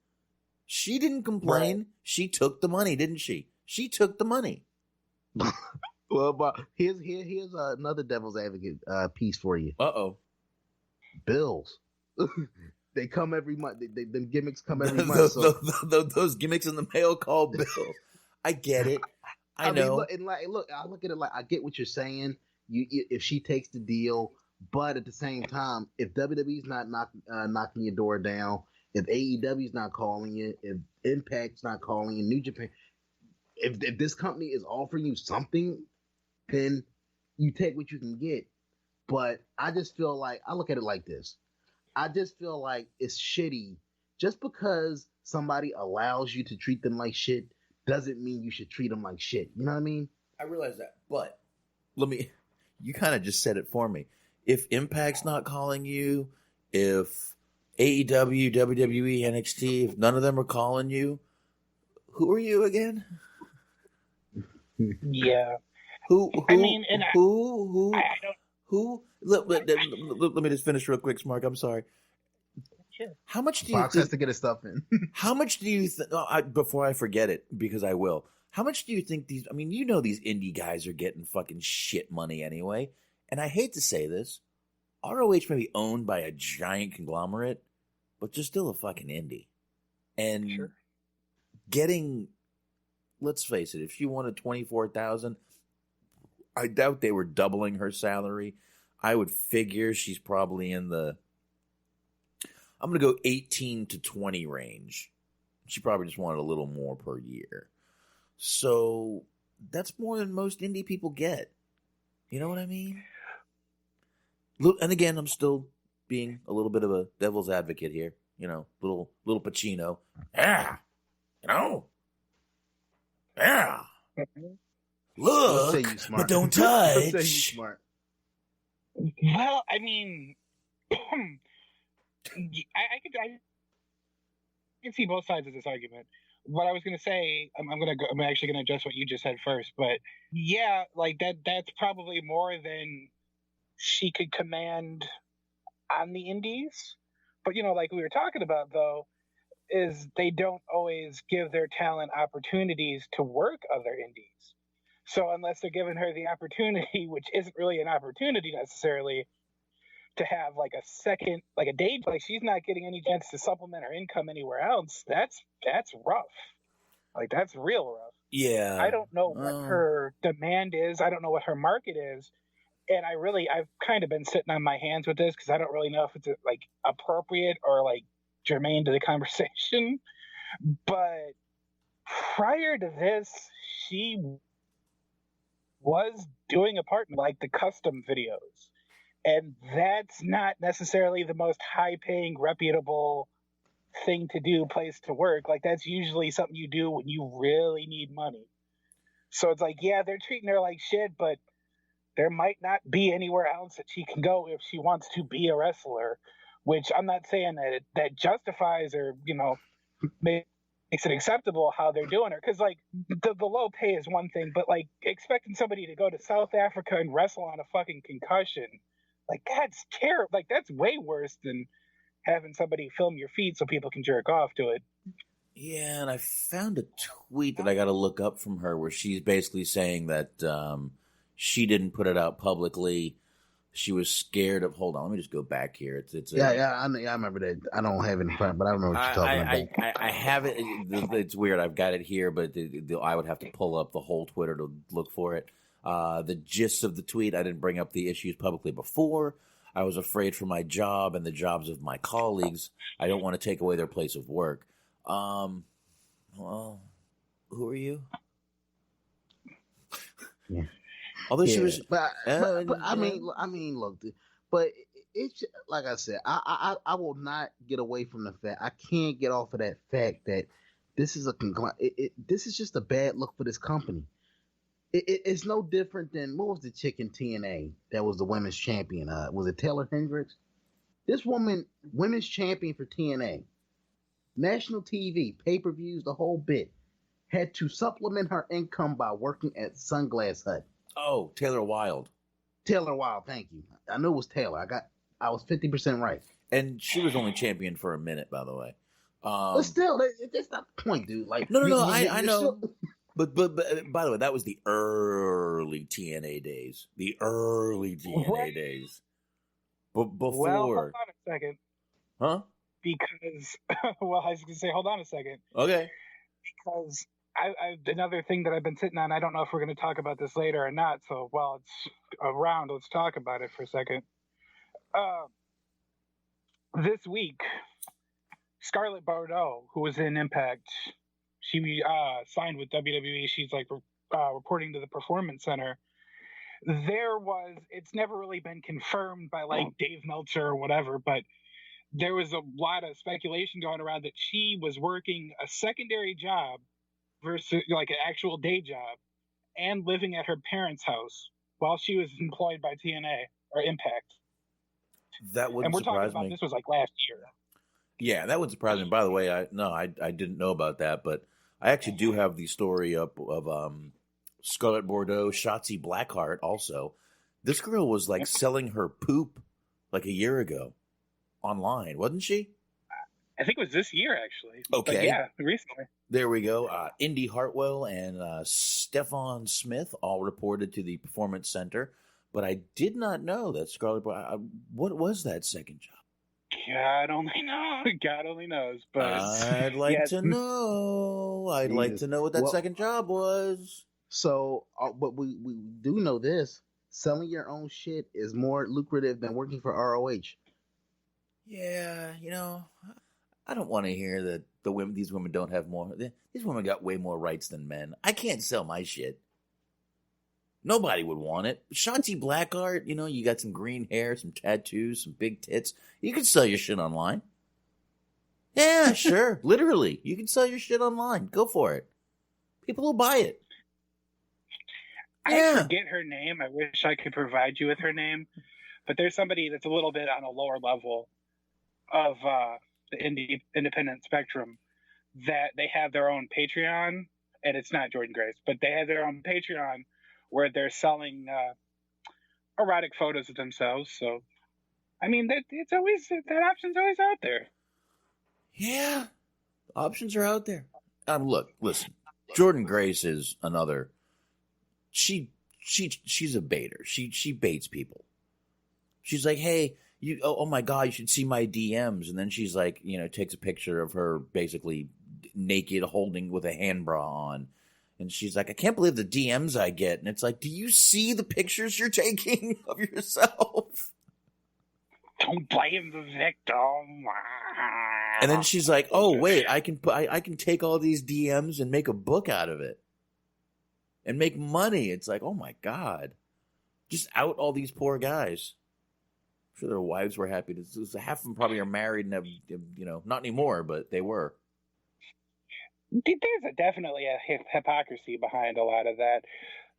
She didn't complain. Right. She took the money, didn't she? She took the money. Well, but here's another devil's advocate piece for you. Uh-oh. Bills. They come every month. Them gimmicks come every month. Those gimmicks in the mail call bills. I get it. I know. Mean, look, I look at it like, I get what you're saying. If she takes the deal, but at the same time, if WWE's not knocking your door down, if AEW's not calling you, if Impact's not calling you, New Japan, if this company is offering you something, then you take what you can get. But I just feel like, I look at it like this. I just feel like it's shitty. Just because somebody allows you to treat them like shit doesn't mean you should treat them like shit. You know what I mean? I realize that, but you kind of just said it for me. If Impact's not calling you, if AEW, WWE, NXT, if none of them are calling you, who are you again? Yeah. Who? I mean, Let me just finish real quick, Mark. I'm sorry. Sure. How much do you Fox has to get his stuff in? How much do you think? Before I forget it, because I will. How much do you think these? I mean, these indie guys are getting fucking shit money anyway. And I hate to say this, ROH may be owned by a giant conglomerate, but they're still a fucking indie. And sure. Getting, let's face it, if she wanted $24,000, I doubt they were doubling her salary. I would figure she's probably in the, I'm going to go 18 to 20 range. She probably just wanted a little more per year. So that's more than most indie people get. You know what I mean? Look, and again, I'm still being a little bit of a devil's advocate here. Little Pacino. Yeah. Yeah. Look, but don't touch. Say you smart. Well, I mean, I can see both sides of this argument. What I was going to say, I'm actually going to address what you just said first, but yeah, like that's probably more than she could command on the indies. But, like we were talking about, though, is they don't always give their talent opportunities to work other indies. So unless they're giving her the opportunity, which isn't really an opportunity necessarily, to have like a second, like a day, like she's not getting any chance to supplement her income anywhere else. That's rough. Like, that's real rough. Yeah. I don't know what her demand is. I don't know what her market is. And I've kind of been sitting on my hands with this because I don't really know if it's like appropriate or like germane to the conversation. But prior to this, she was doing apartment, like the custom videos. And that's not necessarily the most high-paying, reputable thing to do, place to work. Like, that's usually something you do when you really need money. So it's like, yeah, they're treating her like shit, but there might not be anywhere else that she can go if she wants to be a wrestler, which I'm not saying that justifies or, makes it acceptable how they're doing her. Because, like, the low pay is one thing, but, like, expecting somebody to go to South Africa and wrestle on a fucking concussion, Like, that's terrible. Like, that's way worse than having somebody film your feed so people can jerk off to it. Yeah, and I found a tweet that I got to look up from her where she's basically saying that she didn't put it out publicly. She was scared of. Hold on, let me just go back here. I remember that. I don't have it in front, but I remember what you're talking about. I have it. It's weird. I've got it here, but I would have to pull up the whole Twitter to look for it. The gist of the tweet. I didn't bring up the issues publicly before. I was afraid for my job and the jobs of my colleagues. I don't want to take away their place of work. Well, who are you? Yeah. Although she was, but I mean, look, but it's like I said, I will not get away from the fact. I can't get off of that fact that this is this is just a bad look for this company. It's no different than, what was the chick in TNA that was the women's champion? Was it Taylor Hendricks? This woman, women's champion for TNA, national TV, pay-per-views, the whole bit, had to supplement her income by working at Sunglass Hut. Oh, Taylor Wilde. Taylor Wilde, thank you. I knew it was Taylor. I was 50% right. And she was only champion for a minute, by the way. But still, that's not the point, dude. Like, no, I know. Still... But by the way, that was the early TNA days. The early TNA days. But before. Well, hold on a second. Huh? Because, well, I was going to say, hold on a second. Okay. Because another thing that I've been sitting on, I don't know if we're going to talk about this later or not, so while it's around, let's talk about it for a second. This week, Scarlett Bordeaux, who was in Impact, she signed with WWE. She's like reporting to the Performance Center. It's never really been confirmed by like Dave Meltzer or whatever, but there was a lot of speculation going around that she was working a secondary job versus like an actual day job and living at her parents' house while she was employed by TNA or Impact. That wouldn't surprise me. And we're talking about this was like last year. Yeah, that wouldn't surprise me. By the way, I didn't know about that, but I actually do have the story up of Scarlett Bordeaux, Shotzi Blackheart also. This girl was like selling her poop like a year ago online, wasn't she? I think it was this year, actually. Okay. But yeah, recently. There we go. Indy Hartwell and Stefan Smith all reported to the Performance Center, but I did not know that Scarlett. What was that second job? God only knows. God only knows. But I'd like to know. I'd like to know what that second job was. So, but we do know this: selling your own shit is more lucrative than working for ROH. Yeah, I don't want to hear that these women don't have more. These women got way more rights than men. I can't sell my shit. Nobody would want it. Shotzi Blackheart, you got some green hair, some tattoos, some big tits. You can sell your shit online. Yeah, sure. Literally. You can sell your shit online. Go for it. People will buy it. I forget her name. I wish I could provide you with her name. But there's somebody that's a little bit on a lower level of the independent spectrum that they have their own Patreon. And it's not Jordan Grace, but they have their own Patreon where they're selling erotic photos of themselves. So, I mean, that option's always out there. Yeah, options are out there. Look, listen, Jordan Grace is another. She's a baiter. She baits people. She's like, hey, oh my God, you should see my DMs, and then she's like, takes a picture of her basically naked, holding with a hand bra on. And she's like, I can't believe the DMs I get. And it's like, do you see the pictures you're taking of yourself? Don't blame the victim. And then she's like, oh, wait, I can take all these DMs and make a book out of it. And make money. It's like, oh my God. Just out all these poor guys. I'm sure their wives were happy. Half of them probably are married and have, not anymore, but they were. There's definitely a hypocrisy behind a lot of that.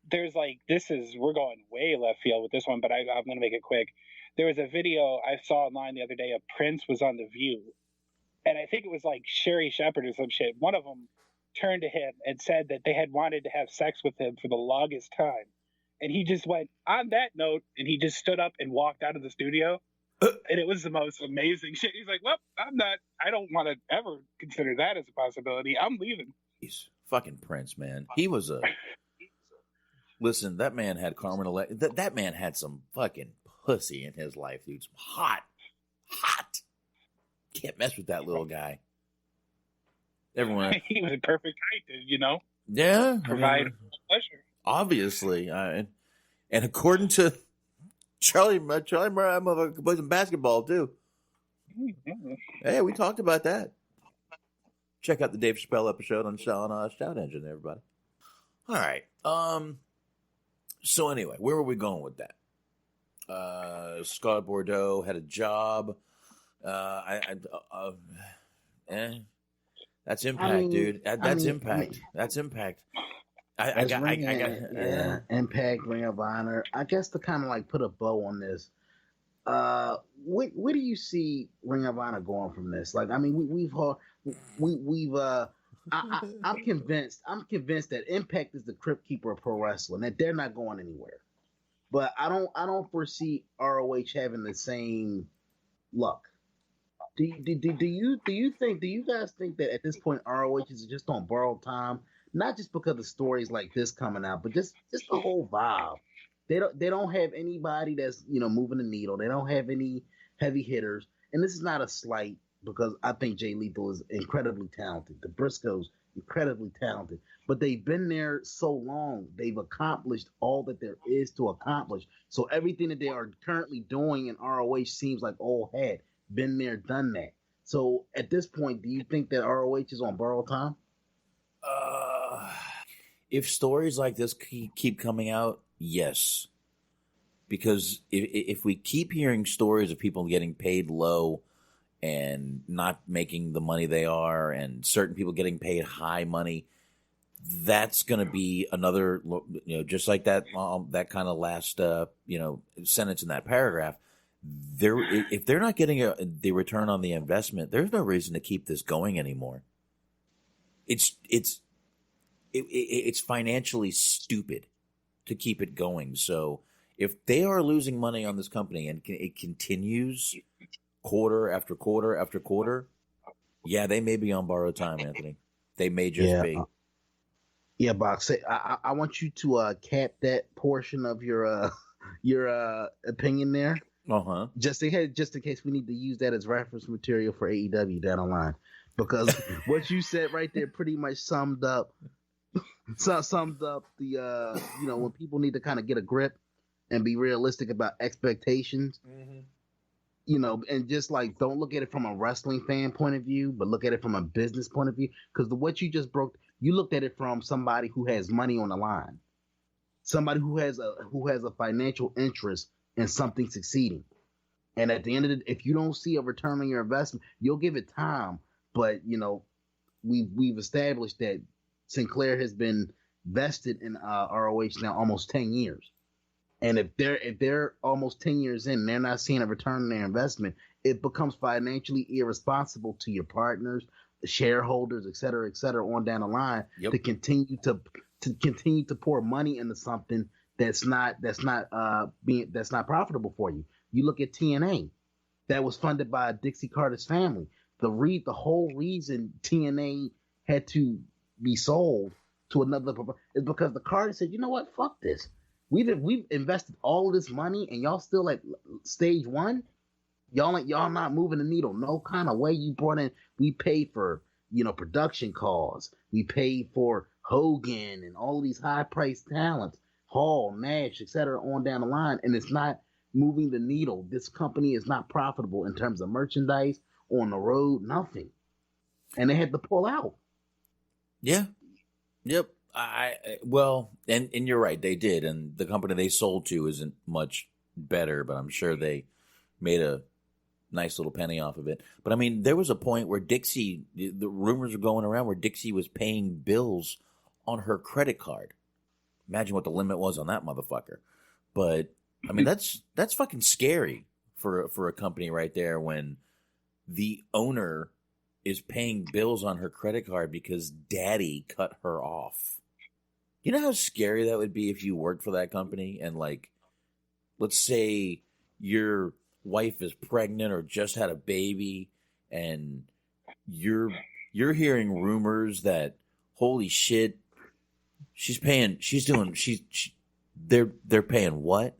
There's we're going way left field with this one, but I'm going to make it quick. There was a video I saw online the other day of Prince was on The View. And I think it was like Sherry Shepherd or some shit. One of them turned to him and said that they had wanted to have sex with him for the longest time. And he just went, on that note, and he just stood up and walked out of the studio. And it was the most amazing shit. He's like, well, I don't want to ever consider that as a possibility. I'm leaving. He's fucking Prince, man. He was a... Listen, that man had Carmen that man had some fucking pussy in his life, dude. Some hot. Can't mess with that little guy. Everyone... He was a perfect height, Yeah. provide pleasure. Obviously. And according to Charlie Murray, motherfucker can play some basketball, too. Mm-hmm. Hey, we talked about that. Check out the Dave Chappelle episode on Shout Engine, everybody. All right. So anyway, where were we going with that? Scott Bordeaux had a job. That's Impact, dude. That's Impact. That's Impact. I got Impact, Ring of Honor. I guess to kind of like put a bow on this, where do you see Ring of Honor going from this? Like, I mean, I'm convinced that Impact is the crypt keeper of pro wrestling, that they're not going anywhere. But I don't foresee ROH having the same luck. Do you guys think that at this point ROH is just on borrowed time? Not just because of stories like this coming out, but just the whole vibe. They don't have anybody that's moving the needle. They don't have any heavy hitters, and this is not a slight, because I think Jay Lethal is incredibly talented. The Briscoes, incredibly talented. But they've been there so long. They've accomplished all that there is to accomplish. So everything that they are currently doing in ROH seems like old hat. Been there, done that. So at this point, do you think that ROH is on borrowed time? If stories like this keep coming out, yes. Because if we keep hearing stories of people getting paid low and not making the money they are, and certain people getting paid high money, that's going to be another, just like that kind of last, sentence in that paragraph. If they're not getting the return on the investment, there's no reason to keep this going anymore. It's financially stupid to keep it going. So if they are losing money on this company and it continues quarter after quarter after quarter, yeah, they may be on borrowed time, Anthony. They may just be. Yeah, Box. I want you to cap that portion of your opinion there. Uh-huh. Just in case we need to use that as reference material for AEW down the line, because what you said right there pretty much summed up the when people need to kind of get a grip and be realistic about expectations. Mm-hmm. And just like, don't look at it from a wrestling fan point of view, but look at it from a business point of view. Because what you just broke, you looked at it from somebody who has money on the line, somebody who has a financial interest in something succeeding. And at the end of it, if you don't see a return on your investment, you'll give it time. But we've established that Sinclair has been vested in ROH now almost 10 years. And if they're almost 10 years in and they're not seeing a return on their investment, it becomes financially irresponsible to your partners, the shareholders, et cetera, on down the line, to continue to pour money into something that's not profitable for you. You look at TNA, that was funded by Dixie Carter's family. The whole reason TNA had to be sold to another is because the Carter said, you know what, fuck this. We've invested all of this money and y'all still at stage one. Y'all not moving the needle. No kind of way. You brought in. We paid for production costs. We paid for Hogan and all of these high priced talents, Hall, Nash, etc. on down the line, and it's not moving the needle. This company is not profitable in terms of merchandise, on the road, nothing, and they had to pull out. Yeah. Yep. And you're right, they did, and the company they sold to isn't much better, but I'm sure they made a nice little penny off of it. But I mean, there was a point where Dixie, the rumors were going around where Dixie was paying bills on her credit card. Imagine what the limit was on that motherfucker. But I mean, that's fucking scary for a company right there, when the owner is paying bills on her credit card because daddy cut her off. You know how scary that would be if you worked for that company and, like, let's say your wife is pregnant or just had a baby and you're hearing rumors that, holy shit, they're paying what?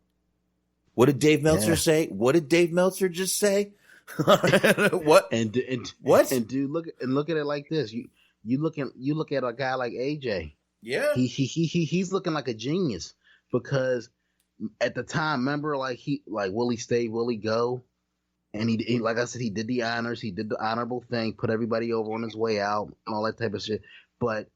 What did Dave Meltzer say? What did Dave Meltzer just say? What? And what? And dude, look at it like this. You look at a guy like AJ. Yeah. He's looking like a genius because at the time, remember, like Willie stay, Willie go, and he like I said, he did the honors, he did the honorable thing, put everybody over on his way out, and all that type of shit. But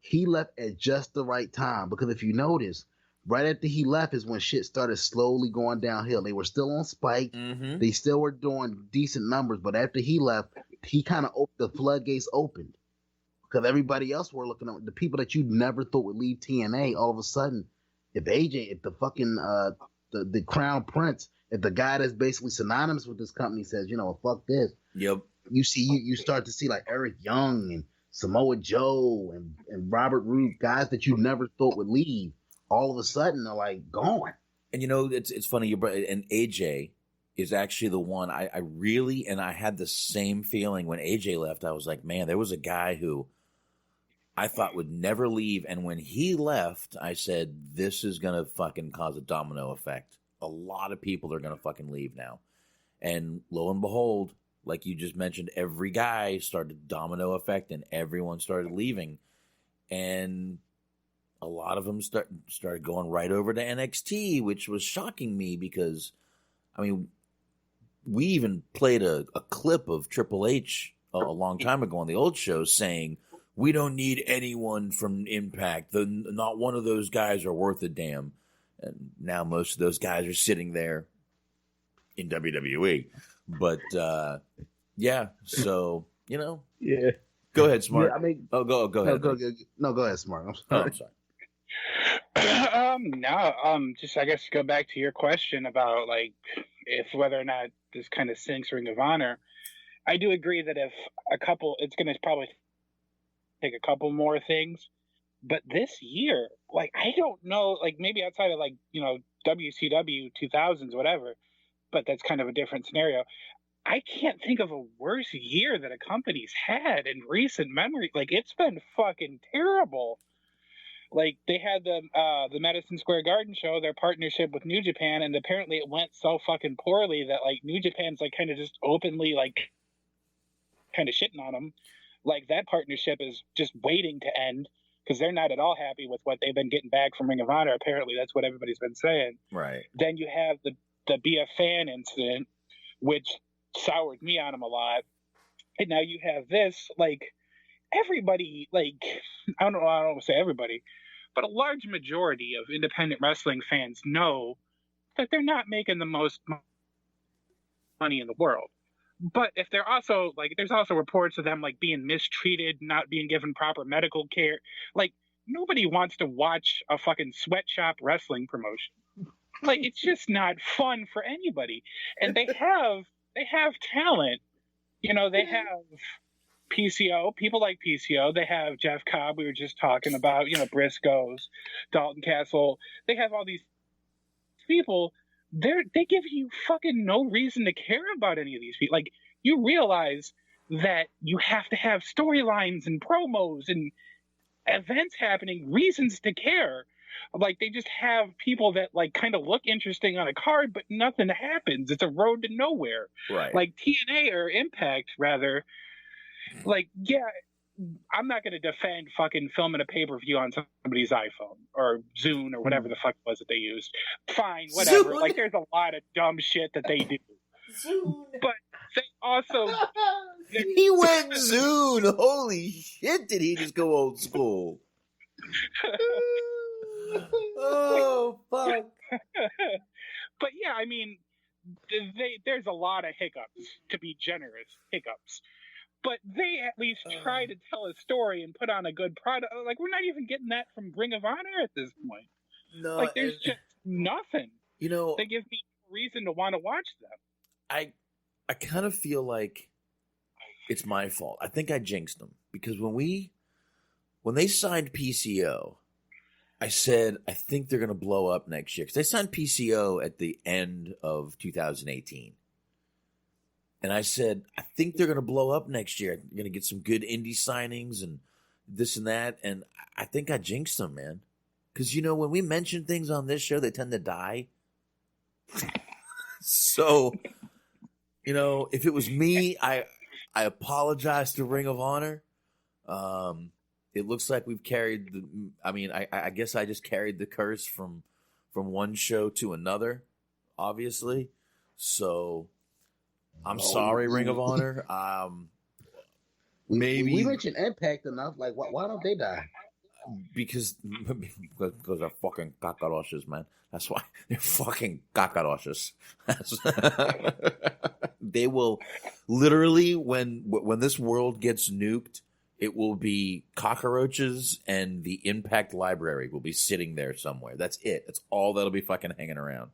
he left at just the right time because if you notice, right after he left is when shit started slowly going downhill. They were still on Spike, they still were doing decent numbers, but after he left, he kind of the floodgates opened. Because everybody else were looking at the people that you never thought would leave TNA. All of a sudden, if the fucking the Crown Prince, if the guy that's basically synonymous with this company says, you know, fuck this. Yep. You start to see like Eric Young and Samoa Joe and Robert Roode, guys that you never thought would leave. All of a sudden, they're like gone. And you know, it's funny. And AJ is actually the one I really, and I had the same feeling when AJ left. I was like, man, there was a guy who I thought would never leave. And when he left, I said, this is going to fucking cause a domino effect. A lot of people are going to fucking leave now. And lo and behold, like you just mentioned, every guy started domino effect and everyone started leaving. And a lot of them started going right over to NXT, which was shocking me because, I mean, we even played a clip of Triple H a long time ago on the old show saying, we don't need anyone from Impact. Not one of those guys are worth a damn. And now most of those guys are sitting there in WWE. But, yeah, so, you know. Yeah. Go ahead, Smart. Yeah, I mean, go ahead. Go ahead, Smart. I'm sorry. Just I guess go back to your question about like if whether or not this kind of sinks Ring of Honor. I do agree that if it's going to probably take a couple more things, but this year, like I don't know, like maybe outside of like WCW 2000s, whatever, but that's kind of a different scenario. I can't think of a worse year that a company's had in recent memory. Like it's been fucking terrible. Like they had the Madison Square Garden show, their partnership with New Japan, and apparently it went so fucking poorly that like New Japan's like kind of just openly like kind of shitting on them. Like that partnership is just waiting to end because they're not at all happy with what they've been getting back from Ring of Honor. Apparently that's what everybody's been saying. Right. Then you have the Be a Fan incident, which soured me on them a lot. And now you have this, like everybody, like I don't want to say everybody, but a large majority of independent wrestling fans know that they're not making the most money in the world. But if they're also like, there's also reports of them like being mistreated, not being given proper medical care. Like nobody wants to watch a fucking sweatshop wrestling promotion. Like it's just not fun for anybody. And they have talent. You know, they have PCO, people like PCO. They have Jeff Cobb, we were just talking about, Briscoes, Dalton Castle. They have all these people. They give you fucking no reason to care about any of these people. Like, you realize that you have to have storylines and promos and events happening, reasons to care. Like, they just have people that, like, kind of look interesting on a card, but nothing happens. It's a road to nowhere. Right. Like, TNA or Impact, rather, like, yeah, I'm not going to defend fucking filming a pay-per-view on somebody's iPhone or Zune or whatever the fuck it was that they used. Fine, whatever. Zune. Like, there's a lot of dumb shit that they do. Zune. But they also... He went Zune. Holy shit, did he just go old school? Oh, fuck. But yeah, I mean, there's a lot of hiccups, to be generous, hiccups. But they at least try to tell a story and put on a good product. Like, we're not even getting that from Ring of Honor at this point. No. Like, there's just nothing. You know, they give me a reason to want to watch them. I kind of feel like it's my fault. I think I jinxed them. Because when they signed PCO, I said, I think they're going to blow up next year because they signed PCO at the end of 2018. And I said, I think they're going to blow up next year. They're going to get some good indie signings and this and that. And I think I jinxed them, man. Because, when we mention things on this show, they tend to die. So, if it was me, I apologize to Ring of Honor. It looks like we've carried I guess I just carried the curse from one show to another, obviously. So I'm sorry, Ring of Honor. Maybe we mentioned Impact enough. Like, why don't they die? Because they're fucking cacaroches, man. That's why they're fucking cacaroches. They will literally, when this world gets nuked, it will be cockroaches and the Impact Library will be sitting there somewhere. That's it. That's all that'll be fucking hanging around.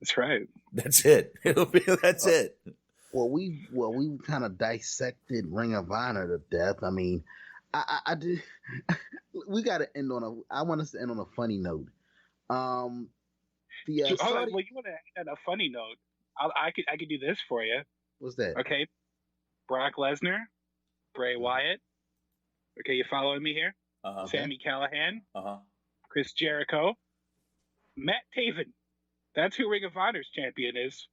That's right. That's it. That's it. Well, we kind of dissected Ring of Honor to death. I mean, I did. We got to end on I want us to end on a funny note. Well, you want to end on a funny note? I could do this for you. What's that? Okay, Brock Lesnar, Bray Wyatt. Okay, you following me here? Sami Callihan. Chris Jericho. Matt Taven. That's who Ring of Honor's champion is.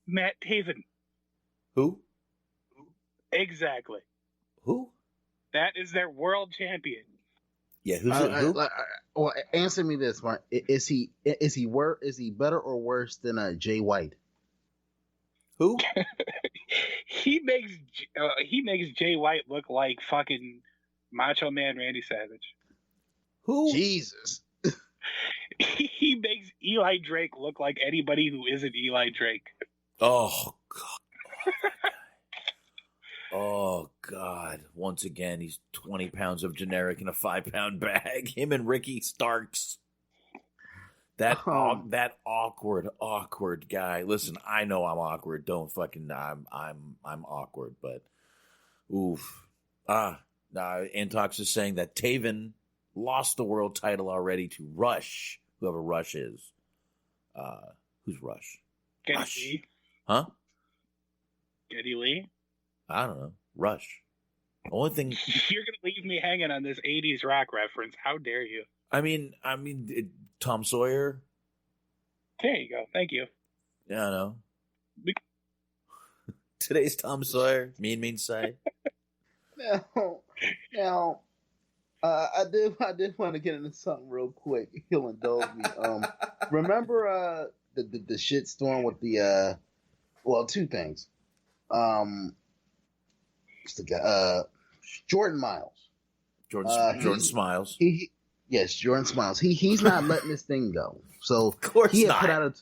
Matt Taven. Who? Exactly. Who? That is their world champion. Yeah, who? Well, answer me this, Mark. Is he better or worse than Jay White? Who? He makes Jay White look like fucking Macho Man Randy Savage. Who? Jesus. He makes Eli Drake look like anybody who isn't Eli Drake. Oh God. Oh God. Once again, he's 20 pounds of generic in a 5-pound bag. Him and Ricky Starks. That awkward guy. Listen, I know I'm awkward. Don't fucking I'm awkward, but oof. Antox is saying that Taven lost the world title already to Rush, whoever Rush is. Who's Rush? Geddy Rush. Lee. Huh? Geddy Lee? I don't know. Rush. Only thing You're gonna leave me hanging on this 80s rock reference. How dare you? I mean, Tom Sawyer. There you go. Thank you. Yeah, I know. Today's Tom Sawyer. Mean sight. Now, I did want to get into something real quick. He'll indulge me. Remember the shitstorm with the two things. What's the guy? Jordan Myles. Jordan Smiles. Yes, Jordan Smiles. He's not letting this thing go. So of course he not. Put out a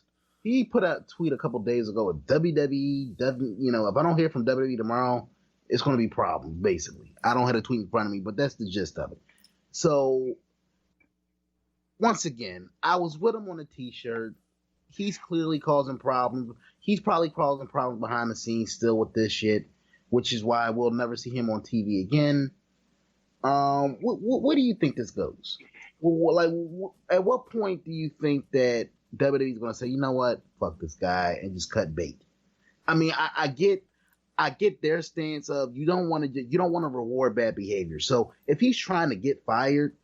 tweet a couple days ago. If WWE doesn't, if I don't hear from WWE tomorrow, it's going to be a problem. Basically, I don't have a tweet in front of me, but that's the gist of it. So once again, I was with him on a T-shirt. He's clearly causing problems. He's probably causing problems behind the scenes still with this shit, which is why we'll never see him on TV again. Where do you think this goes? At what point do you think that WWE is going to say, you know what, fuck this guy and just cut bait? I mean, I get their stance of you don't want to reward bad behavior. So if he's trying to get fired,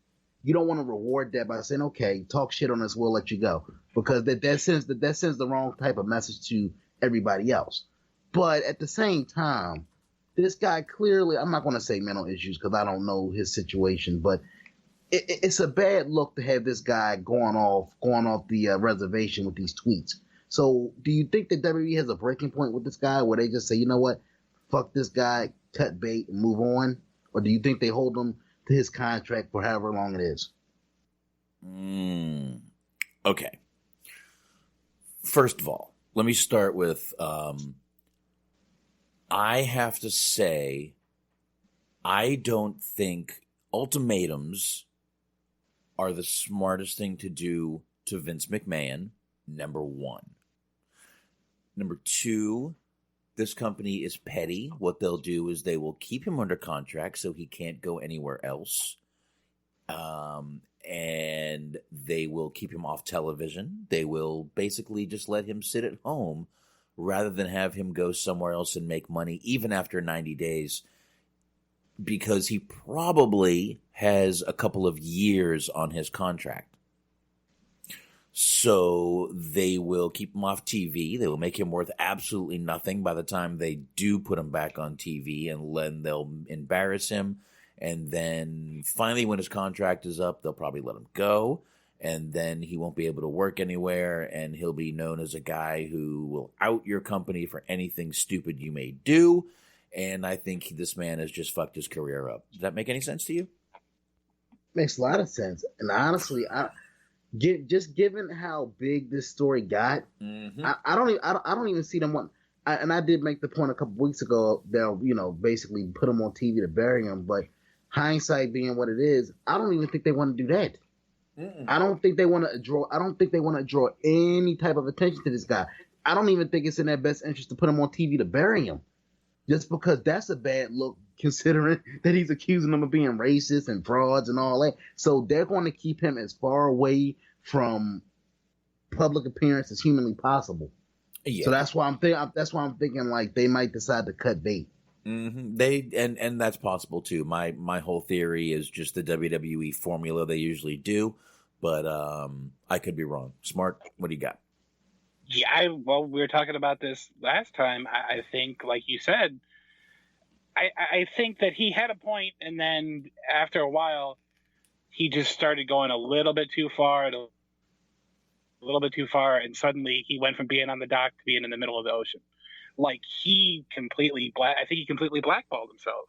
you don't want to reward that by saying, okay, talk shit on us, we'll let you go, because that sends the wrong type of message to everybody else. But at the same time, this guy clearly, I'm not going to say mental issues because I don't know his situation, but it's a bad look to have this guy going off the reservation with these tweets. So do you think that WWE has a breaking point with this guy where they just say, you know what, fuck this guy, cut bait and move on? Or do you think they hold him to his contract for however long it is? Okay. First of all, let me start with, I have to say, I don't think ultimatums are the smartest thing to do to Vince McMahon, number one. Number two, this company is petty. What they'll do is they will keep him under contract so he can't go anywhere else. and they will keep him off television. They will basically just let him sit at home rather than have him go somewhere else and make money, even after 90 days, because he probably has a couple of years on his contract. So they will keep him off TV. They will make him worth absolutely nothing by the time they do put him back on TV, and then they'll embarrass him. And then finally, when his contract is up, they'll probably let him go. And then he won't be able to work anywhere, and he'll be known as a guy who will out your company for anything stupid you may do. And I think this man has just fucked his career up. Does that make any sense to you? Makes a lot of sense. And honestly, just given how big this story got, I don't even see them want. And I did make the point a couple weeks ago. They'll basically put him on TV to bury him. But hindsight being what it is, I don't even think they want to do that. I don't think they want to draw. I don't think they want to draw any type of attention to this guy. I don't even think it's in their best interest to put him on TV to bury him, just because that's a bad look, considering that he's accusing them of being racist and frauds and all that. So they're going to keep him as far away from public appearance as humanly possible. Yeah. So that's why I'm thinking like they might decide to cut bait. They and that's possible too. My whole theory is just the WWE formula they usually do, but I could be wrong. Smart, what do you got? Yeah, we were talking about this last time. I think, like you said, I think that he had a point, and then after a while, he just started going a little bit too far, and suddenly he went from being on the dock to being in the middle of the ocean. Like I think he completely blackballed himself.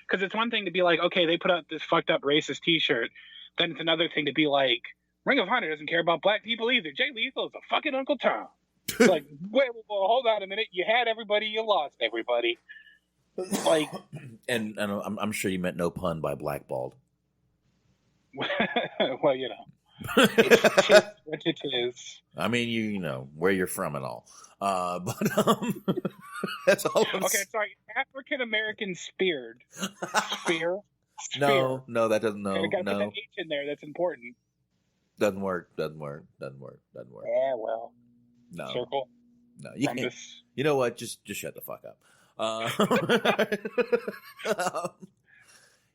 Because it's one thing to be like, okay, they put out this fucked up racist T-shirt. Then it's another thing to be like, Ring of Honor doesn't care about black people either. Jay Lethal is a fucking Uncle Tom. It's like, wait, hold on a minute. You had everybody, you lost everybody. Like, and I'm sure you meant no pun by blackballed. Well, it's what it is. I mean, you know where you're from and all, but that's all. Okay, sorry. African American speared. Spear. No, that doesn't. No, got to put that H in there. That's important. Doesn't work. Yeah, well. No. Circle. No, you can't. You know what? Just shut the fuck up.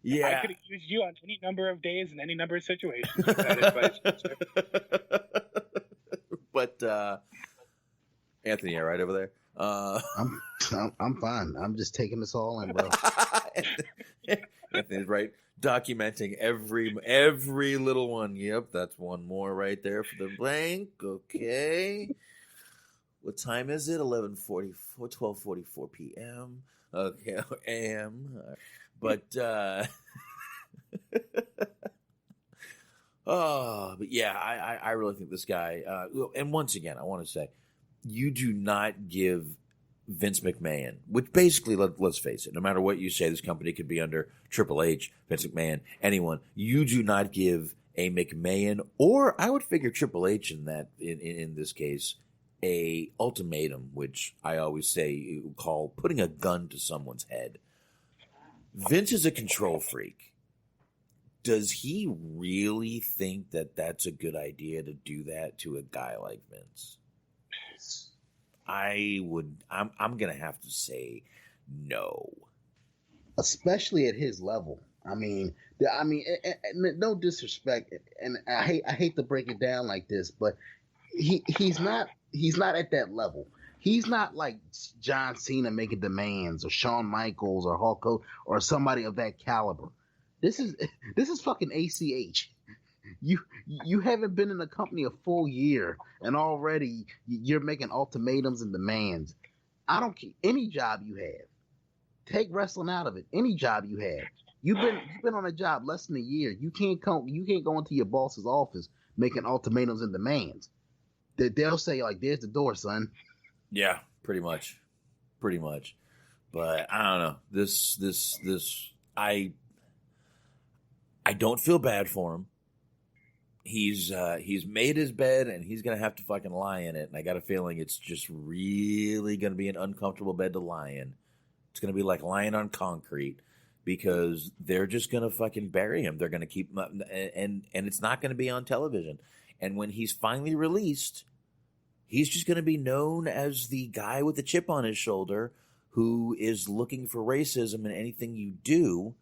Yeah, I could have used you on any number of days in any number of situations with that advice. But Anthony, you all right over there? I'm fine. I'm just taking this all in, bro. Anthony's right, documenting every little one. Yep, that's one more right there for the blank. Okay. What time is it? 12:44 p.m. Okay, a.m. But but yeah, I really think this guy. And once again, I want to say, you do not give Vince McMahon, which basically, let's face it, no matter what you say, this company could be under Triple H, Vince McMahon, anyone. You do not give a McMahon, or I would figure Triple H in this case, a ultimatum, which I always say call putting a gun to someone's head. Vince is a control freak. Does he really think that that's a good idea to do that to a guy like Vince? I'm going to have to say no. Especially at his level. I mean, no disrespect, and I hate to break it down like this, but he's not at that level. He's not like John Cena making demands, or Shawn Michaels, or Hulk Hogan, or somebody of that caliber. This is fucking ACH. You haven't been in the company a full year, and already you're making ultimatums and demands. I don't care any job you have. Take wrestling out of it. Any job you have, you've been on a job less than a year. You can't go into your boss's office making ultimatums and demands. They'll say like, "There's the door, son." Yeah, pretty much. But I don't know. This I don't feel bad for him. He's made his bed, and he's gonna have to fucking lie in it. And I got a feeling it's just really gonna be an uncomfortable bed to lie in. It's gonna be like lying on concrete, because they're just going to fucking bury him. They're going to keep him, and it's not going to be on television. And when he's finally released, he's just going to be known as the guy with the chip on his shoulder who is looking for racism in anything you do.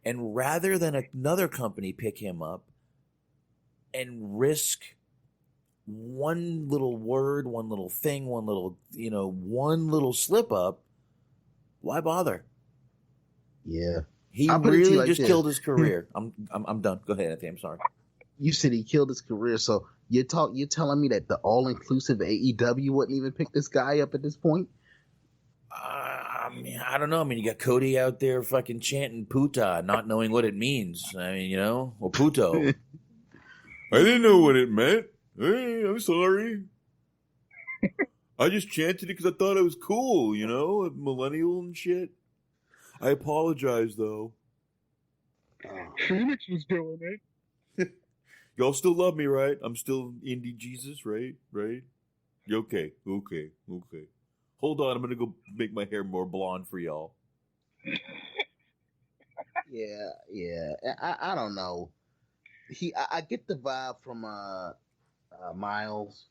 And rather than another company pick him up and risk one little word, one little thing, one little slip up, why bother? Yeah. He really just killed his career. I'm done. Go ahead, Anthony. I'm sorry. You said he killed his career, so you're telling me that the all-inclusive AEW wouldn't even pick this guy up at this point? I don't know. I mean, you got Cody out there fucking chanting puta, not knowing what it means. I mean, or puto. I didn't know what it meant. Hey, I'm sorry. I just chanted it because I thought it was cool, millennial and shit. I apologize, though. Phoenix was doing it. Y'all still love me, right? I'm still indie Jesus, right? Right? Okay. Hold on, I'm going to go make my hair more blonde for y'all. Yeah. I don't know. I get the vibe from Myles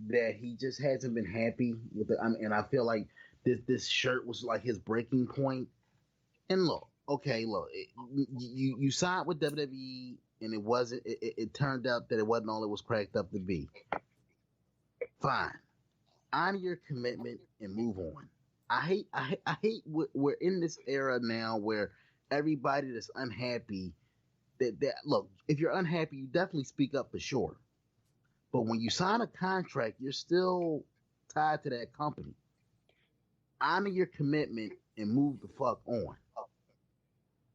that he just hasn't been happy with it. And I feel like this shirt was like his breaking point. And look, you signed with WWE, and it wasn't. It turned out that it wasn't all it was cracked up to be. Fine, honor your commitment and move on. I hate. We're in this era now where everybody that's unhappy. That look, if you're unhappy, you definitely speak up for sure. But when you sign a contract, you're still tied to that company. Honor your commitment and move the fuck on.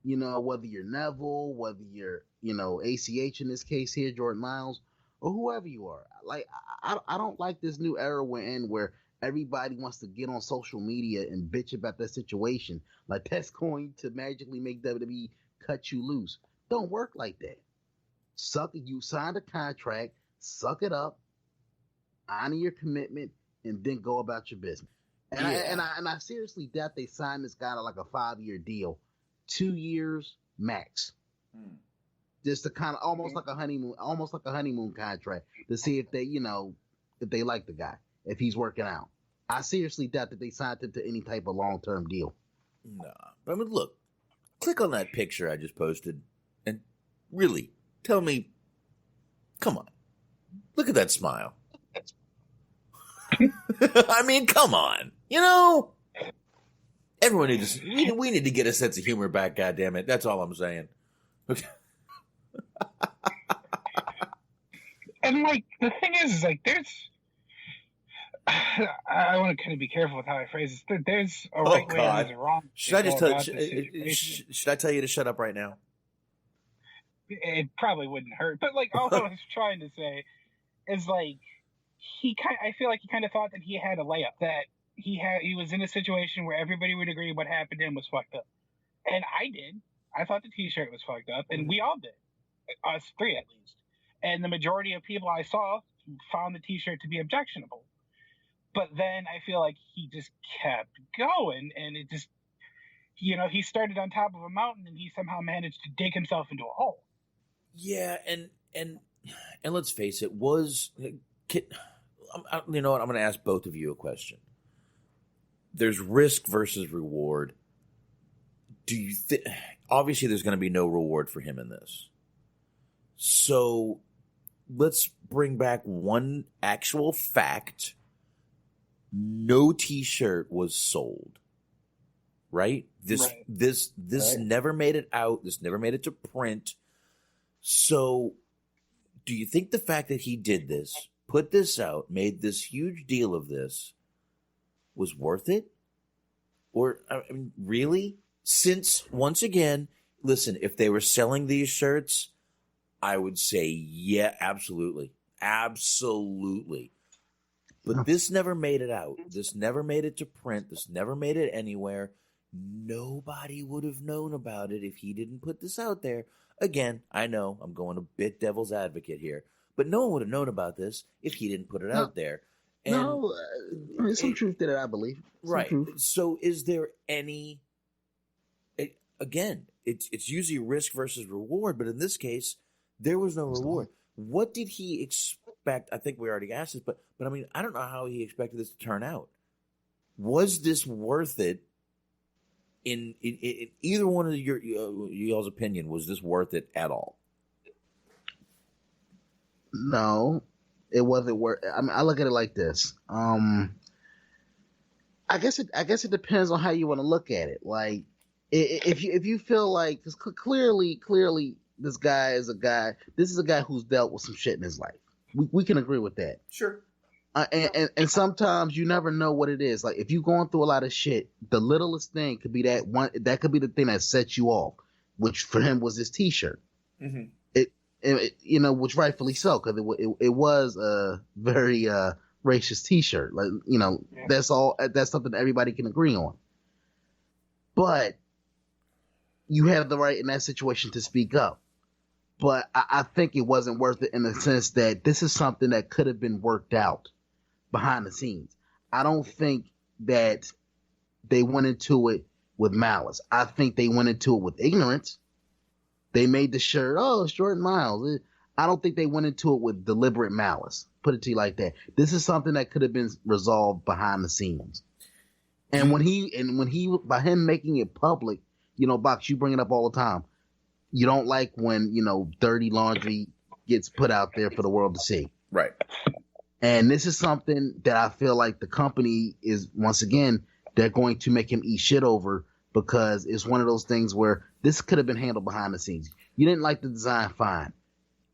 Whether you're Neville, whether you're, ACH in this case here, Jordan Myles, or whoever you are. Like, I don't like this new era we're in where everybody wants to get on social media and bitch about that situation. Like, that's going to magically make WWE cut you loose. Don't work like that. You signed a contract, suck it up, honor your commitment, and then go about your business. And I seriously doubt they signed this guy to like a 5-year deal. 2 years max. Just to kind of almost like a honeymoon contract to see if they, if they like the guy, if he's working out. I seriously doubt that they signed him to any type of long-term deal. Nah. I mean, look, click on that picture I just posted and really tell me, come on, look at that smile. I mean, come on, everyone we need to get a sense of humor back, goddammit. That's all I'm saying. And like the thing is like there's I want to kind of be careful with how I phrase this. There's a right way and there's a wrong way. Should I tell you to shut up right now? It probably wouldn't hurt. But like all I was trying to say is like I feel like he kind of thought that he had a layup, that he was in a situation where everybody would agree what happened to him was fucked up. And I did. I thought the t-shirt was fucked up, and we all did. Us three, at least. And the majority of people I saw found the t-shirt to be objectionable. But then I feel like he just kept going, and it just, he started on top of a mountain, and he somehow managed to dig himself into a hole. Yeah, and let's face it, you know what? I'm going to ask both of you a question. There's risk versus reward. Do you think? Obviously, there's going to be no reward for him in this. So let's bring back one actual fact. No T-shirt was sold. Right? This right. Never made it out. This never made it to print. So, do you think the fact that he did this, put this out, made this huge deal of this, was worth it? Or, I mean, really? Since, once again, listen, if they were selling these shirts, I would say, yeah, absolutely. Absolutely. But this never made it out. This never made it to print. This never made it anywhere. Nobody would have known about it if he didn't put this out there. Again, I know I'm going a bit devil's advocate here, but no one would have known about this if he didn't put it out there. And there's some truth to that, I believe. Right. So is there any... again, it's usually risk versus reward, but in this case, there was no reward. What did he expect? I think we already asked this, but I mean, I don't know how he expected this to turn out. Was this worth it? In either one of y'all's opinion, was this worth it at all? No, it wasn't worth. I mean, I look at it like this. I guess it depends on how you want to look at it. Like, if you feel like, because clearly, this guy is a guy. This is a guy who's dealt with some shit in his life. We can agree with that. Sure. And sometimes you never know what it is. Like, if you're going through a lot of shit, the littlest thing could be that one. That could be the thing that sets you off. Which for him was his T-shirt. Mm-hmm. It which rightfully so, because it was a very racist T-shirt. Like, that's all. That's something that everybody can agree on. But you have the right in that situation to speak up. But I think it wasn't worth it in the sense that this is something that could have been worked out behind the scenes. I don't think that they went into it with malice. I think they went into it with ignorance. They made the shirt, it's Jordan Myles. I don't think they went into it with deliberate malice. Put it to you like that. This is something that could have been resolved behind the scenes. And when he by him making it public, Box, you bring it up all the time. You don't like when, dirty laundry gets put out there for the world to see. Right. And this is something that I feel like the company is, once again, they're going to make him eat shit over, because it's one of those things where this could have been handled behind the scenes. You didn't like the design, fine.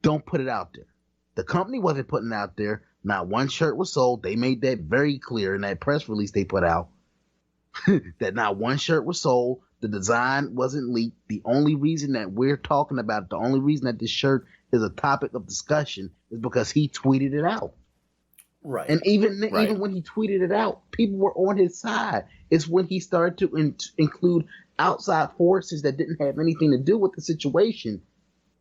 Don't put it out there. The company wasn't putting it out there. Not one shirt was sold. They made that very clear in that press release they put out. That not one shirt was sold. The design wasn't leaked. The only reason that we're talking about it, the only reason that this shirt is a topic of discussion is because he tweeted it out. Right. And even when he tweeted it out, people were on his side. It's when he started to include outside forces that didn't have anything to do with the situation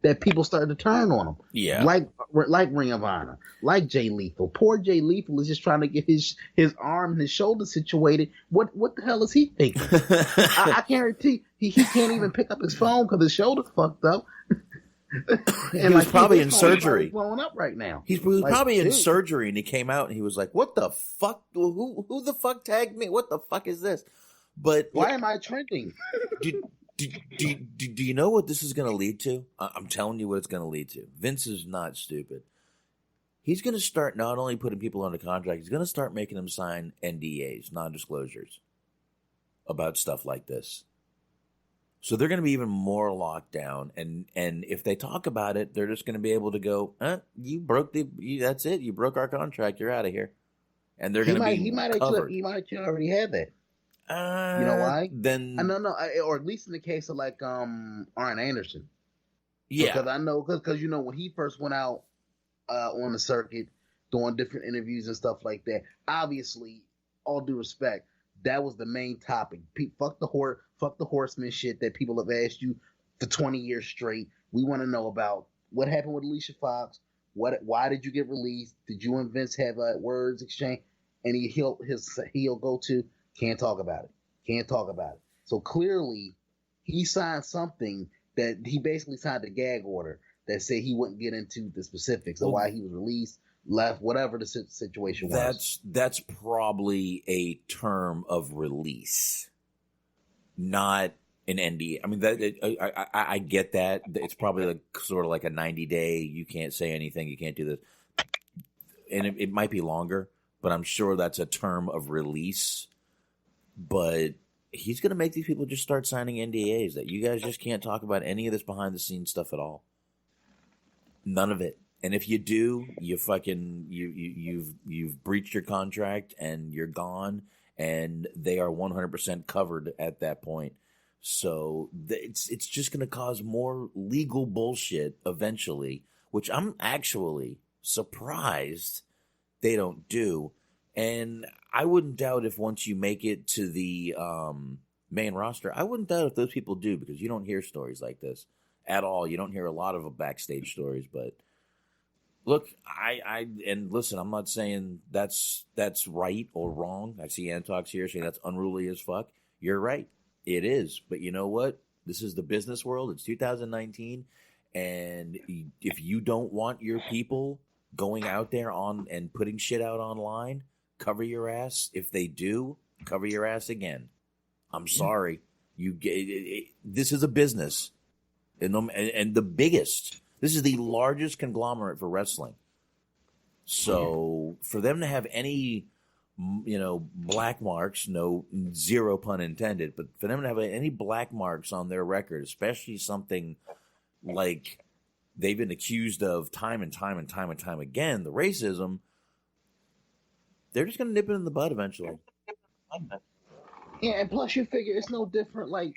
that people started to turn on him. Yeah. Like Ring of Honor, like Jay Lethal. Poor Jay Lethal is just trying to get his arm and his shoulder situated. What the hell is he thinking? I guarantee he can't even pick up his phone because his shoulder's fucked up. He was probably in surgery. Blowing up right now. He was probably in surgery, and he came out and he was like, "What the fuck? Who the fuck tagged me? What the fuck is this?" But why am I trending? Do you know what this is going to lead to? I'm telling you what it's going to lead to. Vince is not stupid. He's going to start not only putting people under contract, he's going to start making them sign NDAs, non-disclosures, about stuff like this. So they're going to be even more locked down, and if they talk about it, they're just going to be able to go, you broke that's it. You broke our contract. You're out of here. And they're going to be covered. He might already have that. You know why? Then no, or at least in the case of like Arn Anderson. Yeah, because I know because when he first went out on the circuit doing different interviews and stuff like that, obviously, all due respect, that was the main topic. Fuck the horseman shit that people have asked you for 20 years straight. We want to know about what happened with Alicia Fox. Why did you get released? Did you and Vince have a words exchange? And he'll go to. Can't talk about it. So clearly, he signed something that he basically signed a gag order that said he wouldn't get into the specifics of why he was released, left, whatever the situation was. That's probably a term of release, not an NDA. I mean, I get that. It's probably like sort of like a 90-day. You can't say anything. You can't do this, and it might be longer, but I'm sure that's a term of release. But he's going to make these people just start signing NDAs that you guys just can't talk about any of this behind the scenes stuff at all. None of it. And if you do, you've breached your contract and you're gone, and they are 100% covered at that point. So it's just going to cause more legal bullshit eventually, which I'm actually surprised they don't do. And I wouldn't doubt if once you make it to the main roster, I wouldn't doubt if those people do, because you don't hear stories like this at all. You don't hear a lot of backstage stories. But look, and listen, I'm not saying that's right or wrong. I see Antox here saying that's unruly as fuck. You're right. It is. But you know what? This is the business world. It's 2019. And if you don't want your people going out there on and putting shit out online, cover your ass. If they do, cover your ass again. I'm sorry. This is a business. And the biggest. This is the largest conglomerate for wrestling. So for them to have any, black marks, zero pun intended, but for them to have any black marks on their record, especially something like they've been accused of time and time again, the racism, they're just going to nip it in the bud eventually. Yeah, and plus you figure it's no different. Like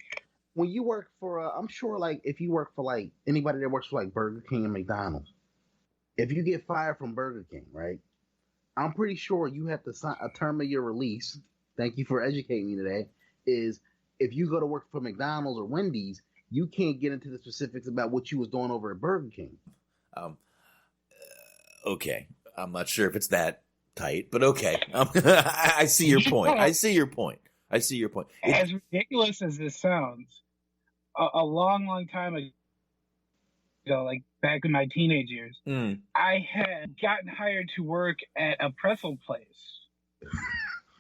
when you work for, I'm sure, like if you work for like anybody that works for like Burger King and McDonald's, if you get fired from Burger King, right? I'm pretty sure you have to sign a term of your release. Thank you for educating me today. Is if you go to work for McDonald's or Wendy's, you can't get into the specifics about what you was doing over at Burger King. Okay. I'm not sure if it's that tight, but okay. I see your point. As ridiculous as this sounds, a long time ago, like back in my teenage years, I had gotten hired to work at a pretzel place.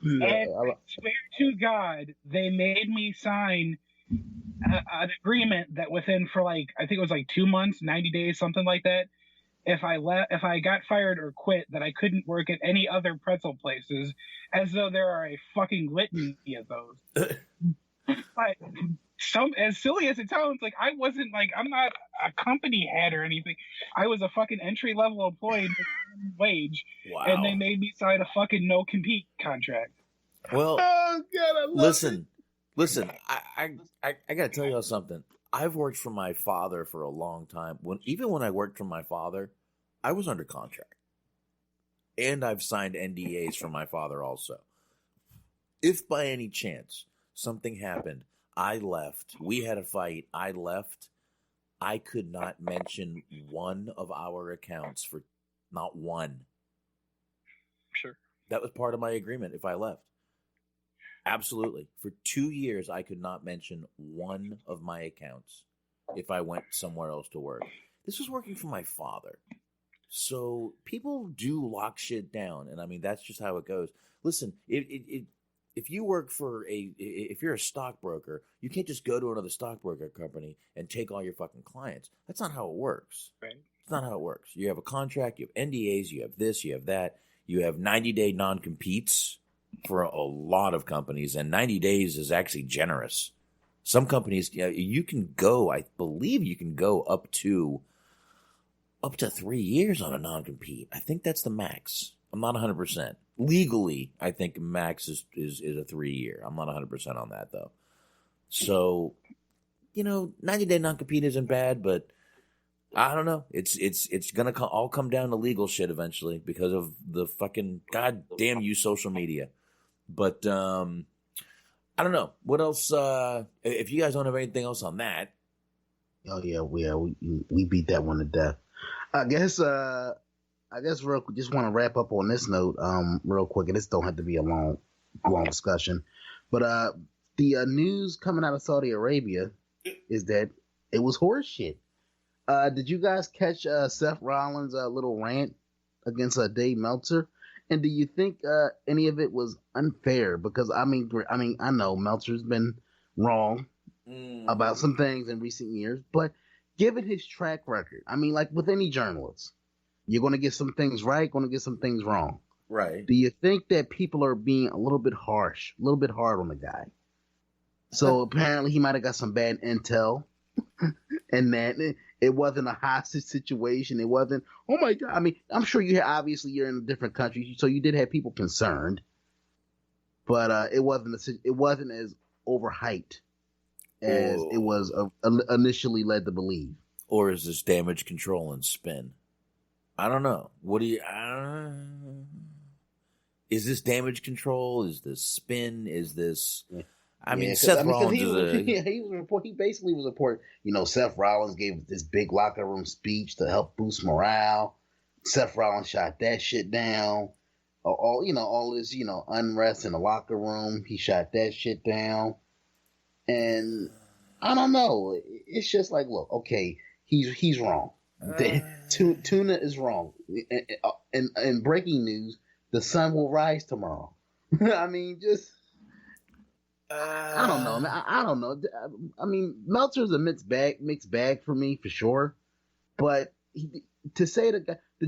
And I swear to God, they made me sign an agreement that within for I think it was 2 months, 90 days, something like that. If I got fired or quit, that I couldn't work at any other pretzel places, as though there are a fucking litany of those. But as silly as it sounds, I wasn't I'm not a company head or anything. I was a fucking entry level employee with wage, and they made me sign a fucking no compete contract. Well, oh God, I love Listen, I got to tell y'all something. I've worked for my father for a long time. Even when I worked for my father, I was under contract. And I've signed NDAs for my father also. If by any chance something happened, I left, we had a fight, I left, I could not mention one of our accounts for not one. Sure. That was part of my agreement if I left. Absolutely. For 2 years, I could not mention one of my accounts if I went somewhere else to work. This was working for my father. So people do lock shit down. And I mean, that's just how it goes. Listen, if you work if you're a stockbroker, you can't just go to another stockbroker company and take all your fucking clients. That's not how it works. Right. It's not how it works. You have a contract, you have NDAs, you have this, you have that. You have 90-day non-competes for a lot of companies, and 90 days is actually generous. Some companies, you can go, I believe you can go up to 3 years on a non-compete. I think that's the max. I'm not 100%. Legally, I think max is a 3 year. I'm not 100% on that though. So, 90-day non-compete isn't bad, but I don't know. It's gonna all come down to legal shit eventually because of the fucking goddamn you social media. But I don't know what else. If you guys don't have anything else on that, oh yeah, we beat that one to death. I guess real just want to wrap up on this note real quick, and this don't have to be a long discussion, but the news coming out of Saudi Arabia is that it was horse shit. Did you guys catch Seth Rollins' little rant against Dave Meltzer? And do you think any of it was unfair? Because I mean, I know Meltzer's been wrong about some things in recent years, but given his track record, I mean, like with any journalist, you're going to get some things right, going to get some things wrong. Right. Do you think that people are being a little bit harsh, a little bit hard on the guy? So apparently he might have got some bad intel, and that it wasn't a hostage situation. It wasn't, oh my God. I mean, I'm sure obviously you're in a different country, so you did have people concerned, but it wasn't as overhyped as it was initially led to believe. Or is this damage control and spin? I don't know. Is this damage control? Is this spin? Is this? Yeah. I mean, Seth Rollins he basically was reporting, Seth Rollins gave this big locker room speech to help boost morale. Seth Rollins shot that shit down. All this, unrest in the locker room. He shot that shit down. And I don't know. It's just like, look, okay, he's wrong. Tuna is wrong. And breaking news, the sun will rise tomorrow. I mean, just I don't know. I don't know. I mean, Meltzer's a mixed bag for me for sure. But to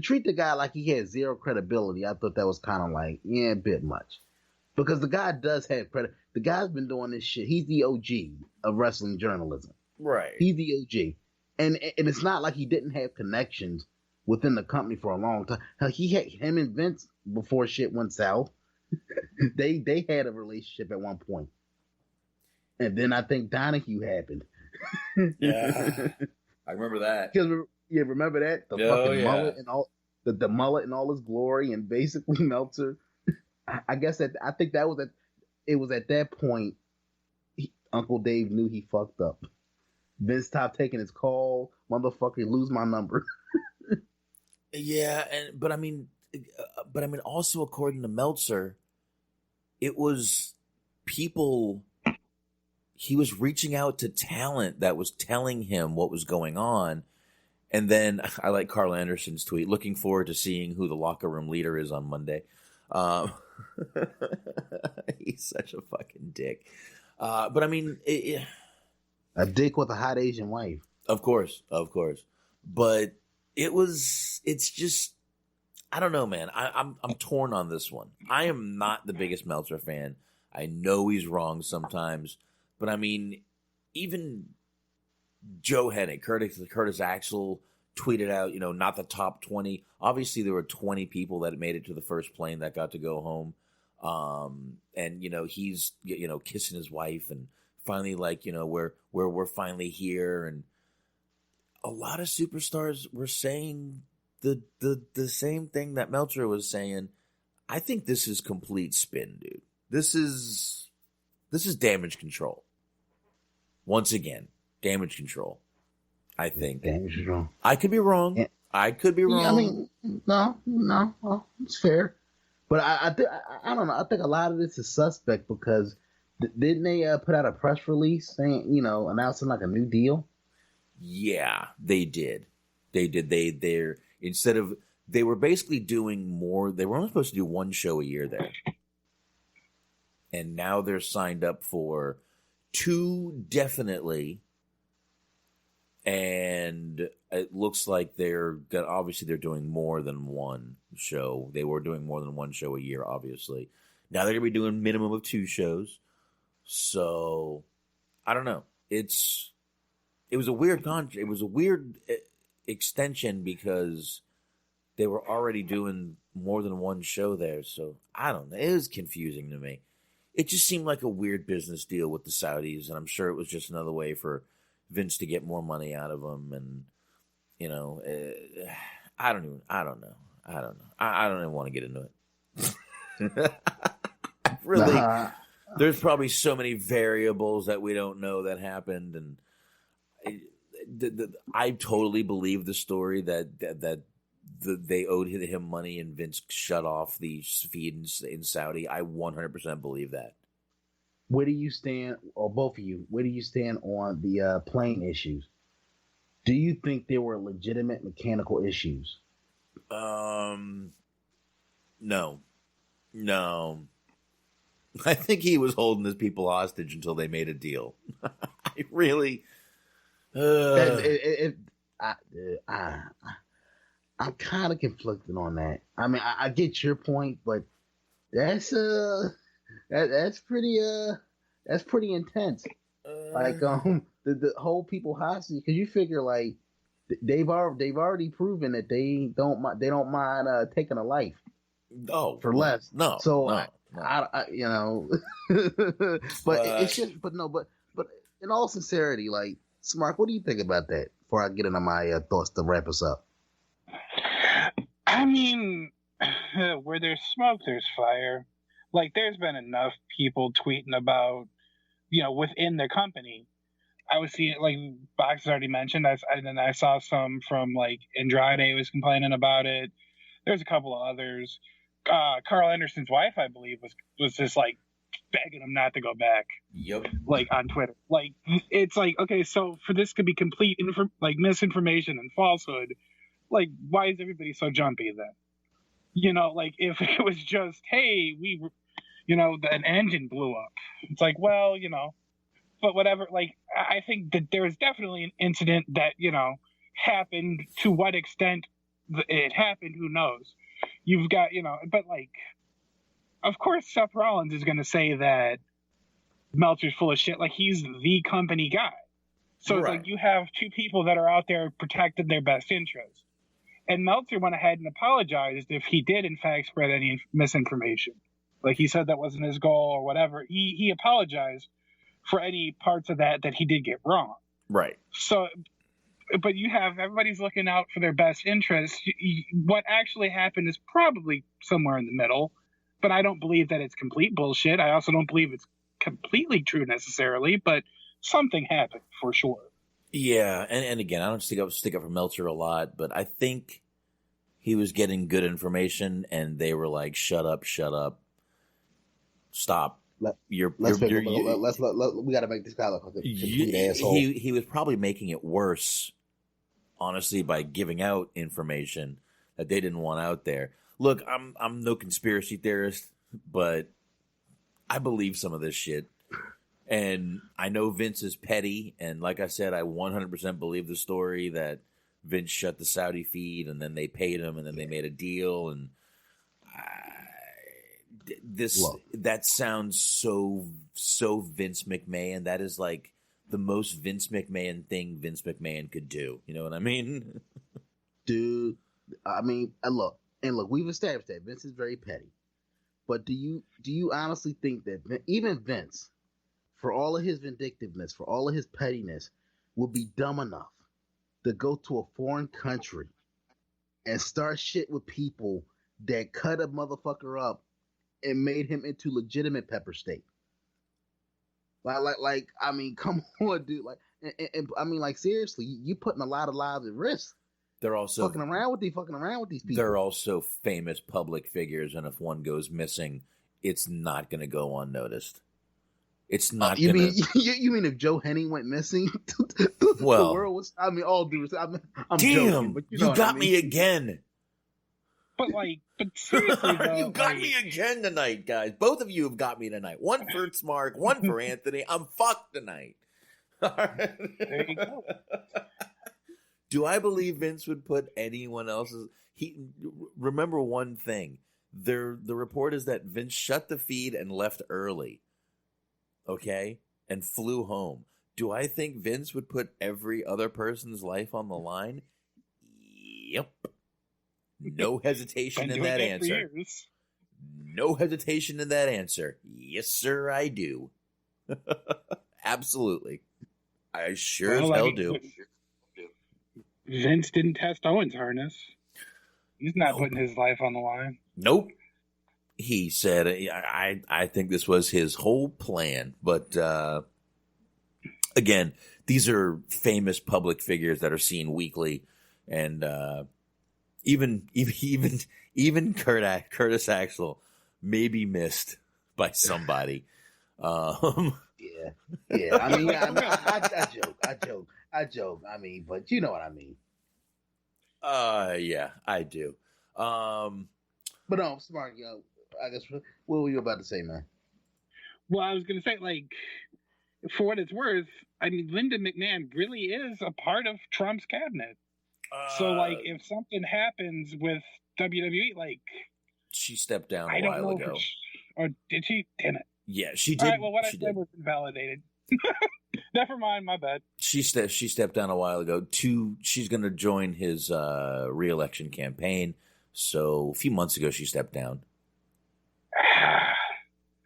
treat the guy like he had zero credibility, I thought that was kind of like a bit much. Because the guy does have credit. The guy's been doing this shit. He's the OG of wrestling journalism. Right. He's the OG. And it's not like he didn't have connections within the company for a long time. Hell, he had him and Vince before shit went south. they had a relationship at one point. And then I think Donahue happened. Yeah. I remember that. Remember that? The fucking mullet and all the mullet in all his glory, and basically Meltzer. I guess I think that was it was at that point Uncle Dave knew he fucked up. Vince stopped taking his call. Motherfucker, lose my number. Yeah, but I mean, also according to Meltzer, it was people. He was reaching out to talent that was telling him what was going on. And then I like Carl Anderson's tweet, looking forward to seeing who the locker room leader is on Monday. He's such a fucking dick. But I mean, a dick with a hot Asian wife. Of course. But it's just, I don't know, man. I'm torn on this one. I am not the biggest Meltzer fan. I know he's wrong sometimes. But I mean, even Joe Hennig, Curtis Axel tweeted out, not the top 20. Obviously, there were 20 people that made it to the first plane that got to go home. And he's kissing his wife and finally we're finally here. And a lot of superstars were saying the same thing that Meltzer was saying. I think this is complete spin, dude. This is damage control. Once again, damage control. I think. Damage control. I could be wrong. Yeah. I could be wrong. I mean, no, well, it's fair. But I don't know. I think a lot of this is suspect because didn't they put out a press release saying, announcing like a new deal? Yeah, they did. They're instead of they were basically doing more. They were only supposed to do one show a year there, and now they're signed up for 2 definitely. And it looks like they're doing more than one show. They were doing more than one show a year, obviously. Now they're going to be doing minimum of 2 shows. So I don't know. It was a weird it was a weird extension because they were already doing more than one show there. So I don't know. It was confusing to me. It just seemed like a weird business deal with the Saudis, and I'm sure it was just another way for Vince to get more money out of him, and I don't know. I don't even want to get into it. Really, there's probably so many variables that we don't know that happened, and I totally believe the story that they owed him money and Vince shut off the feed in Saudi. I 100% believe that. Where do you stand, or both of you, where do you stand on the plane issues? Do you think there were legitimate mechanical issues? No. I think he was holding his people hostage until they made a deal. I really... I'm kind of conflicted on that. I mean, I get your point, but that's pretty intense. The whole people hostage, because you figure like they've already proven that they don't mind taking a life. Oh, for less. No. So no. I but it's just but in all sincerity, like Smart, what do you think about that? Before I get into my thoughts to wrap us up. I mean, where there's smoke, there's fire. Like, there's been enough people tweeting about, within the company. I was seeing, like, Box has already mentioned, and then I saw some from, like, Andrade was complaining about it. There's a couple of others. Carl Anderson's wife, I believe, was just, like, begging him not to go back. Yep. Like on Twitter. Like it's like, okay, so for this could be complete misinformation and falsehood, like why is everybody so jumpy then? You know, like if it was just, hey, an engine blew up. It's like, well, but whatever. Like I think that there is definitely an incident that, happened. To what extent it happened, who knows? You've got, but like, of course Seth Rollins is going to say that Meltzer's full of shit. Like he's the company guy. So it's like you have two people that are out there protecting their best interests. And Meltzer went ahead and apologized if he did in fact spread any misinformation. Like he said that wasn't his goal or whatever. He apologized for any parts of that he did get wrong. Right. So, but you have everybody's looking out for their best interests. What actually happened is probably somewhere in the middle, but I don't believe that it's complete bullshit. I also don't believe it's completely true necessarily, but something happened for sure. Yeah, and again, I don't stick up for Meltzer a lot, but I think he was getting good information, and they were like, "Shut up, stop." We got to make this guy look like a complete asshole. He was probably making it worse, honestly, by giving out information that they didn't want out there. Look, I'm no conspiracy theorist, but I believe some of this shit. And I know Vince is petty, and like I said, I 100% believe the story that Vince shut the Saudi feed, and then they paid him, and then they made a deal, and that sounds so Vince McMahon. That is like the most Vince McMahon thing Vince McMahon could do. You know what I mean? Dude, I mean, look, we've established that Vince is very petty, but do you honestly think that even Vince, for all of his vindictiveness, for all of his pettiness, would be dumb enough to go to a foreign country and start shit with people that cut a motherfucker up and made him into legitimate pepper steak? Like, I mean, come on, dude. Like, and I mean, like, seriously, you putting a lot of lives at risk. They're also fucking around with these people. They're also famous public figures, and if one goes missing, it's not going to go unnoticed. It's not. You mean if Joe Henning went missing? The world was. I mean, all due respect. I'm damn, joking, but you got me again. But seriously, though, you got me again tonight, guys. Both of you have got me tonight. One for Mark, one for Anthony. I'm fucked tonight. There you go. Do I believe Vince would put anyone else's? Remember one thing. The report is that Vince shut the feed and left early. Okay? And flew home. Do I think Vince would put every other person's life on the line? Yep. No hesitation in that answer. No hesitation in that answer. Yes, sir, I do. Absolutely. I sure as hell do. Vince didn't test Owen's harness. He's not putting his life on the line. Nope. He said, I think this was his whole plan. But again, these are famous public figures that are seen weekly. And even Curtis Axel may be missed by somebody. Yeah. I mean, I joke. I mean, but you know what I mean. Yeah, I do. But no, smart, yo. I guess, what were you about to say, man? Well, I was going to say, like, for what it's worth, I mean, Linda McMahon really is a part of Trump's cabinet. So, like, if something happens with WWE, like... She stepped down a while ago. Or did she? Damn it. Yeah, she did. All right, well, what I said was invalidated. Never mind, my bad. She stepped down a while ago. She's going to join his re-election campaign. So, a few months ago, she stepped down.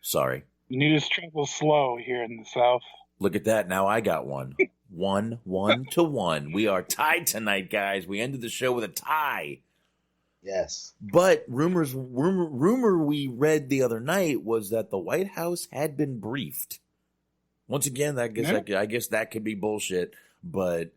Sorry. News travels slow here in the South. Look at that. Now I got one. 1-1. We are tied tonight, guys. We ended the show with a tie. Yes. But rumor we read the other night was that the White House had been briefed. Once again, I guess that could be bullshit. But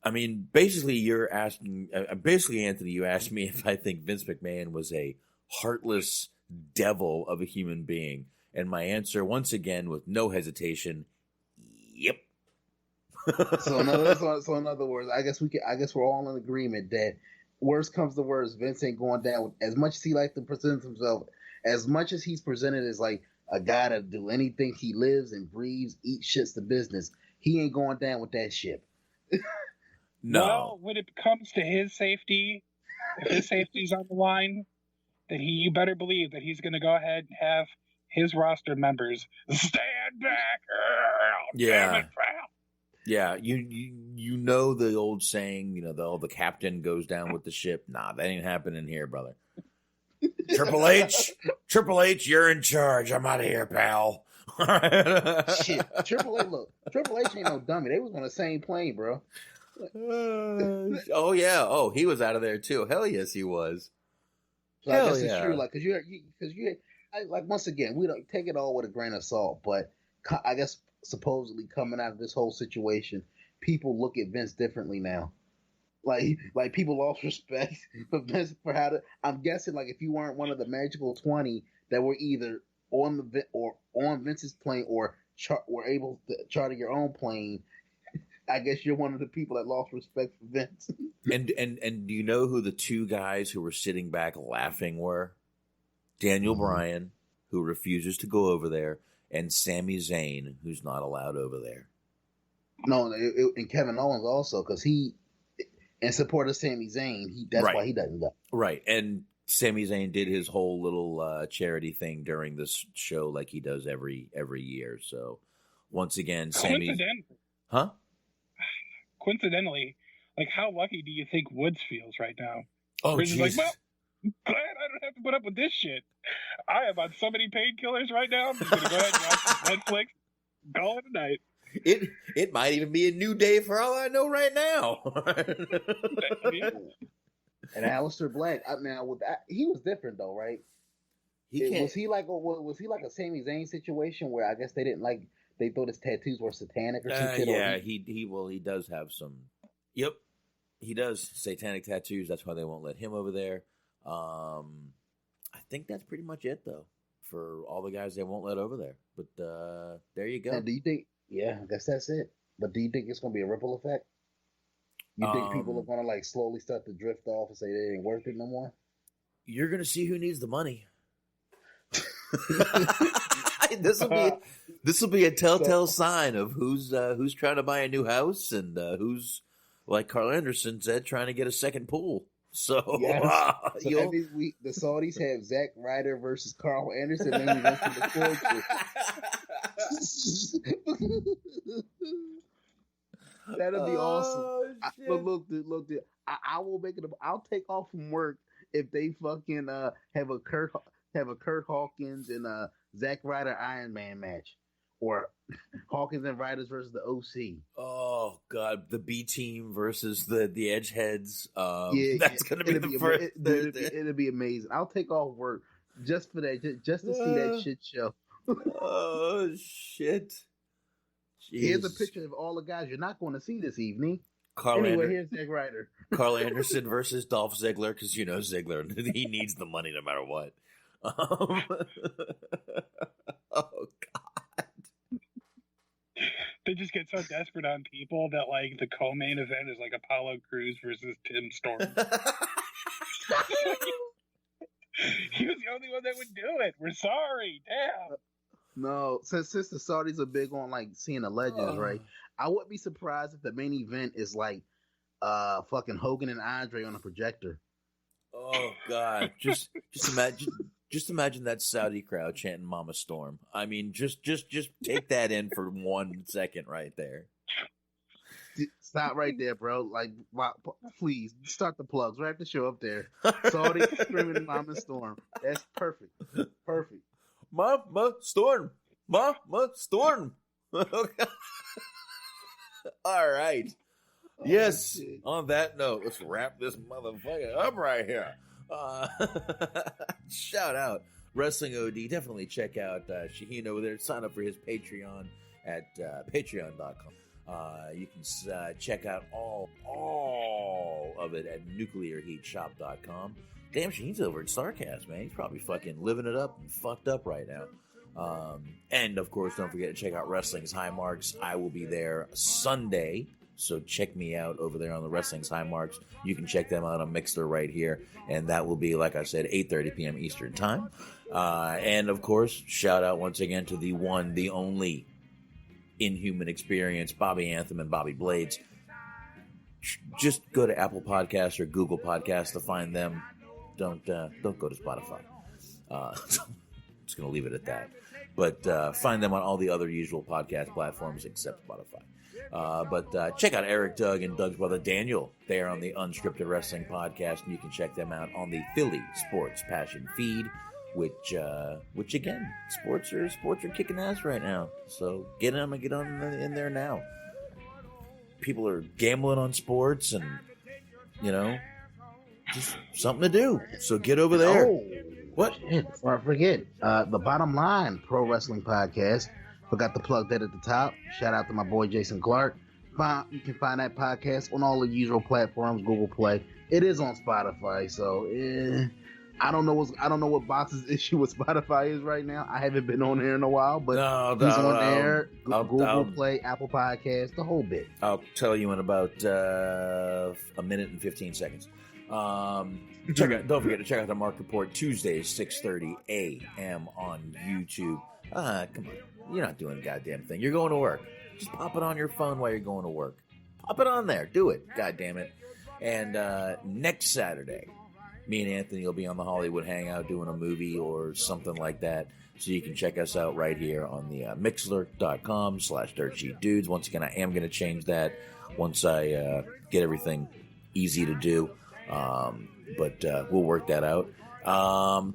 I mean, basically, you're asking. Basically, Anthony, you asked me if I think Vince McMahon was a heartless devil of a human being, And my answer, once again, with no hesitation, yep. So in other words, I guess we're all in agreement that worst comes to worst, Vince ain't going down with as much as he likes to present himself, as much as he's presented as like a guy to do anything. He lives and breathes, eats shits the business. He ain't going down with that ship. No. Well, when it comes to his safety, if his safety's on the line, then you better believe that he's going to go ahead and have his roster members stand back. Yeah. Damn it, pal. Yeah, you know the old saying, the captain goes down with the ship. Nah, that ain't happening here, brother. Triple H, you're in charge. I'm out of here, pal. Shit, Triple H ain't no dummy. They was on the same plane, bro. Oh yeah, he was out of there too. Hell yes, he was. So I guess it's true, like, because like, once again, we don't take it all with a grain of salt, but I guess supposedly coming out of this whole situation, people look at Vince differently now. Like people lost respect for Vince for how to. I'm guessing, like, if you weren't one of the magical 20 that were either on Vince's plane or were able to charter your own plane, I guess you're one of the people that lost respect for Vince. And do you know who the two guys who were sitting back laughing were? Daniel Bryan, who refuses to go over there, and Sami Zayn, who's not allowed over there. No, and Kevin Owens also, because he, in support of Sami Zayn, that's why he doesn't go. Right, and Sami Zayn did his whole little charity thing during this show, like he does every year. So once again, Sami, Coincidentally, like, how lucky do you think Woods feels right now? Oh, he's like, well, glad I don't have to put up with this shit. I am on so many painkillers right now. I'm just gonna go ahead and watch Netflix. Call it a night. It might even be a new day for all I know right now. And Aleister Black, now with that, he was different though, right? Was he like a Sami Zayn situation where I guess they didn't like, they thought his tattoos were satanic or something? Yeah, he does have some. Yep, he does satanic tattoos. That's why they won't let him over there. I think that's pretty much it though for all the guys they won't let over there. But there you go. And do you think? Yeah, I guess that's it. But do you think it's going to be a ripple effect? You think people are going to like slowly start to drift off and say they ain't worth it no more? You're going to see who needs the money. This will be a telltale sign of who's trying to buy a new house and who's, like Carl Anderson said, trying to get a second pool. So, that means the Saudis have Zack Ryder versus Carl Anderson. Then we went to the court. That'd be awesome. But look, dude, I will make it. I'll take off from work if they fucking have a Kurt Hawkins and Zack Ryder Iron Man match, or Hawkins and Ryder versus the OC. Oh God, the B team versus the Edgeheads. That's gonna be the first. It'll be amazing. I'll take off work just for that, just to see that shit show. Oh shit! Jeez. Here's a picture of all the guys you're not going to see this evening. Here's Zack Ryder. Carl Anderson versus Dolph Ziggler, because you know Ziggler, he needs the money no matter what. Oh God! They just get so desperate on people that like the co-main event is like Apollo Crews versus Tim Storm. He was the only one that would do it. We're sorry. Damn. No, since the Saudis are big on like seeing the legends, right? I wouldn't be surprised if the main event is like fucking Hogan and Andre on a projector. Oh God! Just imagine that Saudi crowd chanting "Mama Storm." I mean, just take that in for 1 second, right there. Stop right there, bro. Like, please start the plugs. Wrap the show up there. Saudi screaming "Mama Storm." That's perfect. Perfect. Mama Storm. Mama Storm. All right. Yes. On that note, let's wrap this motherfucker up right here. Shout out Wrestling OD. Definitely check out Shaheen over there. Sign up for his Patreon at patreon.com. You can check out all of it at nuclearheatshop.com. Damn, Shaheen's over at Starcast, man. He's probably fucking living it up and fucked up right now. And, of course, don't forget to check out Wrestling's High Marks. I will be there Sunday, so check me out over there on the Wrestling's High Marks. You can check them out on Mixler right here, and that will be, like I said, 8:30 p.m. Eastern Time. And, of course, shout out once again to the one, the only Inhuman Experience, Bobby Anthem and Bobby Blades. Just go to Apple Podcasts or Google Podcasts to find them. Don't go to Spotify. I'm just going to leave it at that. But find them on all the other usual podcast platforms except Spotify. But check out Eric, Doug, and Doug's brother Daniel. They are on the Unscripted Wrestling Podcast, and you can check them out on the Philly Sports Passion feed. Which again, sports are kicking ass right now. So get on in there now. People are gambling on sports, and just something to do. So get over there. Oh, what? Shit, before I forget, the Bottom Line Pro Wrestling Podcast. Forgot to plug that at the top. Shout out to my boy Jason Clark. You can find that podcast on all the usual platforms, Google Play. It is on Spotify, so I don't know what Box's issue with Spotify is right now. I haven't been on there in a while, but he's on there. Google Play, Apple Podcasts, the whole bit. I'll tell you in about a minute and 15 seconds. Don't forget to check out the Mark Report Tuesdays, 6:30 a.m. on YouTube. Come on. You're not doing a goddamn thing. You're going to work. Just pop it on your phone while you're going to work. Pop it on there. Do it. God damn it. And next Saturday, me and Anthony will be on the Hollywood Hangout doing a movie or something like that. So you can check us out right here on the mixler.com/dirtsheetdudes. Once again, I am going to change that once I get everything easy to do. But we'll work that out.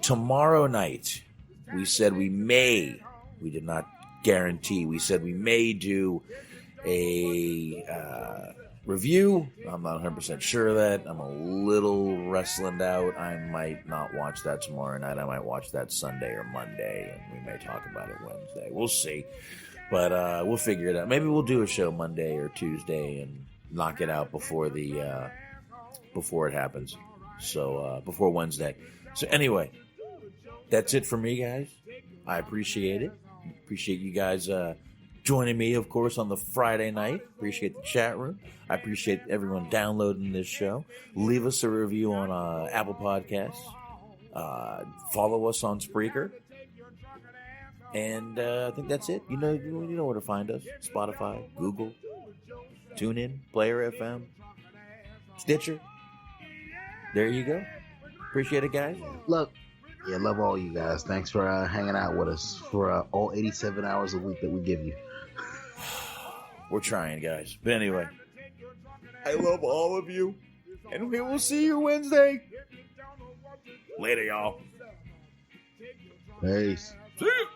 Tomorrow night, we said we did not guarantee, we said we may do a review. I'm not 100% sure of that. I'm a little wrestling out. I might not watch that tomorrow night. I might watch that Sunday or Monday, and we may talk about it Wednesday. We'll see. But we'll figure it out. Maybe we'll do a show Monday or Tuesday and knock it out before it happens. So before Wednesday. So anyway, that's it for me, guys. I appreciate it. Appreciate you guys joining me, of course, on the Friday night. Appreciate the chat room. I appreciate everyone downloading this show. Leave us a review on Apple Podcasts. Follow us on Spreaker. And I think that's it. You know where to find us. Spotify, Google, TuneIn, Player FM, Stitcher. There you go. Appreciate it, guys. Love all you guys. Thanks for hanging out with us for all 87 hours a week that we give you. We're trying, guys. But anyway, I love all of you, and we will see you Wednesday. Later, y'all. Peace. See you.